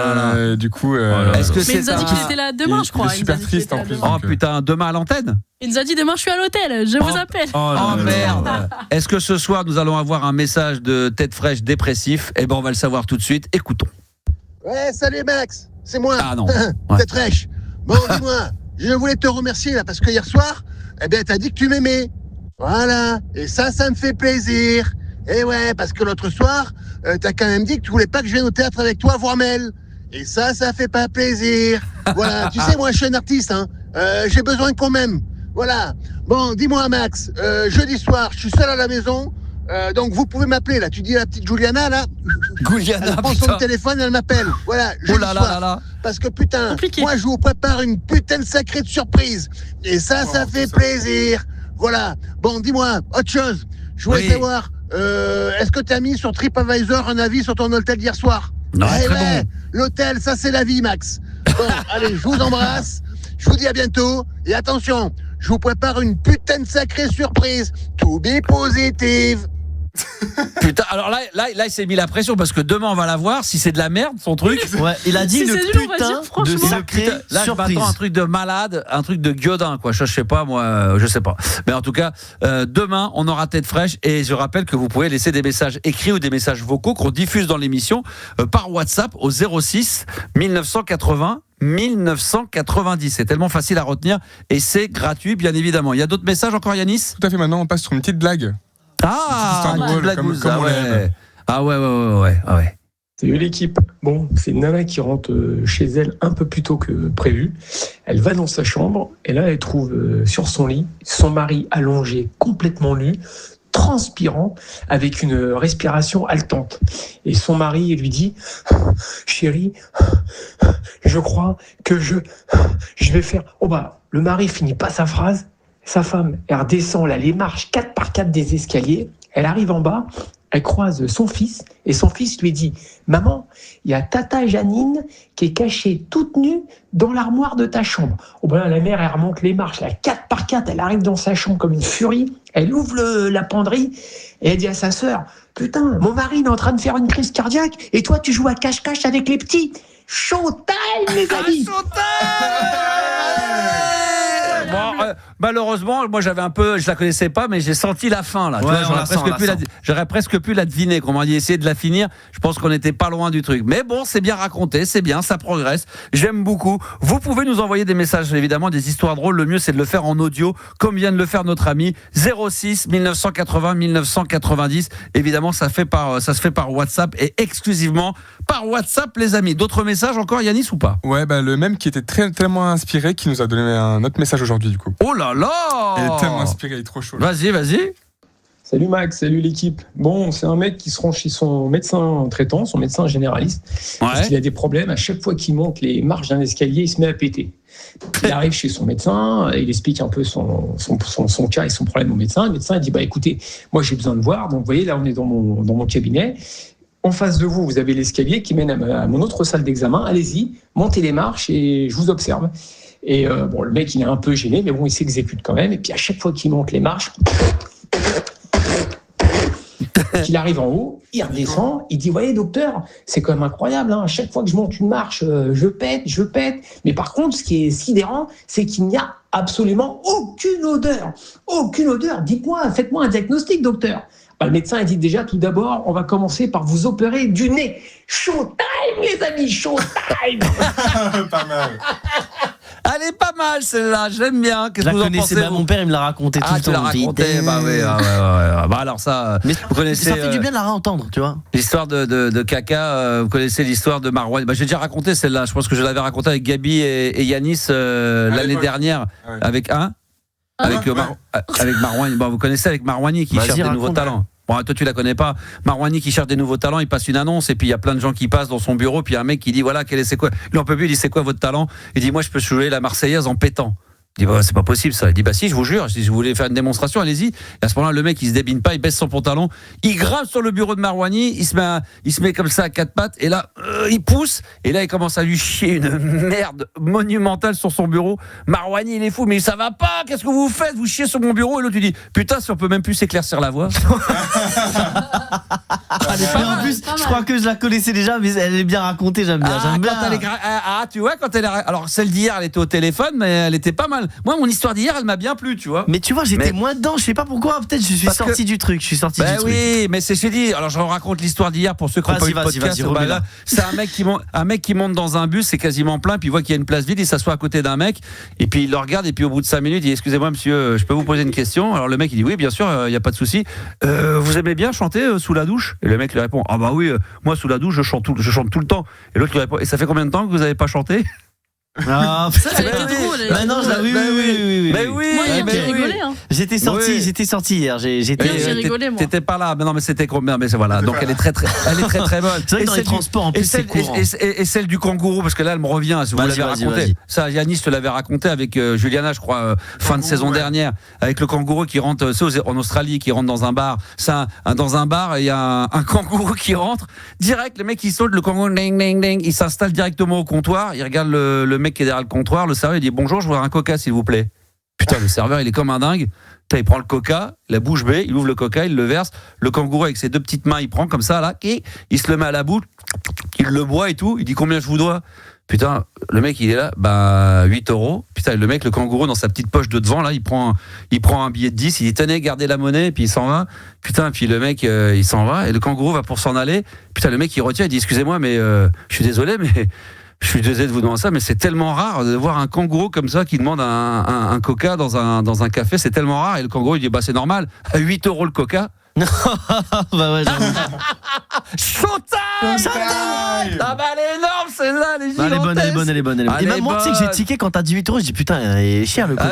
du coup. Est-ce que mais il nous a dit qu'il était là demain, je crois. Il est super triste en plus. Oh putain, demain à l'antenne. Il nous a dit demain je suis à l'hôtel, je vous appelle. Oh merde. Est-ce que ce soir nous allons avoir un message de Tête Fraîche dépressif? On va le savoir tout de suite. Écoutons. Ouais, salut Max, c'est moi. Ah non. Tête Fraîche. Bon, dis-moi. Je voulais te remercier là parce que hier soir, t'as dit que tu m'aimais. Voilà. Et ça me fait plaisir. Et ouais, parce que l'autre soir, t'as quand même dit que tu voulais pas que je vienne au théâtre avec toi voir Mel. Et ça fait pas plaisir. Voilà. Tu sais, moi, je suis un artiste, hein. J'ai besoin qu'on m'aime. Voilà. Bon, dis-moi, Max, jeudi soir, je suis seul à la maison. Donc vous pouvez m'appeler là. Tu dis à la petite Juliana là. Juliana, elle prend son téléphone, elle m'appelle. Voilà. Oh là là là. Parce que putain, moi je vous prépare une putain de sacrée de surprise. Et ça fait plaisir. Voilà. Bon, dis-moi autre chose. Je voulais savoir. Est-ce que t'as mis sur TripAdvisor un avis sur ton hôtel d'hier soir? Non, très bon. L'hôtel, ça c'est la vie, Max. Bon, allez, je vous embrasse. Je vous dis à bientôt. Et attention, je vous prépare une putain de sacrée surprise. To be positive. Putain, alors là, il s'est mis la pression parce que demain on va la voir. Si c'est de la merde, son truc. Ouais, il a dit si une putain de sacré là, surprise. Je m'attends un truc de malade, un truc de guiodin, quoi. Je sais pas, moi, je sais pas. Mais en tout cas, demain, on aura tête fraîche. Et je rappelle que vous pouvez laisser des messages écrits ou des messages vocaux qu'on diffuse dans l'émission par WhatsApp au 06 1980 1990. C'est tellement facile à retenir et c'est gratuit, bien évidemment. Il y a d'autres messages encore, Yanis ? Tout à fait. Maintenant, on passe sur une petite blague. Ah, une petite blague. Ah ouais. Salut l'équipe. Bon, c'est une nana qui rentre chez elle un peu plus tôt que prévu. Elle va dans sa chambre et là, elle trouve sur son lit son mari allongé, complètement nu, transpirant, avec une respiration haletante. Et son mari lui dit « Chérie, je crois que je vais faire... » Oh bah, le mari finit pas sa phrase. Sa femme, elle redescend là, les marches 4 par 4 des escaliers. Elle arrive en bas, elle croise son fils et son fils lui dit « Maman, il y a Tata Janine qui est cachée toute nue dans l'armoire de ta chambre. » Oh ben là, la mère, elle remonte les marches, là, 4 par 4, elle arrive dans sa chambre comme une furie. Elle ouvre la penderie et elle dit à sa sœur « Putain, mon mari il est en train de faire une crise cardiaque et toi tu joues à cache-cache avec les petits. Showtime, les amis !» Bon, malheureusement, moi je la connaissais pas, mais j'ai senti la fin là. J'aurais presque pu la deviner. Comment on dit, essayer de la finir. Je pense qu'on n'était pas loin du truc. Mais bon, c'est bien raconté, c'est bien, ça progresse. J'aime beaucoup. Vous pouvez nous envoyer des messages, évidemment, des histoires drôles. Le mieux, c'est de le faire en audio, comme vient de le faire notre ami 06 1980 1990. Évidemment, ça se fait par WhatsApp et exclusivement par WhatsApp, les amis. D'autres messages encore, Yanis, ou pas ? Ouais, le même qui était tellement inspiré, qui nous a donné un autre message aujourd'hui, du coup. Oh là là ! Il est tellement inspiré, il est trop chaud. Vas-y. Salut Max, salut l'équipe. Bon, c'est un mec qui se rend chez son médecin traitant, son médecin généraliste. Parce qu'il a des problèmes. À chaque fois qu'il monte les marches d'un escalier, il se met à péter. Il arrive chez son médecin, il explique un peu son cas et son problème au médecin. Le médecin dit écoutez, moi j'ai besoin de voir. Donc vous voyez, là on est dans mon cabinet. En face de vous, vous avez l'escalier qui mène à mon autre salle d'examen. Allez-y, montez les marches et je vous observe. Et le mec, il est un peu gêné, mais bon, il s'exécute quand même. Et puis à chaque fois qu'il monte les marches, qu'il arrive en haut, il redescend, il dit « Voyez, docteur, c'est quand même incroyable, hein, à chaque fois que je monte une marche, je pète. Mais par contre, ce qui est sidérant, c'est qu'il n'y a absolument aucune odeur. Aucune odeur. Dites-moi, faites-moi un diagnostic, docteur. » Le médecin a dit déjà, tout d'abord, on va commencer par vous opérer du nez. Showtime, les amis, showtime. Pas mal. Elle est pas mal celle-là, j'aime bien. Qu'est-ce que vous en pensez, mon père il me l'a raconté tout le temps. Tu l'as raconté, ouais. Alors ça, mais vous connaissez. Ça fait du bien de la réentendre, tu vois. L'histoire de caca, vous connaissez l'histoire de Marwan. J'ai déjà raconté celle-là. Je pense que je l'avais raconté avec Gabi et Yanis l'année dernière, avec Marwan. Bon, vous connaissez avec Marwani qui cherche des nouveaux talents. Bon, toi tu la connais pas. Marwani qui cherche des nouveaux talents, il passe une annonce et puis il y a plein de gens qui passent dans son bureau, puis il y a un mec qui dit voilà, c'est quoi ? Il en peut plus, il dit c'est quoi votre talent ? Il dit moi je peux jouer la Marseillaise en pétant. Il dit c'est pas possible ça. Il dit si, je vous jure, si vous voulez faire une démonstration, allez-y. Et à ce moment-là, le mec il se débine pas, il baisse son pantalon, il grimpe sur le bureau de Marwani, il se met comme ça à 4 pattes et là il pousse et là il commence à lui chier une merde monumentale sur son bureau. Marwani il est fou, mais ça va pas, qu'est-ce que vous faites ? Vous chiez sur mon bureau. Et l'autre lui dit putain, si on peut même plus s'éclaircir la voix. En plus, je crois que je la connaissais déjà, mais elle est bien racontée, j'aime bien. Tu vois, quand elle est... Alors celle d'hier, elle était au téléphone, mais elle était pas mal. Moi, mon histoire d'hier, elle m'a bien plu, tu vois. Mais tu vois, j'étais moins dedans, je sais pas pourquoi. Peut-être je suis sorti du truc. Oui, mais j'ai dit. Alors je raconte l'histoire d'hier pour ceux qui n'ont pas eu de podcast. Là, c'est un mec qui monte dans un bus, c'est quasiment plein, puis il voit qu'il y a une place vide, il s'assoit à côté d'un mec, et puis il le regarde, et puis au bout de 5 minutes, il dit excusez-moi monsieur, je peux vous poser une question ? Alors le mec il dit oui, bien sûr, il y a pas de souci. Vous aimez bien chanter sous la douche ? Et le mec lui répond ah bah oui, moi sous la douche je chante tout le temps. Et l'autre lui répond et ça fait combien de temps que vous n'avez pas chanté ? Ah, ça a été drôle. Maintenant, oui. Mais oui, moi, j'ai rigolé. Hein. J'étais sorti hier. J'ai rigolé, moi. T'étais pas là, mais non, mais c'était combien ? Mais voilà. Donc elle est très bonne. C'est vrai que dans les transports, en plus, c'est courant. Et celle du kangourou, parce que là, elle me revient. Si vous l'avez raconté. Ça, Yanis te l'avait raconté avec Juliana, je crois, fin de saison dernière, avec le kangourou qui rentre en Australie, qui rentre dans un bar. Dans un bar, il y a un kangourou qui rentre direct. Le mec il saute, le kangourou, ding, ding, ding, il s'installe directement au comptoir. Il regarde le mec qui est derrière le comptoir, le serveur il dit bonjour, je voudrais un coca s'il vous plaît. Putain, le serveur il est comme un dingue. Il prend le coca, la bouche bée, il ouvre le coca, il le verse. Le kangourou, avec ses 2 petites mains, il prend comme ça, là, et il se le met à la bouche, il le boit et tout. Il dit combien je vous dois ? Putain, le mec, il est là, 8 €. Putain, le mec, le kangourou, dans sa petite poche de devant, là, il prend un billet de 10, il dit tenez, gardez la monnaie, et puis il s'en va. Putain, puis le mec, il s'en va, et le kangourou va pour s'en aller. Putain, le mec, il retient, il dit excusez-moi, mais je suis désolé, mais. Je suis désolé de vous demander ça, mais c'est tellement rare de voir un kangourou comme ça qui demande un coca dans un café, c'est tellement rare. Et le kangourou, il dit c'est normal, à 8 € le coca. Bah ouais, Showtime! Ah bah elle est énorme celle-là, elle est gigantesque. Elle est bonne. Et même moi, tu sais que j'ai tiqué quand t'as dit 8 €, je dis putain, il est cher le coca.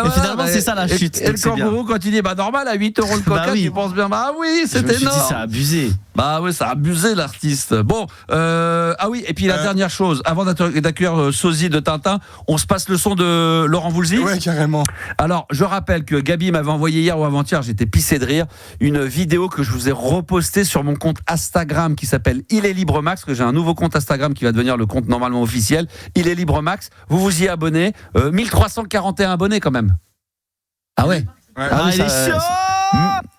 Et finalement, c'est ça la chute. Et le kangourou, quand il dit normal, à 8 € le coca, tu penses bien, oui, c'est énorme. Je me suis dit, c'est abusé. Bah oui, ça a abusé l'artiste. Bon, ah oui, et puis la dernière chose, avant d'accueillir Sosie de Tintin, on se passe le son de Laurent Voulzy. Ouais, carrément. Alors, je rappelle que Gabi m'avait envoyé hier ou avant-hier, j'étais pissé de rire, une vidéo que je vous ai repostée sur mon compte Instagram qui s'appelle Il est libre Max, que j'ai un nouveau compte Instagram qui va devenir le compte normalement officiel. Il est libre Max. Vous vous y abonnez. 1341 abonnés quand même. Ah ouais. Ah, il est chaud.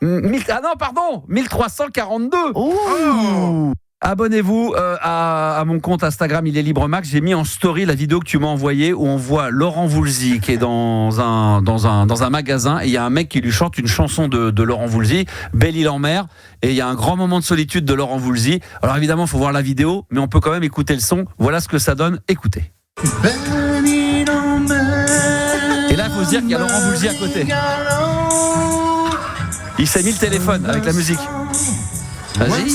Ah non, pardon, 1342. Oh. Abonnez-vous à mon compte Instagram, il est libre Max. J'ai mis en story la vidéo que tu m'as envoyée où on voit Laurent Voulzy qui est dans un magasin et il y a un mec qui lui chante une chanson de Laurent Voulzy, Belle-Île en mer, et il y a un grand moment de solitude de Laurent Voulzy. Alors évidemment, il faut voir la vidéo, mais on peut quand même écouter le son. Voilà ce que ça donne. Écoutez. Belle-Île en mer. Et là, il faut se dire qu'il y a Laurent Voulzy à côté. Il s'est mis le téléphone avec la musique. Vas-y.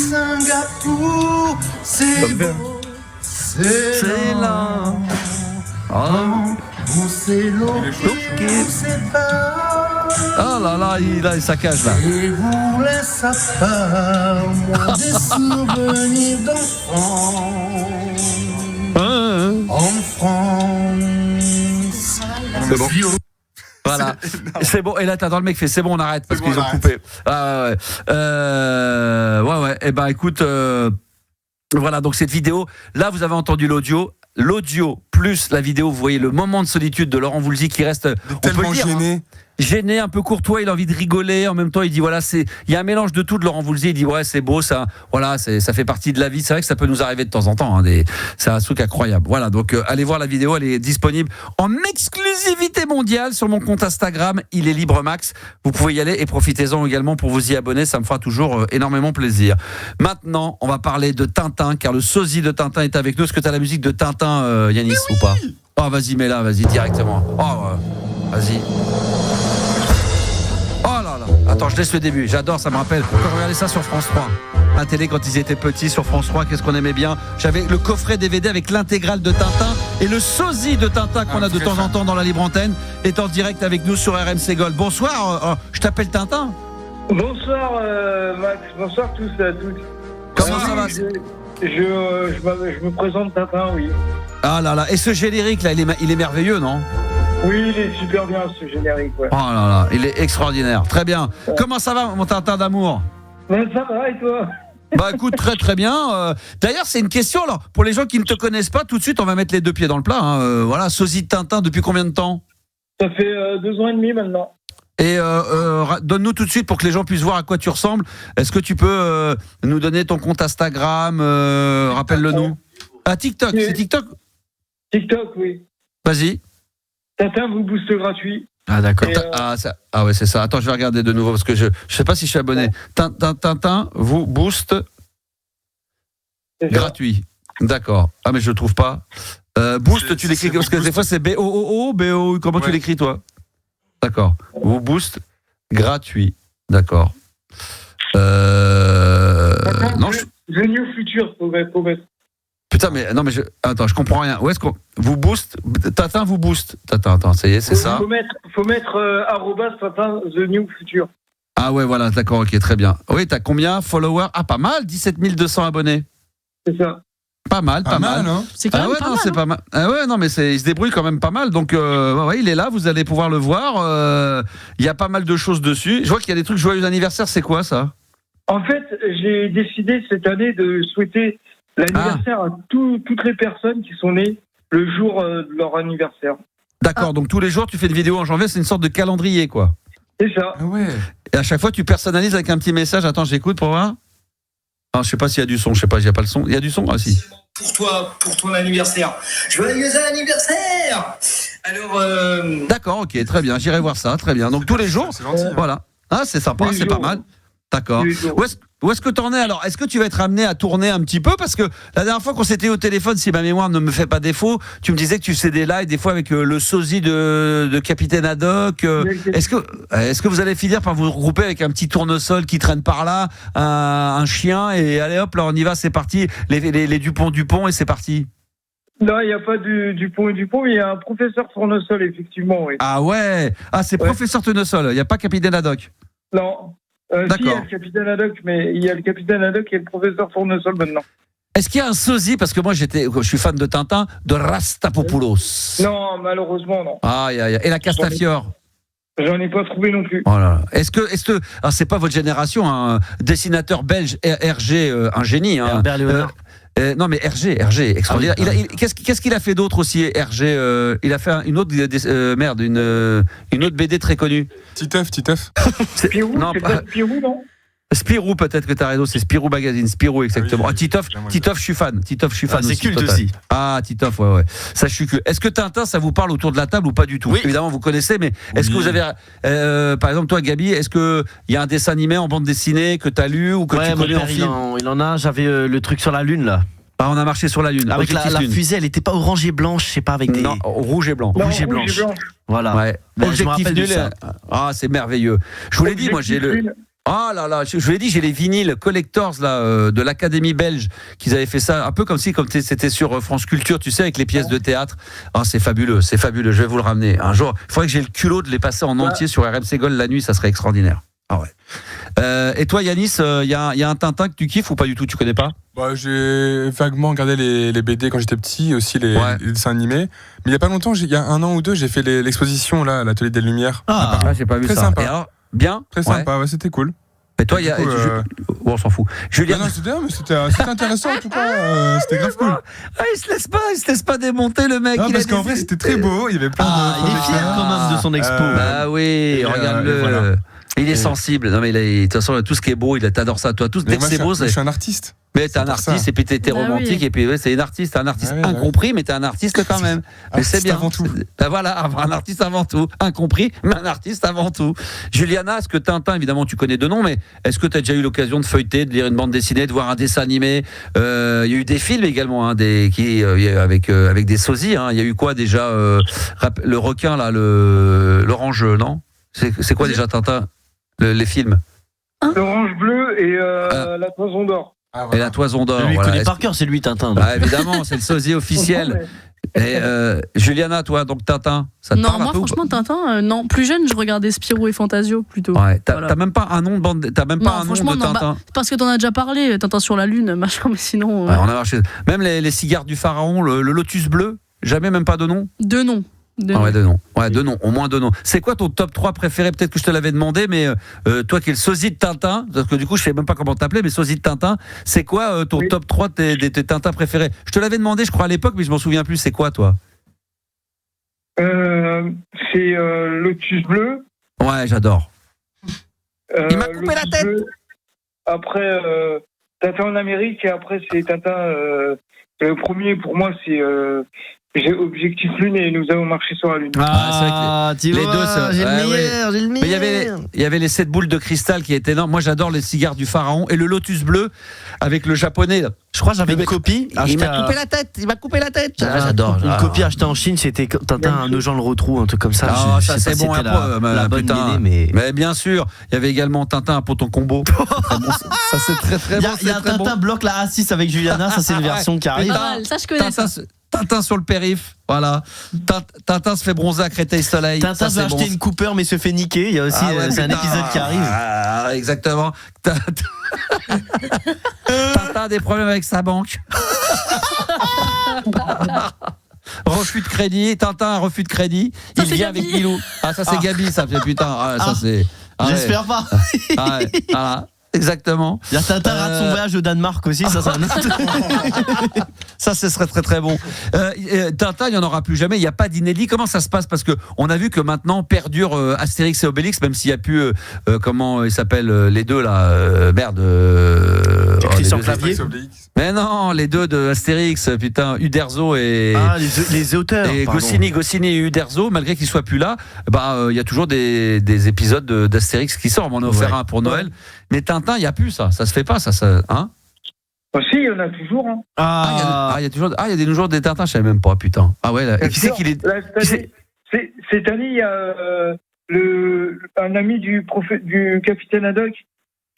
C'est beau, c'est là. C'est l'eau oh là là, il a sa cage là. Et vous laisse à part, moi des souvenirs d'enfants. En France. C'est bon. Voilà, c'est bon. Et là, t'as dans le mec fait c'est bon, on arrête parce qu'ils ont coupé. Ah ouais. Ouais. Et écoute, voilà. Donc cette vidéo, là, vous avez entendu l'audio plus la vidéo. Vous voyez le moment de solitude de Laurent Voulzy qui reste tellement gêné. Gêné, un peu courtois, il a envie de rigoler. En même temps, il dit voilà, il y a un mélange de tout de Laurent Voulzy. Il dit ouais, c'est beau, ça. Voilà, ça fait partie de la vie. C'est vrai que ça peut nous arriver de temps en temps. C'est un truc incroyable. Voilà, donc allez voir la vidéo. Elle est disponible en exclusivité mondiale sur mon compte Instagram. Il est libre Max. Vous pouvez y aller et profitez-en également pour vous y abonner. Ça me fera toujours énormément plaisir. Maintenant, on va parler de Tintin, car le sosie de Tintin est avec nous. Est-ce que tu as la musique de Tintin, Yanis, ou pas? Oh, vas-y, mets-la, vas-y directement. Oh, vas-y. Oh là là. Attends, je laisse le début. J'adore, ça me rappelle quand je regardais ça sur France 3. La télé quand ils étaient petits sur France 3, qu'est-ce qu'on aimait bien. J'avais le coffret DVD avec l'intégrale de Tintin et le sosie de Tintin qu'on a de temps en temps dans la libre antenne est en direct avec nous sur RMC Gold. Bonsoir, je t'appelle Tintin. Bonsoir Max, bonsoir tous et à toutes. Comment ça va? Je me présente Tintin, oui. Ah là là, et ce générique là, il est merveilleux, non? Oui, il est super bien ce générique. Ouais. Oh là là, il est extraordinaire. Très bien. Ouais. Comment ça va, mon Tintin d'amour? Ça va, et toi? Bah écoute, très très bien. D'ailleurs, c'est une question, alors, pour les gens qui ne te connaissent pas, tout de suite, on va mettre les deux pieds dans le plat. Voilà, sosie de Tintin, depuis combien de temps? Ça fait 2 ans et demi maintenant. Et donne-nous tout de suite, pour que les gens puissent voir à quoi tu ressembles. Est-ce que tu peux nous donner ton compte Instagram? Rappelle-le-nous. Ah, TikTok, c'est TikTok? TikTok, oui. Vas-y. Tintin vous booste gratuit. Ah d'accord. Ah ouais, c'est ça. Attends, je vais regarder de nouveau parce que je sais pas si je suis abonné. Tintin vous booste gratuit. D'accord. Ah mais je le trouve pas. Boost, tu l'écris parce que des fois c'est B-O-O-O, comment tu l'écris toi? D'accord. Vous booste gratuit. D'accord. Non. The New Future, faut mettre. Putain, mais non, mais attends, je comprends rien. Où est-ce qu'on vous booste? Tintin vous booste. Attends, ça y est, c'est ça. Faut mettre Tintin The New Future. Ah ouais, voilà, d'accord, ok, très bien. Oui, t'as combien followers? Ah, pas mal, 17 200 abonnés. C'est ça. Pas mal. Hein. C'est quand même pas mal. C'est pas mal. Ah ouais, non, mais il se débrouille quand même pas mal. Donc, ouais, il est là, vous allez pouvoir le voir. Il y a pas mal de choses dessus. Je vois qu'il y a des trucs joyeux anniversaire. C'est quoi ça? En fait, j'ai décidé cette année de souhaiter l'anniversaire à toutes les personnes qui sont nées le jour de leur anniversaire. D'accord, donc tous les jours tu fais une vidéo en janvier, c'est une sorte de calendrier quoi. C'est ça. Ah ouais. Et à chaque fois, tu personnalises avec un petit message. Attends, j'écoute pour voir. Ah, je sais pas s'il y a du son. Je sais pas, il n'y a pas le son. Il y a du son, si. Pour toi, pour ton anniversaire. Joyeux anniversaire. Alors. D'accord, ok, très bien. J'irai voir ça, très bien. Donc tous les jours, voilà. Ah, c'est sympa, c'est pas mal. D'accord. Où est-ce que t'en es alors ? Est-ce que tu vas être amené à tourner un petit peu ? Parce que la dernière fois qu'on s'était au téléphone, si ma mémoire ne me fait pas défaut, tu me disais que tu faisais des lives des fois avec le sosie de Capitaine Haddock. Est-ce que vous allez finir par vous regrouper avec un petit tournesol qui traîne par là, un chien, et allez hop, là on y va, c'est parti, les Dupont et c'est parti ? Non, il n'y a pas Dupont et Dupont, mais il y a un professeur tournesol, effectivement. Oui. Ah ouais. Ah, c'est professeur tournesol, il n'y a pas Capitaine Haddock ? Non. Si, il y a le capitaine Haddock, mais il y a le capitaine Haddock et le professeur Tournesol maintenant. Est-ce qu'il y a un sosie, parce que moi je suis fan de Tintin, de Rastapopoulos ? Non, malheureusement non. Ah, et la Castafiore ? J'en ai pas trouvé non plus. Voilà. Est-ce que alors c'est pas votre génération, un dessinateur belge Hergé, un génie, hein, Herbert Léonard. Non mais Hergé, extraordinaire. Qu'est-ce qu'il a fait d'autre aussi, Hergé? Il a fait une autre une autre BD très connue. Titeuf. Spirou, non, pas Spirou, non? Spirou, peut-être que t'as raison, c'est Spirou Magazine, Spirou exactement. Oui, Titeuf, je suis fan. C'est aussi, culte aussi. Ah, Titeuf, ouais. Ça, je suis culte. Est-ce que Tintin, ça vous parle autour de la table ou pas du tout? Oui. Évidemment, vous connaissez, mais est-ce que vous avez, par exemple, toi, Gabi, est-ce que il y a un dessin animé en bande dessinée que t'as lu ou que tu connais en film? Il en a. J'avais le truc sur la lune là. Ah, on a marché sur la lune. Avec la fusée, elle était pas orange et blanche, je sais pas, avec des. Non, rouge et blanc. Non, rouge et blanche. Voilà. Ouais. Objectif nul. Ah, c'est merveilleux. Je vous l'ai dit, moi, j'ai le. Ah là là, je vous l'ai dit, j'ai les vinyles collectors là de l'Académie belge qu'ils avaient fait ça un peu comme c'était sur France Culture, tu sais, avec les pièces de théâtre. Ah, c'est fabuleux, je vais vous le ramener un jour. Il faudrait que j'ai le culot de les passer en entier sur RMC Gold la nuit, ça serait extraordinaire. Ah ouais. Et toi, Yanis, il y a un Tintin que tu kiffes ou pas du tout, tu connais pas? Bah, j'ai vaguement regardé les BD quand j'étais petit, aussi les dessins animés. Mais il y a pas longtemps, il y a 1 an ou 2, j'ai fait l'exposition là, à l'Atelier des Lumières. Ah, j'ai pas vu très ça. Sympa. Et alors, bien. Très sympa, ouais, c'était cool. Et toi, on s'en fout. Julien, c'était intéressant en tout cas. C'était grave cool. Ah, il se laisse pas démonter le mec. Non, parce qu'en vrai, c'était très beau. Il y avait plein de. Il est fier quand même de son expo. Bah oui, regarde-le. Voilà. Il est sensible. Non mais de toute façon, tout ce qui est beau, t'adore ça. Toi, dès que c'est beau, je suis un artiste. Mais t'es un artiste, et puis t'es romantique, et puis c'est un artiste incompris, mais t'es un artiste quand même. Mais c'est bien. Avant tout. Voilà, un artiste avant tout. Incompris, mais un artiste avant tout. Juliana, est-ce que Tintin, évidemment, tu connais de nom, mais est-ce que t'as déjà eu l'occasion de feuilleter, de lire une bande dessinée, de voir un dessin animé? Il y a eu des films également, avec des sosies. Il y a eu quoi déjà? Le requin, là, l'orange, non? C'est quoi déjà Tintin? Les films? L'orange bleu et la toison d'or. Ah, voilà. Et la toison d'or. Lui, il connaît par cœur, c'est lui Tintin. Bah, évidemment, c'est le sosie officiel. Et Juliana, toi, donc Tintin, ça te parle un peu? Non, moi franchement Tintin, non. Plus jeune, je regardais Spirou et Fantasio plutôt. Ouais, t'as même pas un nom de bande, t'as même pas un nom de Tintin. Bah, parce que t'en as déjà parlé, Tintin sur la lune, machin, mais sinon. Ouais, on a marché. Même les cigares du pharaon, le lotus bleu, jamais, même pas de nom. De nom. Deux noms, au moins 2 noms. C'est quoi ton top 3 préféré? Peut-être que je te l'avais demandé, mais toi qui es le sosie de Tintin, parce que du coup je sais même pas comment t'appeler, mais sosie de Tintin, c'est quoi ton top 3 de tes Tintins préférés? Je te l'avais demandé, je crois, à l'époque, mais je m'en souviens plus. C'est quoi, toi? C'est Lotus bleu. Ouais, j'adore. Il m'a coupé la tête. Bleu. Après, Tintin en Amérique, et après c'est Tintin. Le premier pour moi, c'est j'ai Objectif Lune et Nous avons marché sur la Lune. Ah, c'est vrai que les deux, j'ai le meilleur. Mais il y avait les 7 boules de cristal qui étaient énormes. Moi, j'adore les cigares du pharaon et le lotus bleu avec le japonais. Là. Je crois que j'avais une copie. Il m'a coupé la tête. J'adore. Une copie achetée en Chine, c'était Tintin, Nos gens le retrouvent, un truc comme ça. Ah, ça c'est bon. La bonne idée, mais bien sûr, il y avait également Tintin à Poton Combo. Ça c'est très très bon. Il y a un Tintin bloque la A6 avec Juliana. Ça c'est une version qui arrive. Ça je connais. Tintin sur le périph', voilà. Tintin se fait bronzer à Créteil-Soleil. Tintin veut acheter une Cooper mais se fait niquer. Il y a aussi c'est un épisode qui arrive. Exactement. Tintin a des problèmes avec sa banque. Refus de crédit. Tintin a un refus de crédit. Il vient avec Milou. Ah, ça c'est Gabi, ça fait putain. Ça c'est. J'espère pas. Voilà. exactement. Il y a Tintin rate son voyage au Danemark aussi, ça c'est un autre. Ça, ce serait très très bon. Tintin, il n'y en aura plus jamais. Il n'y a pas d'inédit. Comment ça se passe? Parce qu'on a vu que maintenant perdure Astérix et Obélix, même s'il n'y a plus comment ils s'appellent les deux là, Christian Clavier. Mais non, les deux de Astérix, putain, Uderzo et les auteurs. Et Goscinny et Uderzo, malgré qu'ils soient plus là, il y a toujours des épisodes d'Astérix qui sortent. On en a offert un pour Noël. Mais Tintin, il n'y a plus ça. Ça se fait pas, ça hein? Si, il y en a toujours. Hein. Il y a toujours. Il y a des jours des Tintins, je savais même pas, putain. Ah ouais, là. Qui c'est qu'il est. Cette année, il y a un ami du capitaine Haddock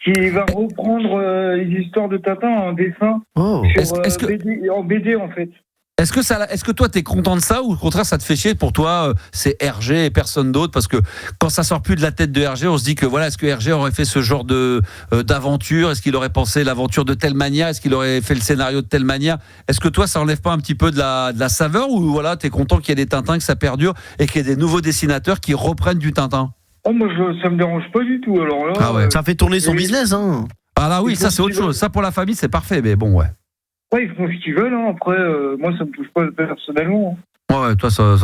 qui va reprendre les histoires de Tintin en dessin en BD en fait. Est-ce que toi t'es content de ça ou au contraire ça te fait chier? Pour toi c'est Hergé et personne d'autre, parce que quand ça sort plus de la tête de Hergé, on se dit que voilà, est-ce que Hergé aurait fait ce genre d'aventure? Est-ce qu'il aurait pensé l'aventure de telle manière? Est-ce qu'il aurait fait le scénario de telle manière? Est-ce que toi ça enlève pas un petit peu de la saveur, ou voilà, t'es content qu'il y ait des Tintins, que ça perdure et qu'il y ait des nouveaux dessinateurs qui reprennent du Tintin? Moi ça me dérange pas du tout. Alors là, ça fait tourner son business, hein. Ah là oui, ça c'est autre chose. Ça pour la famille c'est parfait, mais bon ouais. Ouais, ils font ce qu'ils veulent, hein. Après, moi, ça me touche pas personnellement. Ouais, toi, ça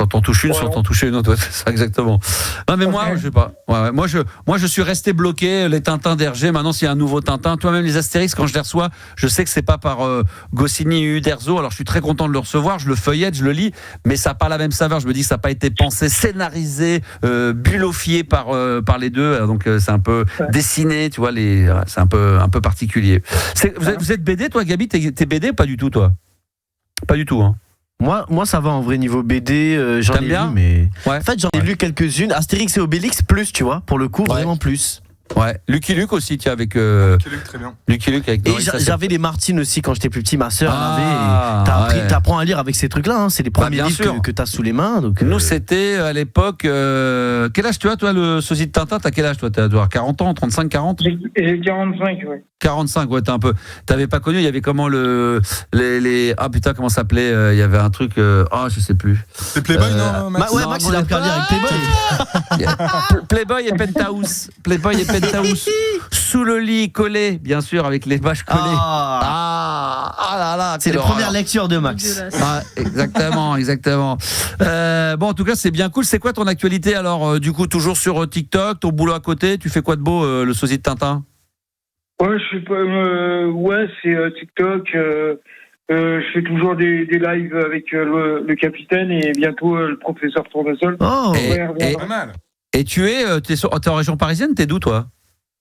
t'en touche une, sans t'en toucher une autre. Ouais, c'est ça, exactement. Non, mais moi, je sais pas. Ouais. Moi, je suis resté bloqué, les Tintins d'Hergé. Maintenant, s'il y a un nouveau Tintin, toi-même, les Astérix, quand je les reçois, je sais que c'est pas par Goscinny et Uderzo. Alors, je suis très content de le recevoir. Je le feuillette, je le lis, mais ça n'a pas la même saveur. Je me dis que ça n'a pas été pensé, scénarisé, bullofié par les deux. Donc, c'est un peu dessiné, tu vois, c'est un peu particulier. Vous êtes BD, toi, Gabi? T'es BD ou pas du tout, toi? Pas du tout, hein. Moi ça va en vrai niveau BD, j'en ai lu, mais en fait j'en ai lu quelques-unes. Astérix et Obélix plus, tu vois, pour le coup vraiment plus. Ouais, Lucky Luke aussi, tiens, avec Lucky Luke, très bien. Lucky Luke avec Doris. Et j'avais les Martines aussi quand j'étais plus petit, ma sœur en avait. T'apprends à lire avec ces trucs-là, hein. C'est les premiers livres que t'as sous les mains. Donc, nous, c'était à l'époque. Quel âge tu as, toi, le sosie de Tintin? T'as quel âge, toi? T'as 40 ans, 35, 40? J'ai 45, ouais. 45, ouais, t'avais pas connu, il y avait comment ah putain, comment ça s'appelait? Il y avait un truc, je sais plus. C'est Playboy, non, Max? Ouais, Max, il a appris à lire avec Playboy. Playboy et Penthouse. Playboy et Penthouse. Sous le lit, collé, bien sûr, avec les pages collées. C'est les premières lectures de Max. Exactement. Bon, en tout cas, c'est bien cool. C'est quoi ton actualité alors? Du coup, toujours sur TikTok, ton boulot à côté, tu fais quoi de beau, le sosie de Tintin? Ouais, c'est TikTok. Je fais toujours des lives avec le capitaine et bientôt le professeur Tournesol. Pas mal. Et t'es en région parisienne? T'es d'où, toi?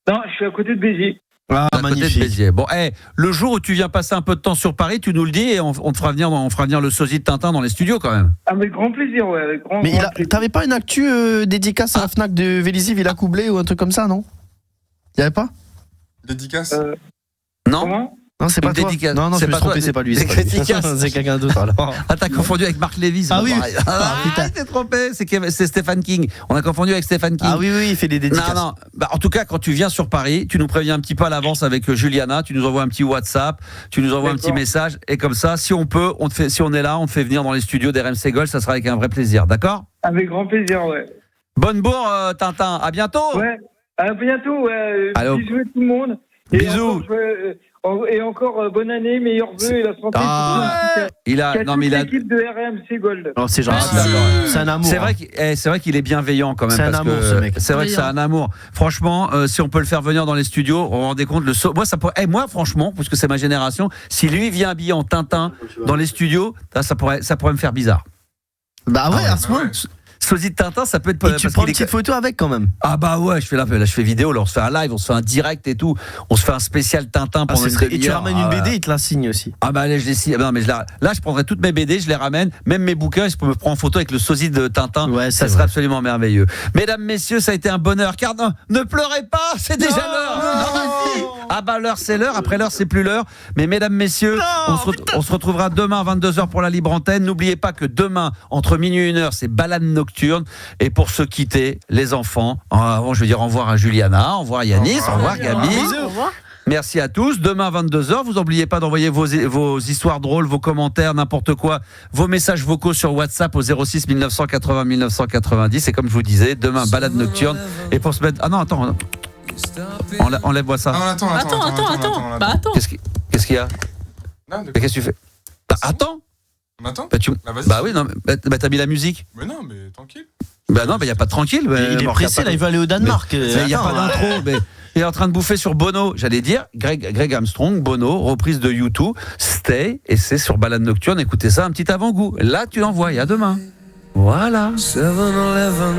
Non, je suis à côté de Béziers. Magnifique. Béziers. Bon, le jour où tu viens passer un peu de temps sur Paris, tu nous le dis et on te fera venir le sosie de Tintin dans les studios quand même. Avec grand plaisir, ouais. Avec grand plaisir. T'avais pas une actu dédicace à la Fnac de Vélizy, Villa Coublé ou un truc comme ça, non? Y avait pas? Dédicace Non. Comment? Non, c'est pas toi. Non, je me suis trompé, c'est pas lui. C'est quelqu'un d'autre alors. T'as confondu avec Marc Lévy. Ah oui. Putain, t'es trompé. C'est Stephen King. On a confondu avec Stephen King. Ah oui, il fait des dédicaces. Non. En tout cas, quand tu viens sur Paris, tu nous préviens un petit peu à l'avance avec Juliana. Tu nous envoies un petit WhatsApp. Tu nous envoies un petit message. Et comme ça, si on peut, si on est là, on te fait venir dans les studios d'RMC Gold. Ça sera avec un vrai plaisir. D'accord? Avec grand plaisir, ouais. Bonne bourre, Tintin. À bientôt. Ouais. À bientôt. Ouais. Bisous à tout le monde. Bisous. Et encore bonne année, meilleurs vœux et la santé pour l'équipe de RMC Gold. Oh, c'est gentil. C'est un amour. C'est vrai qu'il est bienveillant quand même. C'est un amour, ce mec. C'est vrai que c'est un amour. Franchement, si on peut le faire venir dans les studios, on vous rendez compte moi, franchement, parce que c'est ma génération, si lui vient habillé en Tintin dans les studios, ça pourrait me faire bizarre. Bah ouais, à ce moment. Sosie de Tintin, ça peut être. Et tu prends une petite photo avec quand même. Ah bah ouais, je fais vidéo, là on se fait un live, on se fait un direct et tout, on se fait un spécial Tintin pendant une demi-heure. Et tu ramènes une BD, il te la signe aussi. Ah bah allez, je les signe. Non mais là je prendrai toutes mes BD, je les ramène, même mes bouquins, je peux me prendre en photo avec le sosie de Tintin. Ouais, ça serait absolument merveilleux. Mesdames, messieurs, ça a été un bonheur. Car ne pleurez pas, c'est déjà l'heure. Ah bah l'heure c'est l'heure, après l'heure c'est plus l'heure. Mais mesdames, messieurs, on se retrouvera demain à 22h pour la libre antenne. N'oubliez pas que demain entre minuit et 1h, c'est balade nocturne. Et pour se quitter, les enfants, avant je veux dire au revoir à Juliana, au revoir Yanis, au revoir Gabi. Merci à tous. Demain 22h, vous n'oubliez pas d'envoyer vos histoires drôles, vos commentaires, n'importe quoi, vos messages vocaux sur WhatsApp au 06 1980 1990. Et comme je vous disais, demain balade nocturne. Et pour se mettre... Ah non, attends. Enlève-moi ça. Attends. Attends. Qu'est-ce qu'il y a? Qu'est-ce que tu fais? Attends. On attend? Bah oui, non, t'as mis la musique. Mais non, mais tranquille. Bah non, il y a pas de tranquille. Il est pressé, là, il veut aller au Danemark. Il y a pas d'intro. Il est en train de bouffer sur Bono. J'allais dire Greg Armstrong, Bono, reprise de U2, Stay, et c'est sur Balade Nocturne. Écoutez ça, un petit avant-goût. Là, tu l'envoies. À demain. Voilà. 7-Eleven.